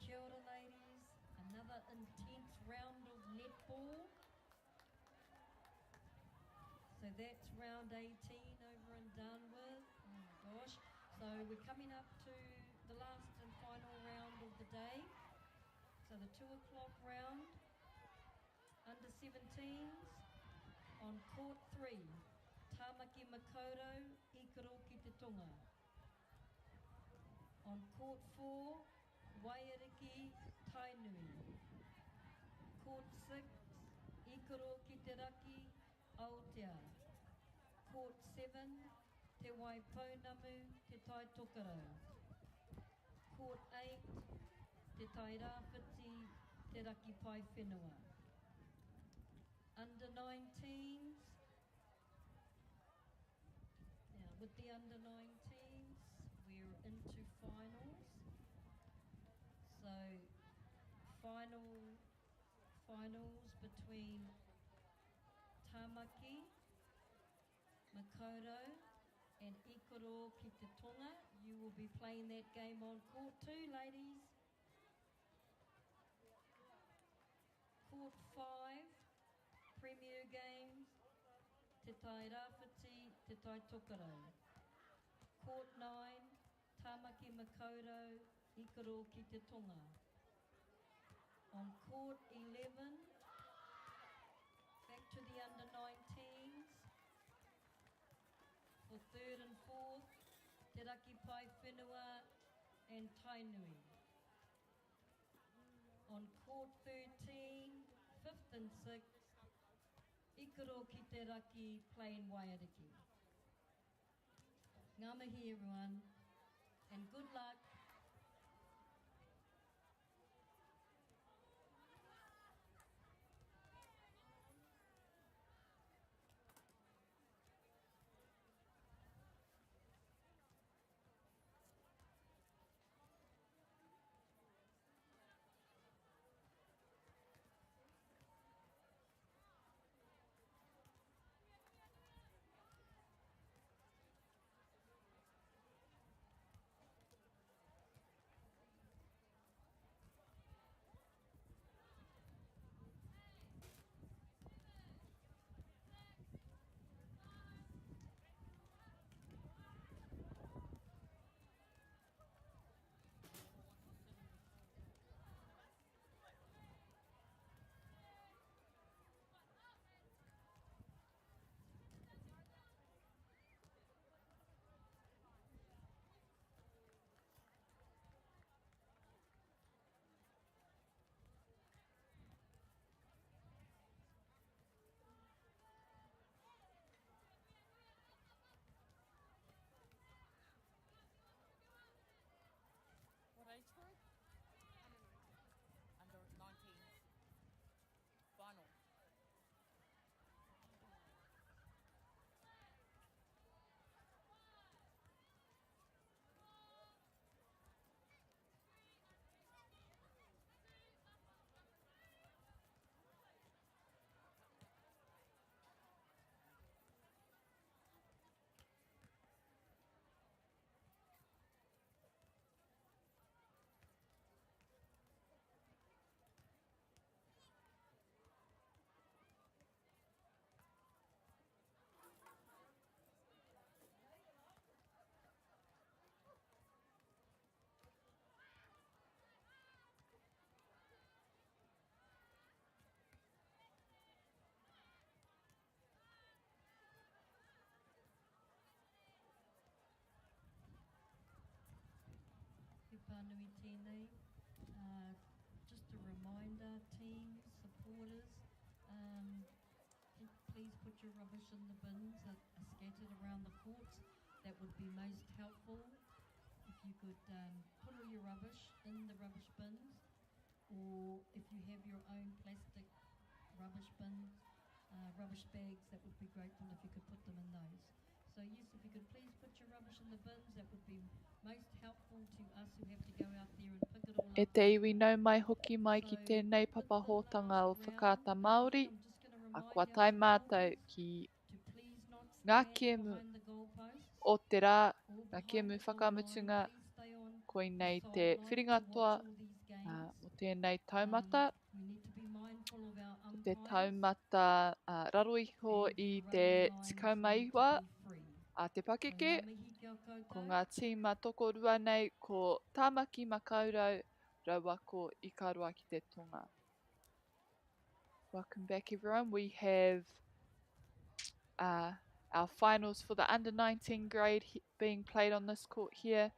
S2: Kia ora, ladies. Another intense round of netball. So that's round 18 over and done with. Oh my gosh. So we're coming up to the last and final round of the day. So the 2 o'clock round, under 17s, on court 3, Tamaki Makaurau, Ikaro ki te Tonga. On court 4, Wairiki Tainui. Court 6, Ikaro ki te Raki, Aotearoa. Court 7, Te Waipounamu, Te Tai Tokarau. Court 8, Te Tai Rāwhiti, Te Raki Pai Whenua. Under 19s. Now with the under 19s, we're into finals. So finals between Tamaki, Makaurau and Ikaro ki te Tonga. You will be playing that game on court 2, ladies. Court 5, Premier Games, Te Tai Rāwhiti, Te Tai Tokarau. Court 9, Tamaki Makaurau, Ikaro ki te Tonga. On court 11, back to the under 19s, for 3rd and 4th, Te Raki Pai Whenua and Tainui. On court 13, 5th and 6th, Ikaro ki te Raki playing Wairiki. Ngā mihi everyone, and good luck.
S4: What age group? Under 19s. Final.
S2: He pānui tēnei. Just a reminder, teams, supporters, please put your rubbish in the bins that are scattered around the courts. That would be most helpful. If you could put all your rubbish in the rubbish bins, or if you have your own plastic rubbish bins, rubbish bags, that would be grateful if you could put them in those. So yes, if you could please put your rubbish in the bins, that would be most helpful to us who have to go out there and pick it all up.
S1: E te iwi nau mai hoki mai ki tēnei papahotanga o whakaata Māori, a kua tai mātou ki ngā kēmu o te rā, ngā kēmu whakamutunga, koinei te whiringatoa, tēnei taumata.
S2: We need to be mindful of our
S1: Te
S2: umpires.
S1: taumata raro iho
S2: And
S1: i
S2: the
S1: te
S2: running lines
S1: tikau
S2: need
S1: mai
S2: to
S1: iwa
S2: be free.
S1: a te
S2: So
S1: pakeke.
S2: ngā mihi kia koutou.
S1: Ko ngā tīma toko rua nei ko Tāmaki Makaurau rawa ko Ikarua ki te tonga. Welcome back everyone. We have our finals for the under 19 grade being played on this court here.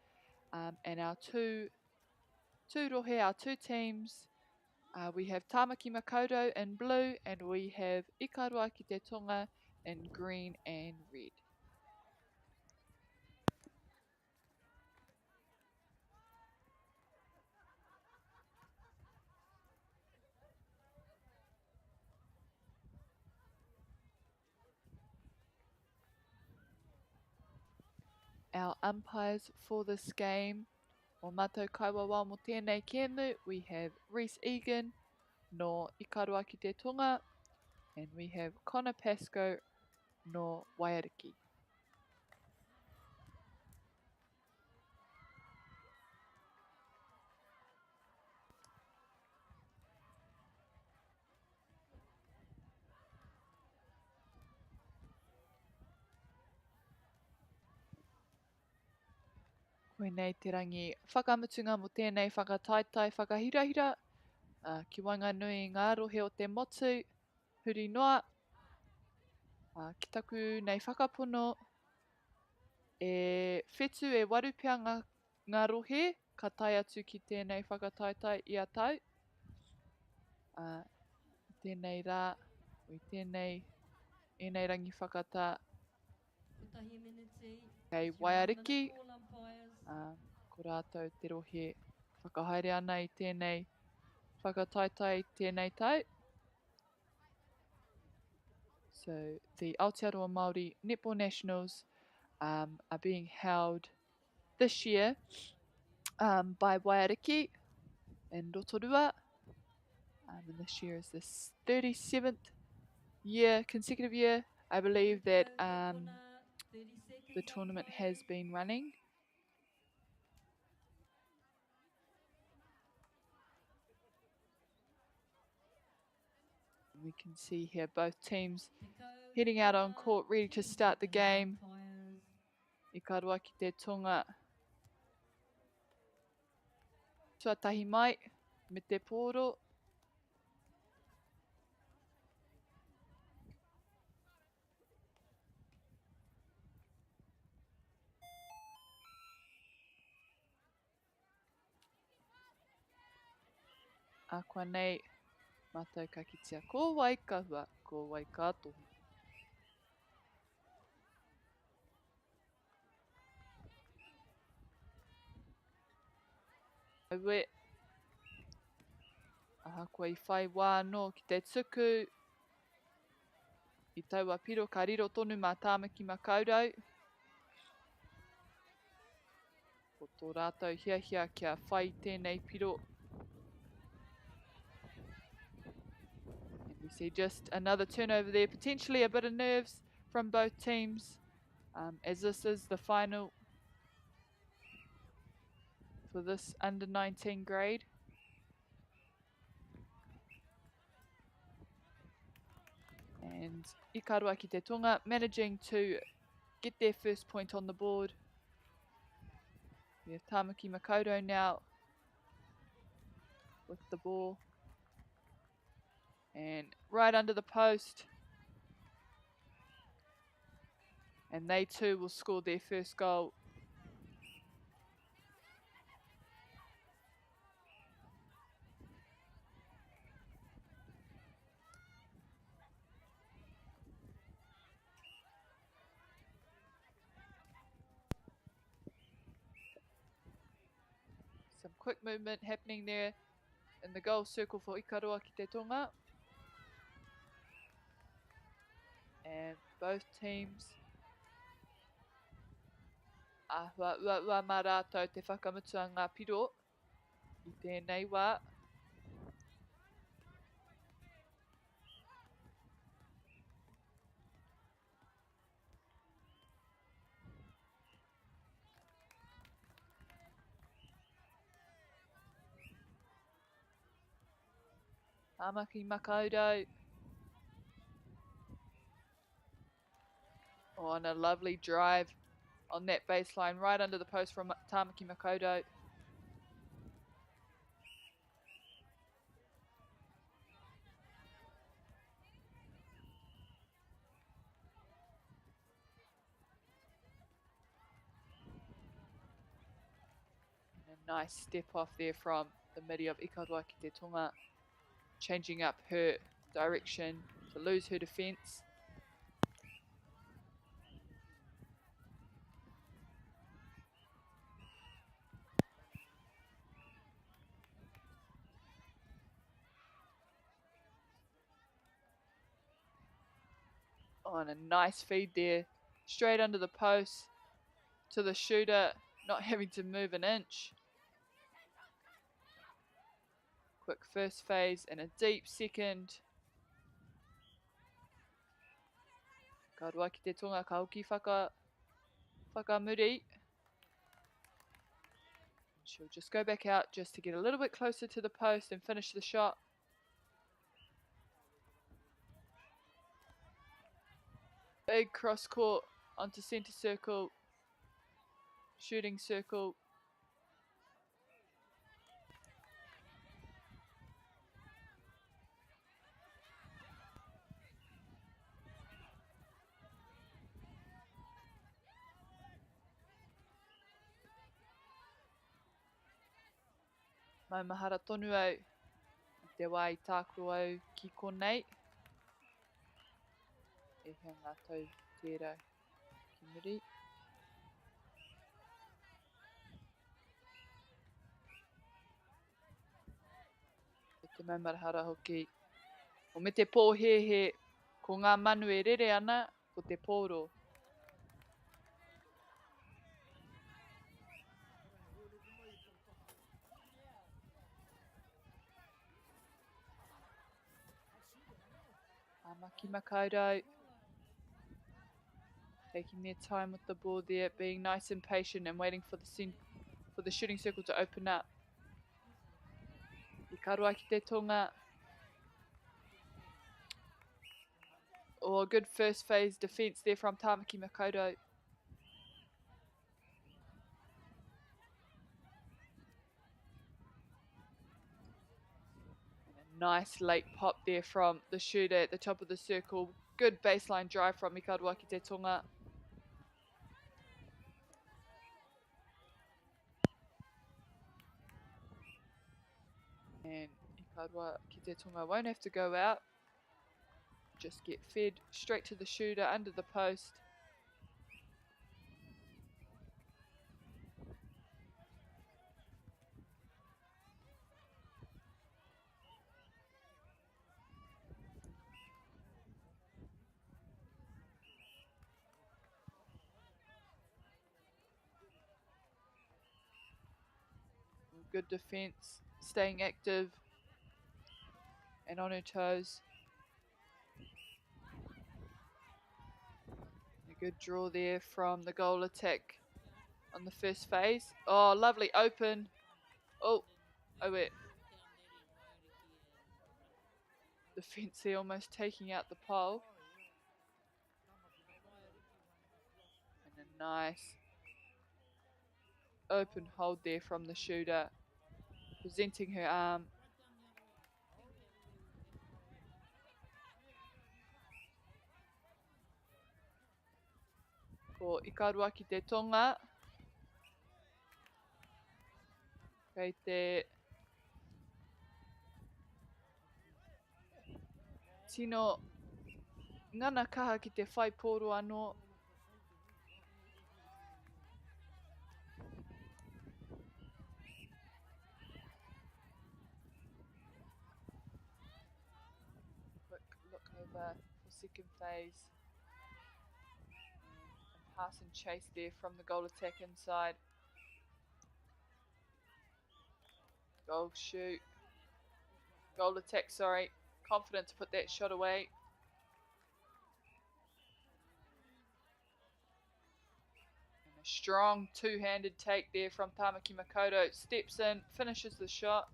S1: And our two rohe, our two teams. We have Tāmaki Makaurau in blue and we have Ikarua ki te tonga in green and red. Our umpires for this game, o mātou kaiwawa mo tēnei kēmu, we have Reese Egan no Ikarua ki te tonga, and we have Connor Pascoe no Waiariki. Koenei te rangi whakamutunga mo tēnei whakataitai whakahirahira, ki Wainganui ngā rohe o te motu, huri noa, ki taku nei whakapono, e whetu e waru pia ngā rohe, ka tai atu ki tēnei whakataitai i a tau. Tēnei rā, i tēnei rangi whakata,
S2: Putahi miniti.
S1: kei
S2: It's your 1
S1: Waiariki,
S2: minute call, umpires.
S1: ko rātou te rohe whakahaere ana i tēnei whakataitai tēnei tau. So the Aotearoa Māori Netball Nationals are being held this year by Waiariki in Rotorua. And this year is the 37th consecutive year, I believe, that the tournament has been running. We can see here both teams heading out on court, ready to start the game. Ikarua ki te tonga. Tuatahi mai, me te pōro. Akua nei, mātou ka kitea, ko wai ka hua, ko wai ka tohu. Aue, aha koe I whai wāno ki te tuku, I taua piro ka riro tonu mā Tāmaki Makaurau. Ko tō rātou hiahia kia whai tēnei piro. And we see just another turnover there, potentially a bit of nerves from both teams, as this is the final for this under 19 grade. And Ikarua ki te tonga managing to get their first point on the board. We have Tāmaki Makaurau now with the ball. And right under the post. And they too will score their first goal. Some quick movement happening there in the goal circle for Ikarua ki te tonga. And both teams ahua ua mā rātou te whakamutua ngā piro I tēnei wā. Tamaki Makaurau. Oh, and a lovely drive on that baseline, right under the post from Tamaki Makaurau. A nice step off there from the midi of Ikaroa ki te Tonga, changing up her direction to lose her defence. Oh, and a nice feed there, straight under the post to the shooter, not having to move an inch. Quick first phase and a deep second. Ikaroa ki te Tonga ka hoki whakamuri. She'll just go back out just to get a little bit closer to the post and finish the shot. Big cross court onto centre circle, shooting circle. Mai mahara tonu au i te wā i tāku au ki konei. E hea ngā tau tērau ki muri. E te maumarahara hoki. O me te pōhehe ko ngā manu e rere ana ko te pōro. Tamaki Makaurau taking their time with the ball there, being nice and patient and waiting for the shooting circle to open up. Ikaroa ki te Tonga. Oh, good first phase defence there from Tamaki Makaurau. Nice late pop there from the shooter at the top of the circle. Good baseline drive from Ikaroa ki te Tonga. And Ikaroa ki te Tonga won't have to go out. Just get fed straight to the shooter under the post. Good defence, staying active and on her toes. A good draw there from the goal attack on the first phase. Oh, lovely open. Oh wait. Defence there almost taking out the pole. And a nice open hold there from the shooter, presenting her arm. Ko Ikaroa ki te Tonga. Kei te tino ngana kaha ki te whai pōro anō. Quick look over for second phase. And pass and chase there from the goal attack inside. Goal shoot. Goal attack, sorry. Confident to put that shot away. And a strong two-handed take there from Tamaki Makaurau. Steps in, finishes the shot.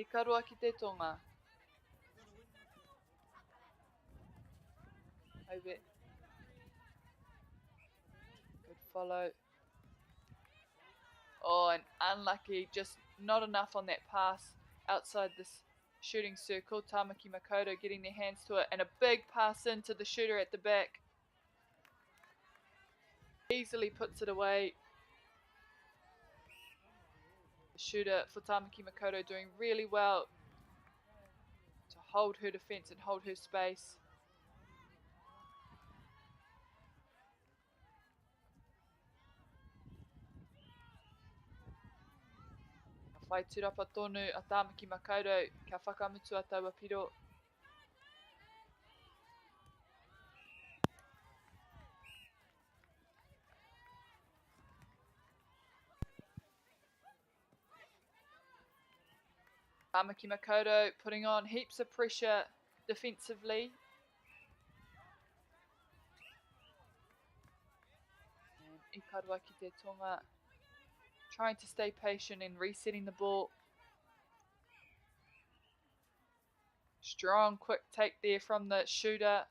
S1: I ka roa ki te tonga. Over. Good follow. Oh, and unlucky, just not enough on that pass outside this shooting circle. Tamaki Makaurau getting their hands to it, and a big pass into the shooter at the back. Easily puts it away. The shooter for Tamaki Makaurau doing really well to hold her defense and hold her space. Whai turapa tonu a Tamaki Makaurau, kia whakamutu a taua piro. Tamaki Makaurau putting on heaps of pressure defensively. And Ikarua ki te tonga, trying to stay patient and resetting the ball. Strong, quick take there from the shooter.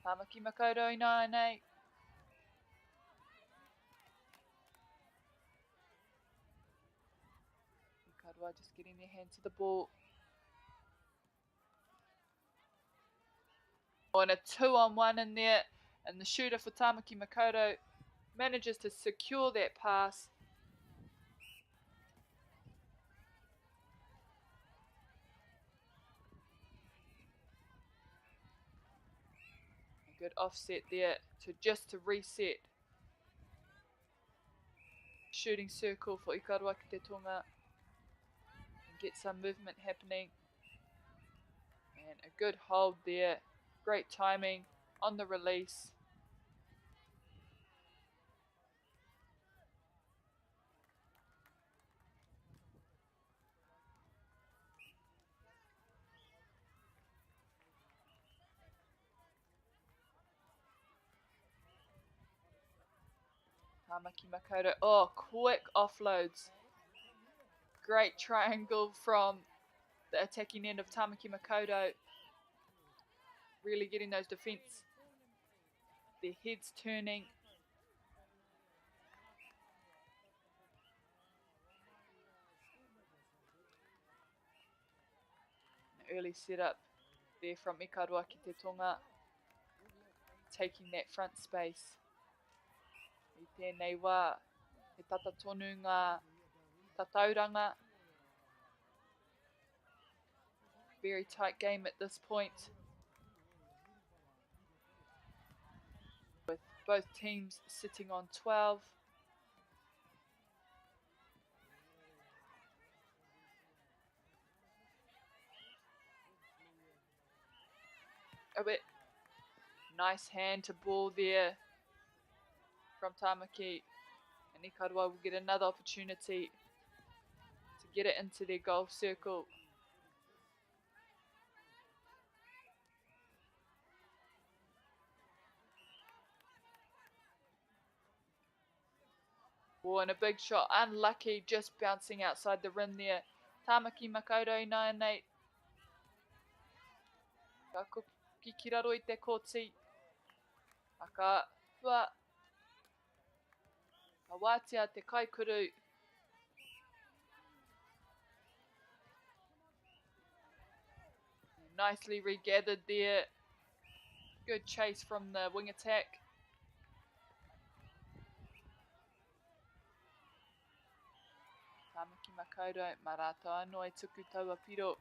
S1: Tamaki Makaurau ina nei. Ikarua just getting their hand to the ball. Oh, and a 2-on-1 in there, and the shooter for Tamaki Makaurau manages to secure that pass. A good offset there to reset. Shooting circle for Ikarua ki te tonga. And get some movement happening. And a good hold there. Great timing on the release. Tamaki Makaurau, oh, quick offloads. Great triangle from the attacking end of Tamaki Makaurau. Really getting those defense, their heads turning. An early setup there from Ikarua ki te tonga, taking that front space. I tēnei wā, he tata tonu ngā tatauranga. Very tight game at this point, with both teams sitting on 12. A bit nice hand to ball there from Tamaki, and Ikarua will get another opportunity to get it into their goal circle. Oh, and a big shot, unlucky, just bouncing outside the rim there. Tamaki Makaurau ina nei. Ka kuki ki raro I te kōti. Aka hua. Ka wātea te kaikuru. Nicely regathered there. Good chase from the wing attack. Tamaki Makaurau, marata anō e tuku taua piro.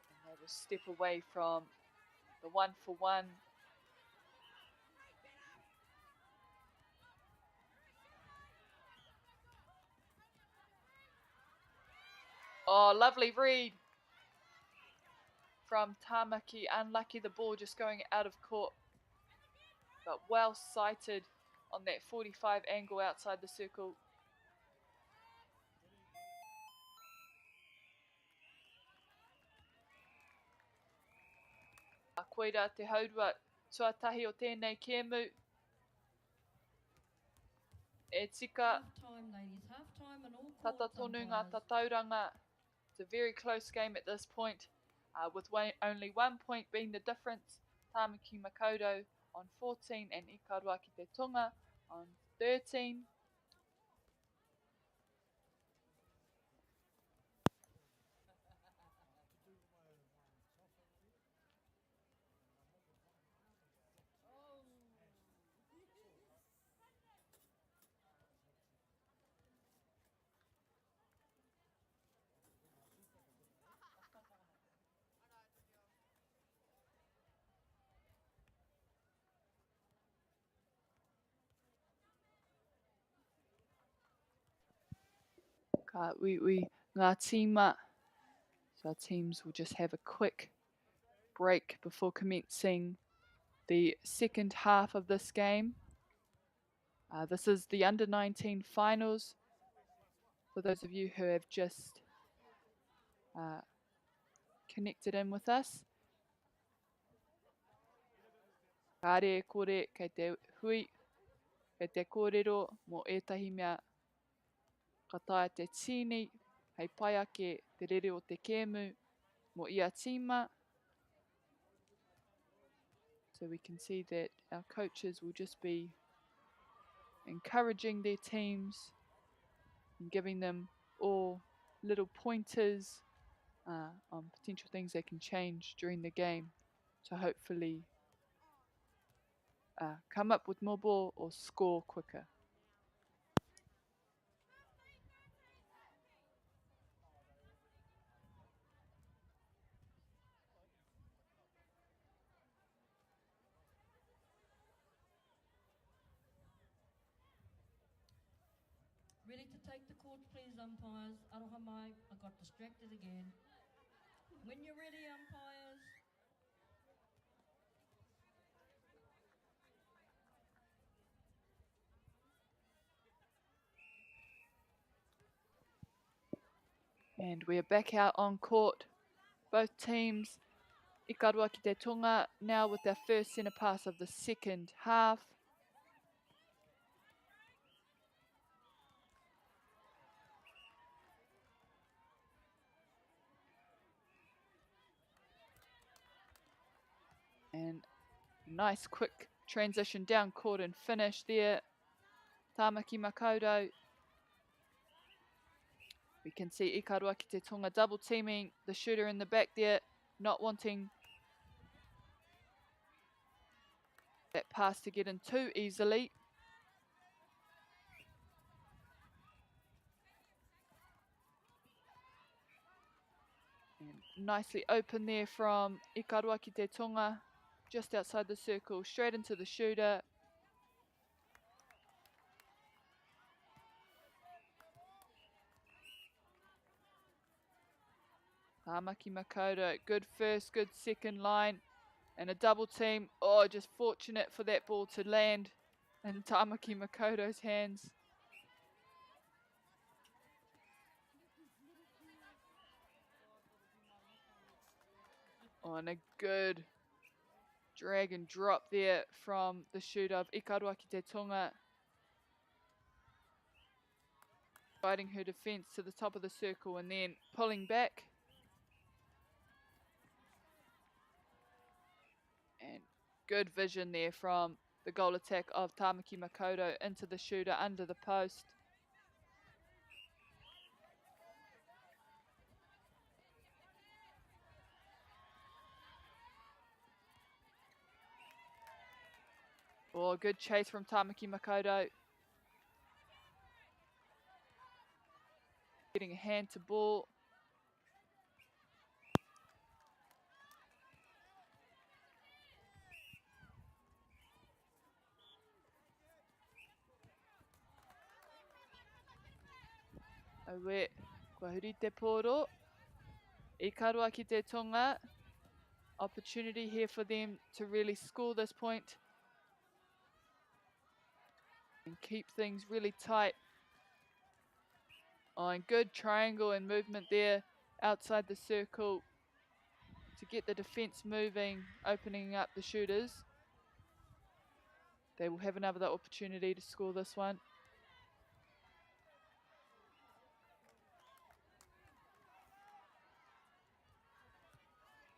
S1: And they will step away from the 1-for-1. Oh, lovely read from Tamaki. Unlucky the ball just going out of court, but well sighted on that 45 angle outside the circle. Koira te haurua tuatahi o tēnei kēmu. E tika
S2: Half-time, ladies. Half-time and all
S1: tata
S2: calls,
S1: tonu ngā
S2: umpires.
S1: tatauranga. It's a very close game at this point, with only 1 point being the difference. Tāmaki Makaurau on 14 and Ikarua ki te Tonga on 13. Ka ui ngā tīma. So our teams will just have a quick break before commencing the second half of this game. This is the under-19 finals. For those of you who have just connected in with us. Kāre kore kei te hui, kei te kōrero mō ētahi mea ka tae te tini, hei pai ake te rere o te kēmu mō ia tīma. So we can see that our coaches will just be encouraging their teams and giving them all little pointers on potential things they can change during the game to hopefully come up with more ball or score quicker.
S2: Ready to take the court, please, umpires. Aroha mai, I got distracted again. When you're ready, umpires.
S1: And we are back out on court. Both teams, Ikarua ki te Tonga, now with their first centre pass of the second half. And nice quick transition down court and finish there. Tāmaki Makaurau. We can see Ikarua ki te Tonga double teaming the shooter in the back there, not wanting that pass to get in too easily. And nicely open there from Ikarua ki te Tonga, just outside the circle, straight into the shooter. Tāmaki Makaurau, good first, good second line, and a double team. Oh, just fortunate for that ball to land in Tāmaki Makaurau's hands. Oh, and a good drag and drop there from the shooter of Ikarua ki te Tonga. Guiding her defence to the top of the circle and then pulling back. And good vision there from the goal attack of Tāmaki Makaurau into the shooter under the post. Oh, good chase from Tāmaki Makaurau. Getting a hand to ball. Awe, kua huri te pōro. Ikarua ki te Tonga. Opportunity here for them to really score this point and keep things really tight. Oh, and good triangle and movement there outside the circle. to get the defence moving, opening up the shooters. They will have another opportunity to score this one.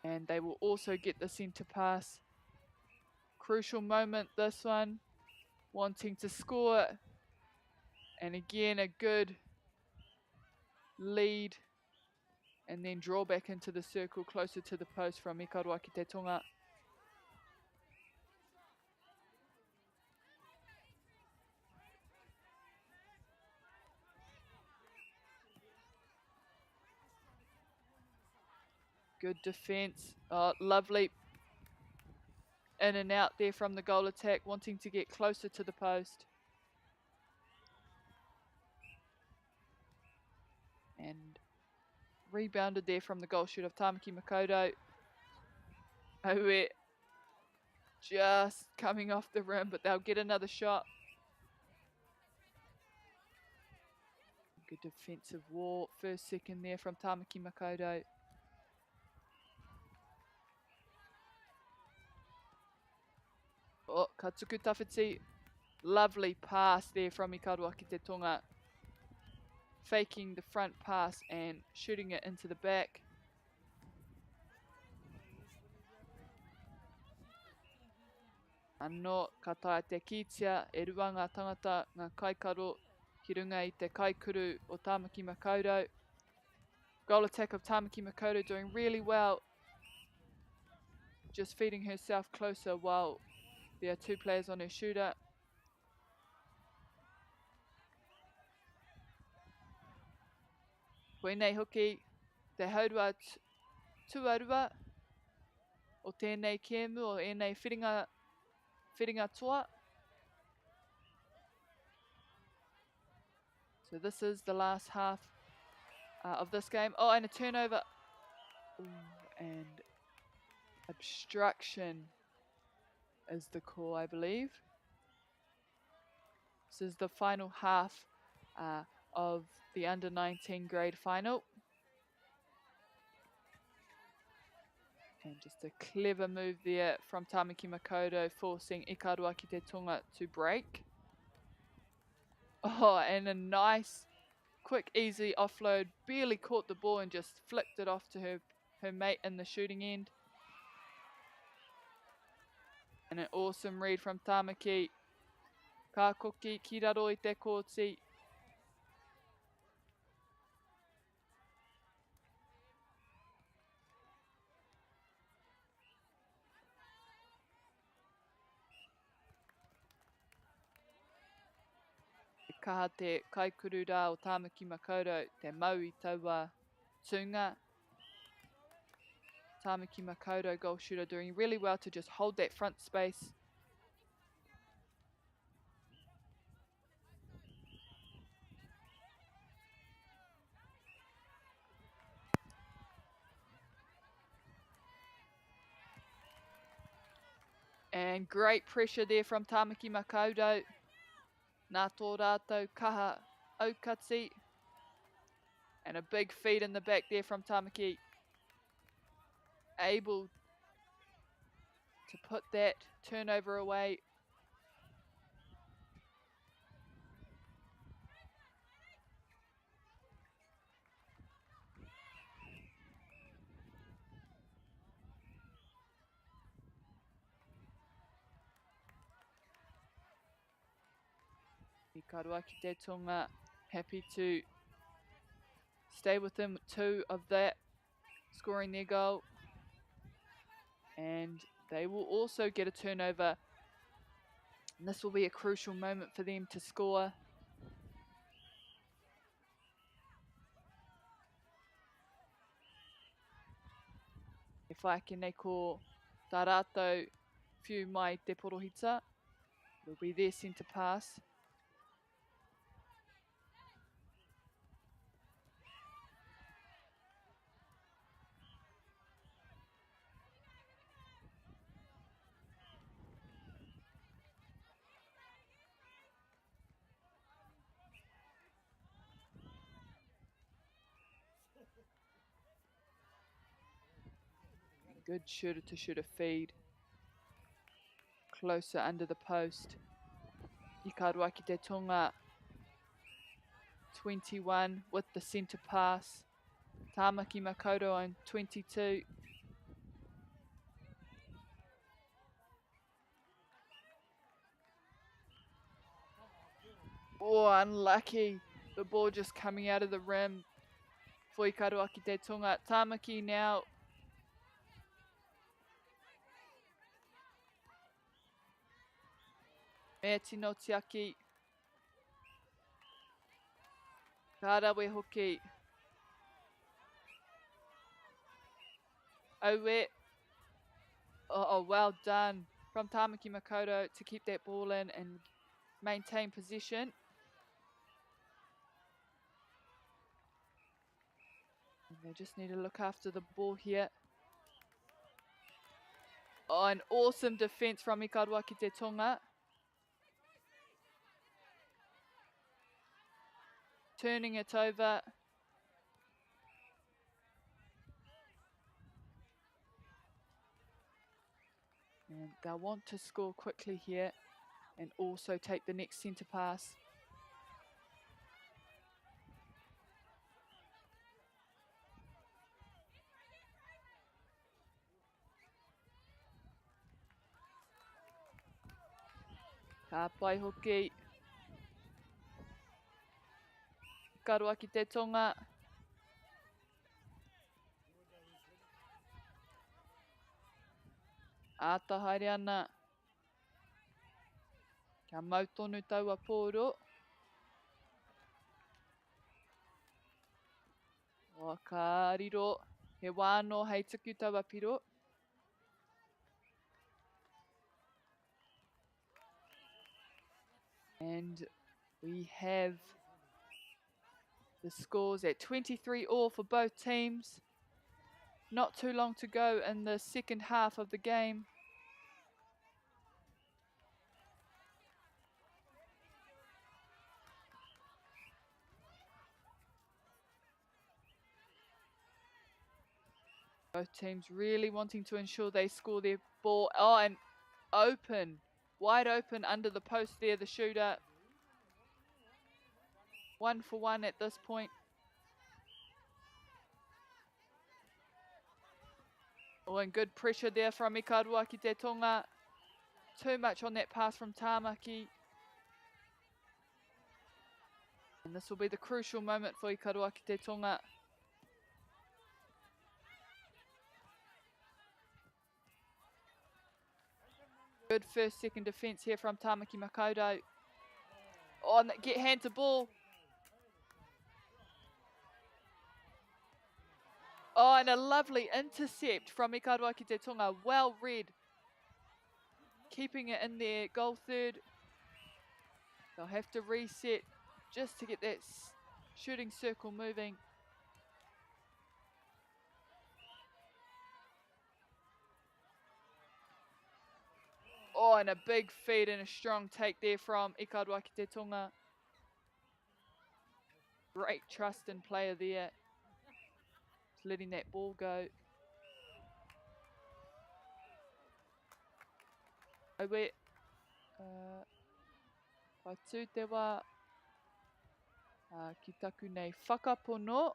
S1: And they will also get the centre pass. Crucial moment, this one. Wanting to score. And again, a good lead. And then draw back into the circle closer to the post from Ikaroa Ki Te Tonga. Good defence. Oh, lovely. In and out there from the goal attack, wanting to get closer to the post. And rebounded there from the goal shoot of Tamaki Makaurau. Aue just coming off the rim, but they'll get another shot. Good defensive wall. First, second there from Tamaki Makaurau. Oh, Katsuku Tawhiti. Lovely pass there from Ikaroa Ki Te Tonga. Faking the front pass and shooting it into the back. Anō ka tae te kitia e rua ngā tangata ngā kaikaro ki runga I te kaikuru o Tamaki Makaurau. Goal attack of Tamaki Makaurau doing really well. Just feeding herself closer while there are two players on her shooter. Koenei hoki, te haurua tuarua o tēnei kēmu o ēnei whiringa toa. So this is the last half of this game. Oh, and a turnover. Ooh, and obstruction is the call, I believe. This is the final half of the under-19 grade final. And just a clever move there from Tamaki Makaurau, forcing Ikaroa Ki Te Tonga to break. Oh, and a nice, quick, easy offload. Barely caught the ball and just flicked it off to her mate in the shooting end. And an awesome read from Tamaki. Ka koki ki raro I te kōti. Kaha te kaikuru rā o Tamaki Makaurau, te mau I taua tunga. Tamaki Makaurau, goal shooter, doing really well to just hold that front space. And great pressure there from Tamaki Makaurau. Nā tō rātou kaha aukati. And a big feed in the back there from Tamaki. Able to put that turnover away. Ikaroa Ki Te Tonga happy to stay within two of that, scoring their goal. And they will also get a turnover. And this will be a crucial moment for them to score. E whai ke nei ko tā rātou whiu mai te porohita. Will be their centre pass. Good shooter to shooter feed. Closer under the post. Ikaroa ki te Tonga. 21 with the centre pass. Tāmaki Makaurau on 22. Oh, unlucky. The ball just coming out of the rim for Ikaroa ki te Tonga. Tāmaki now. Mea tino tiaki. Kārawe hoki. Owe. Oh, well done from Tāmaki Makaurau to keep that ball in and maintain position. And they just need to look after the ball here. Oh, an awesome defense from Ikaroa ki te Tonga. Turning it over. And they'll want to score quickly here and also take the next centre pass. Ka pai hoki. Ikaroa ki te Tonga. Ata haere ana. Kia mau tonu taua pōro. O ka riro. He wāno hei tuku taua piro. And we have the scores at 23 all for both teams. Not too long to go in the second half of the game. Both teams really wanting to ensure they score their ball. Oh, and open. Wide open under the post there, the shooter. 1 for 1 at this point. Oh, and good pressure there from Ikaroa ki te Tonga. Too much on that pass from Tāmaki. And this will be the crucial moment for Ikaroa ki te Tonga. Good first, second defence here from Tāmaki Makaurau. Oh, and get hand to ball. Oh, and a lovely intercept from Ikaroa ki te Tonga. Well read. Keeping it in there, goal third. They'll have to reset just to get that shooting circle moving. Oh, and a big feed and a strong take there from Ikaroa ki te Tonga. Great trust and player there. Just letting that ball go. Owe. Whatu te wā. Ki taku nei whakapono.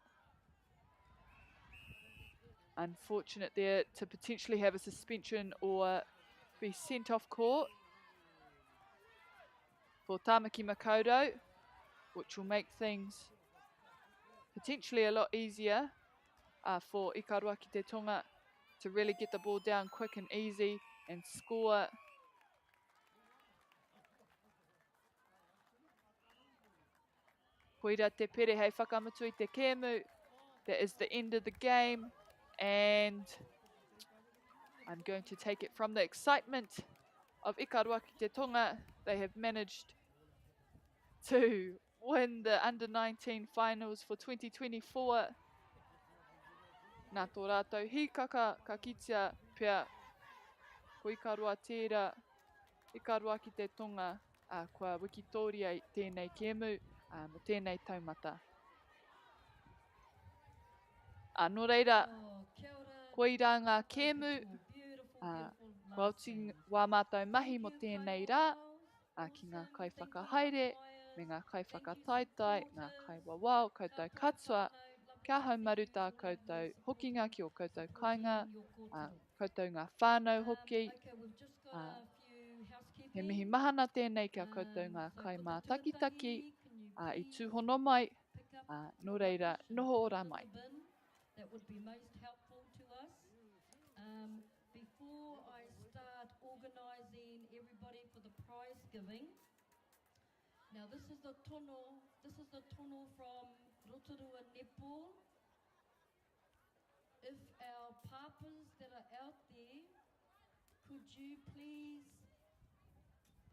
S1: Unfortunate there to potentially have a suspension or be sent off court for Tāmaki Makaurau, which will make things potentially a lot easier for Ikaroa ki te Tonga to really get the ball down quick and easy and score. Koira te pere hei whakamutu I te kēmu. That is the end of the game, and I'm going to take it from the excitement of Ikaroa ki te Tonga. They have managed to win the Under-19 finals for 2024. Nā tō rātou hikaka ka kitea pia ko Ikaroa tērā, Ikaroa ki te Tonga, kua wikitoria I tēnei kēmu, mo tēnei taumata. Nō reira.
S2: Oh, kia ora
S1: Koira ngā kēmu,
S2: Well,
S1: wā mātou mahi mo tēnei rā, ki ngā kaiwhakahaere, me ngā kaiwhakataitai, ngā kaiwawao, koutou katoa, kia haumaru tā koutou hokinga ki o koutou kainga, koutou ngā whānau hoki, he mihi mahana tēnei kia koutou ngā kai mā takitaki, i tūhono mai, nō reira, noho ora mai.
S2: That would be most helpful to us. Before I start organising everybody for the prize giving, now this is the tono from Rotorua, Nepal. If our papas that are out there, could you please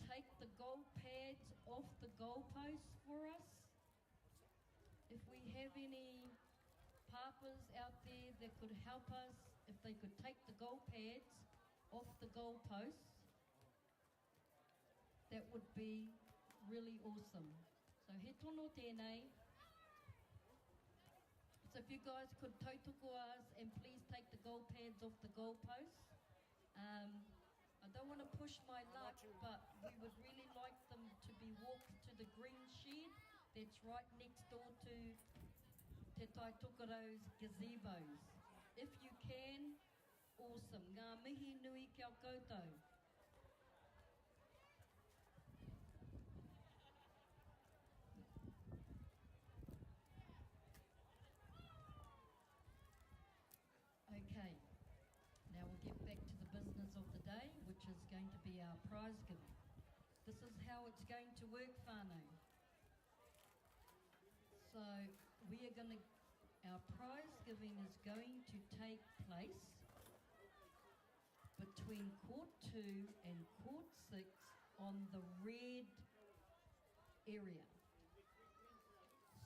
S2: take the goal pads off the goalposts for us? If we have any papas out there that could help us, if they could take the goal pads off the goalposts, that would be really awesome. So he tono tēnei. So if you guys could tautoko us and please take the goal pads off the goalposts. I don't want to push my luck, but we would really like them to be walked to the green shed that's right next door to Te Tai Tokero's gazebos. If you can, awesome. Ngā mihi nui kia koutou. Okay, now we'll get back to the business of the day, which is going to be our prize giving. This is how it's going to work, whānau. So our prize giving is going to take place between court 2 and court 6 on the red area.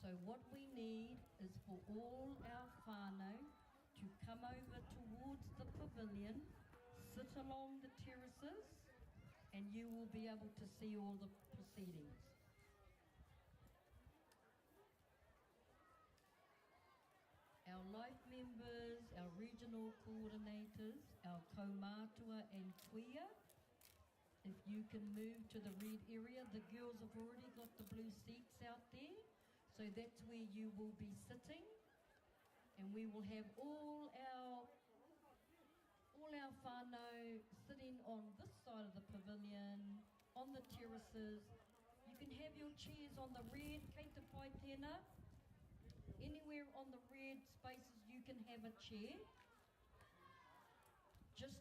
S2: So what we need is for all our whānau to come over towards the pavilion, sit along the terraces, and you will be able to see all the proceedings. Our life members, our regional coordinators, our kaumātua and kuia, if you can move to the red area, the girls have already got the blue seats out there, so that's where you will be sitting, and we will have all our whānau sitting on this side of the pavilion, on the terraces. You can have your chairs on the red, kei te pai tēnā. Anywhere on the red spaces you can have a chair. Just